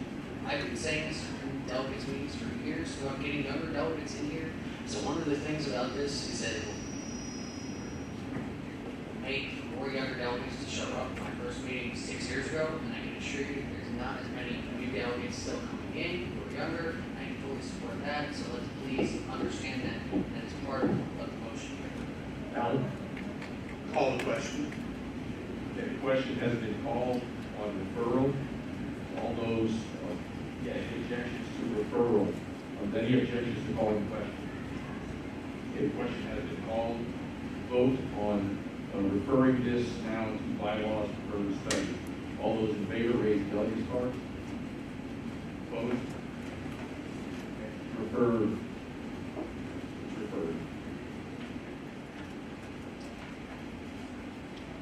I've been saying this in delegates meetings for years about getting younger delegates in here. So one of the things about this is that it will make more younger delegates to show up. My first meeting 6 years ago, and I can assure you there's not as many new delegates still coming in who are younger. I can fully support that, so let's please understand that as part of the motion. Alan? Call the question. Okay, the question has been called on referral. All those, any objections to referral? Any objections to calling the question? Okay, the question has been called. Vote on referring this now to bylaws for further study. All those in favor, raise the delegate's card. Opposed? Referred. It's referred.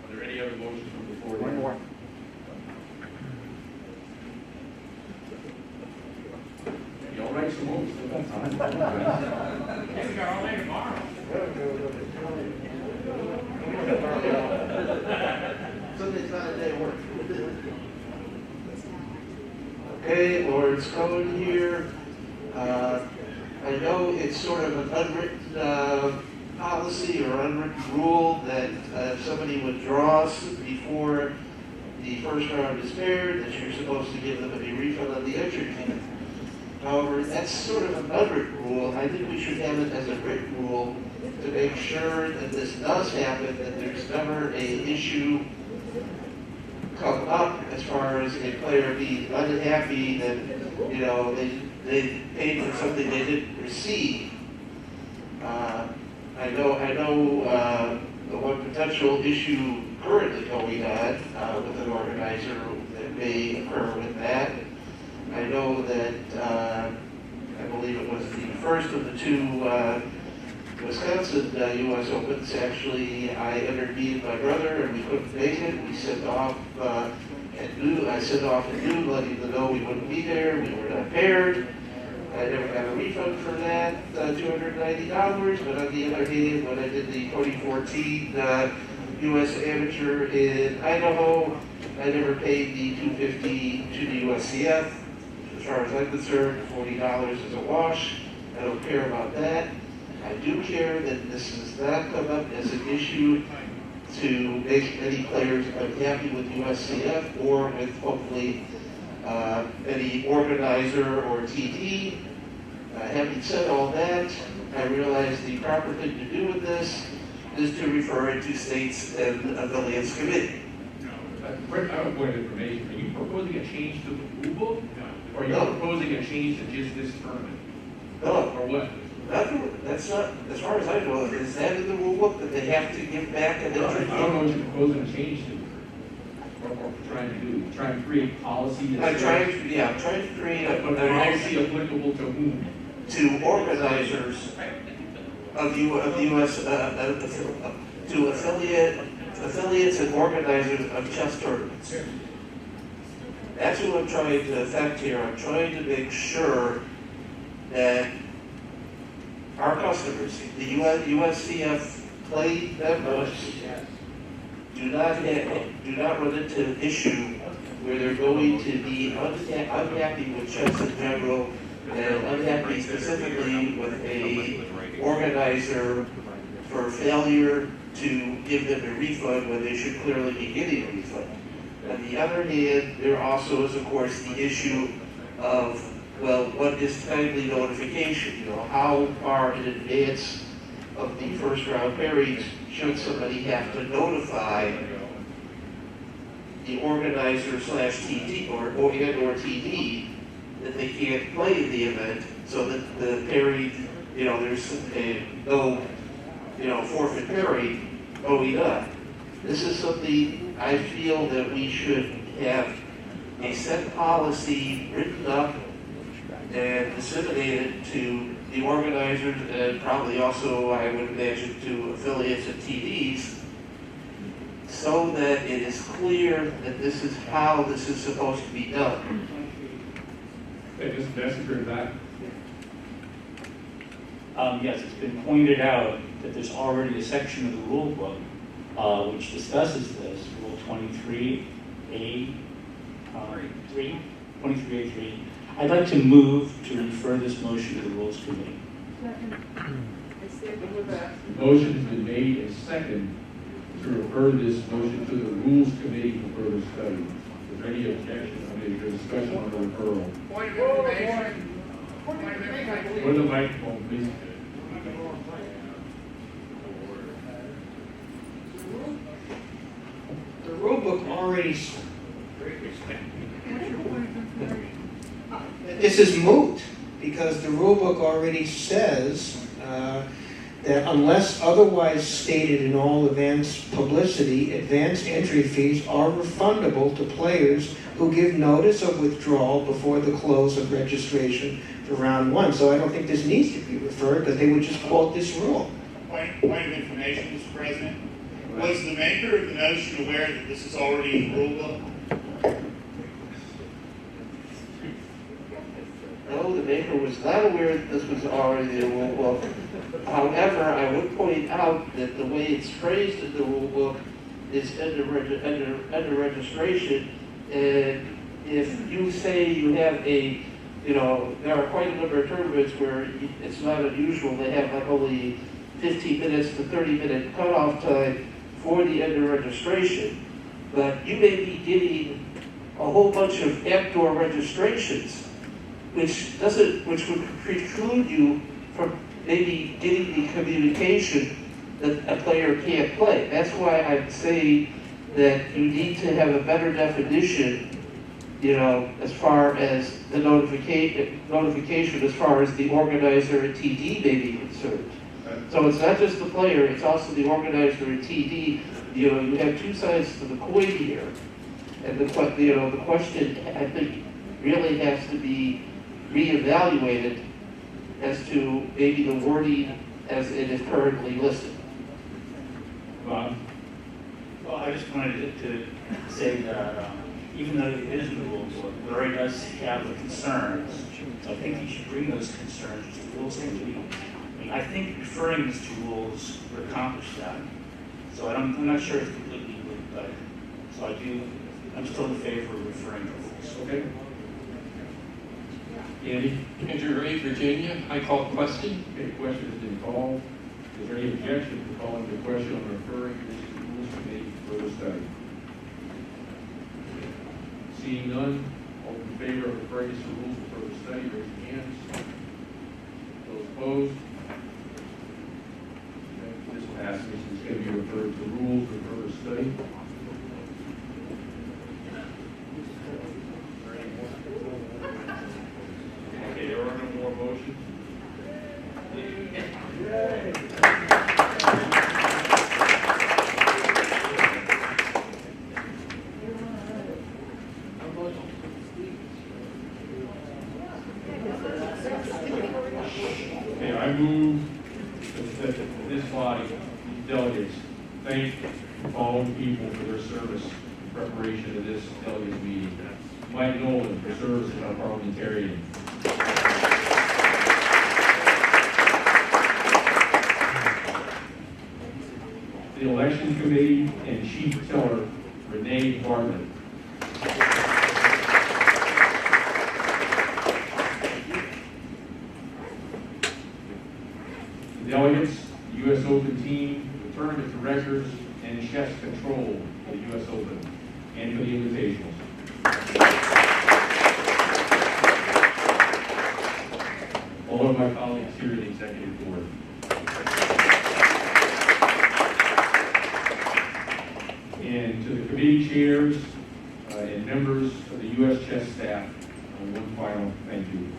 Are there any other motions from before? One more. Y'all write some more. Still got time. We got all day tomorrow. Sunday's not a day of work. Okay, Lawrence Cohen here. I know it's sort of an unwritten policy or unwritten rule that if somebody withdraws before the first round is paired, that you're supposed to give them a refund on the entry fee. However, that's sort of an unwritten rule. I think we should have it as a written rule to make sure that this does happen, that there's never an issue come up as far as a player being unhappy that, you know, they paid for something they didn't receive. I know the one potential issue currently going on with an organizer that may occur with that. I know that I believe it was the first of the two Wisconsin U.S. Opens. Actually, I interviewed my brother and we couldn't make it. We sent off at noon. I sent off at noon, letting them know we wouldn't be there. We were not paired. I never got a refund for that, $290. But on the other hand, when I did the 2014 U.S. Amateur in Idaho, I never paid the $250 to the USCF. As far as I'm concerned, $40 is a wash. I don't care about that. I do care that this does not come up as an issue to make any players unhappy with USCF or with hopefully any organizer or TD. Having said all that, I realize the proper thing to do with this is to refer it to states and affiliates committee. I have a point of information. Are you proposing a change to the rule book? Or are you proposing a change to just this tournament? No. Or what? That's not, as far as I know, is that in the rule book that they have to give back an entry? I don't know what you're proposing to change to. Or trying to do. Trying to create policy. I'm trying to create a policy applicable to whom? To organizers of U.S. To affiliates and organizers of chess tournaments. That's what I'm trying to affect here. I'm trying to make sure that our customers, the USCF play members, do not run into an issue where they're going to be unhappy with chess in general and unhappy specifically with a organizer for failure to give them a refund when they should clearly be getting a refund. On the other hand, there also is, of course, the issue of, well, what is timely notification? You know, how far in advance of the first round pairings should somebody have to notify the organizer / TD or TD that they can't play in the event, so that the pairing, you know, there's no, you know, forfeit pairing going on. This is something I feel that we should have a set policy written up and disseminated to the organizers and probably also, I would imagine, to affiliates and TDs, so that it is clear that this is how this is supposed to be done. Hey, Mr. Messenger, back. Yes, it's been pointed out that there's already a section of the rule book which discusses this, Rule 23A3. 23A3. I'd like to move to refer this motion to the Rules Committee. The motion has been made and second to refer this motion to the Rules Committee for further study. Is there any objection? I mean, there's discussion on the referral. Point of information. Point of information. Go to the microphone, please. The rule book already. This is moot because the rule book already says that unless otherwise stated in all advance publicity, advance entry fees are refundable to players who give notice of withdrawal before the close of registration for round one. So I don't think this needs to be referred because they would just quote this rule. Point of information, Mr. President. Was the maker of the notion aware that this is already in the rule book? No, the maker was not aware that this was already in the rule book. However, I would point out that the way it's phrased in the rule book is under registration. And if you say you have a, you know, there are quite a number of tournaments where it's not unusual to have like only 15 minutes to 30-minute cutoff time for the end of registration, but you may be getting a whole bunch of outdoor registrations, which would preclude you from maybe getting the communication that a player can't play. That's why I'm saying that you need to have a better definition, as far as the notification as far as the organizer and TD may be concerned. So it's not just the player, it's also the organizer and TD. You have two sides to the coin here. And the question, I think, really has to be reevaluated as to maybe the wording as it is currently listed. Bob? Well, I just wanted to say that even though it is in the rules book, Larry does have the concerns. So I think he should bring those concerns to the rules committee. And I think referring this to rules would accomplish that. So I'm not sure it's completely moot, but so I'm still in favor of referring to rules. Okay. Andy? Andrew Ray, Virginia. I call question. Okay, question has been called. Is there any objection to calling the question on referring this to the rules committee for further study? Seeing none, all in favor of referring this to the rules for further study, raise your hands. Those opposed? Okay, this will pass. This is going to be referred to the rules for further study. Okay, there are no more motions. Okay, I move that this body, these delegates, thank the following people for their service in preparation of this delegates meeting. Mike Nolan for service as our parliamentarian. The election committee and chief teller, Renee Bartlett. The delegates, the U.S. Open team, the tournament directors, and chess control for the U.S. Open and for the invitationals. All of my colleagues here in the executive board. And to the committee chairs and members of the U.S. chess staff, one final thank you.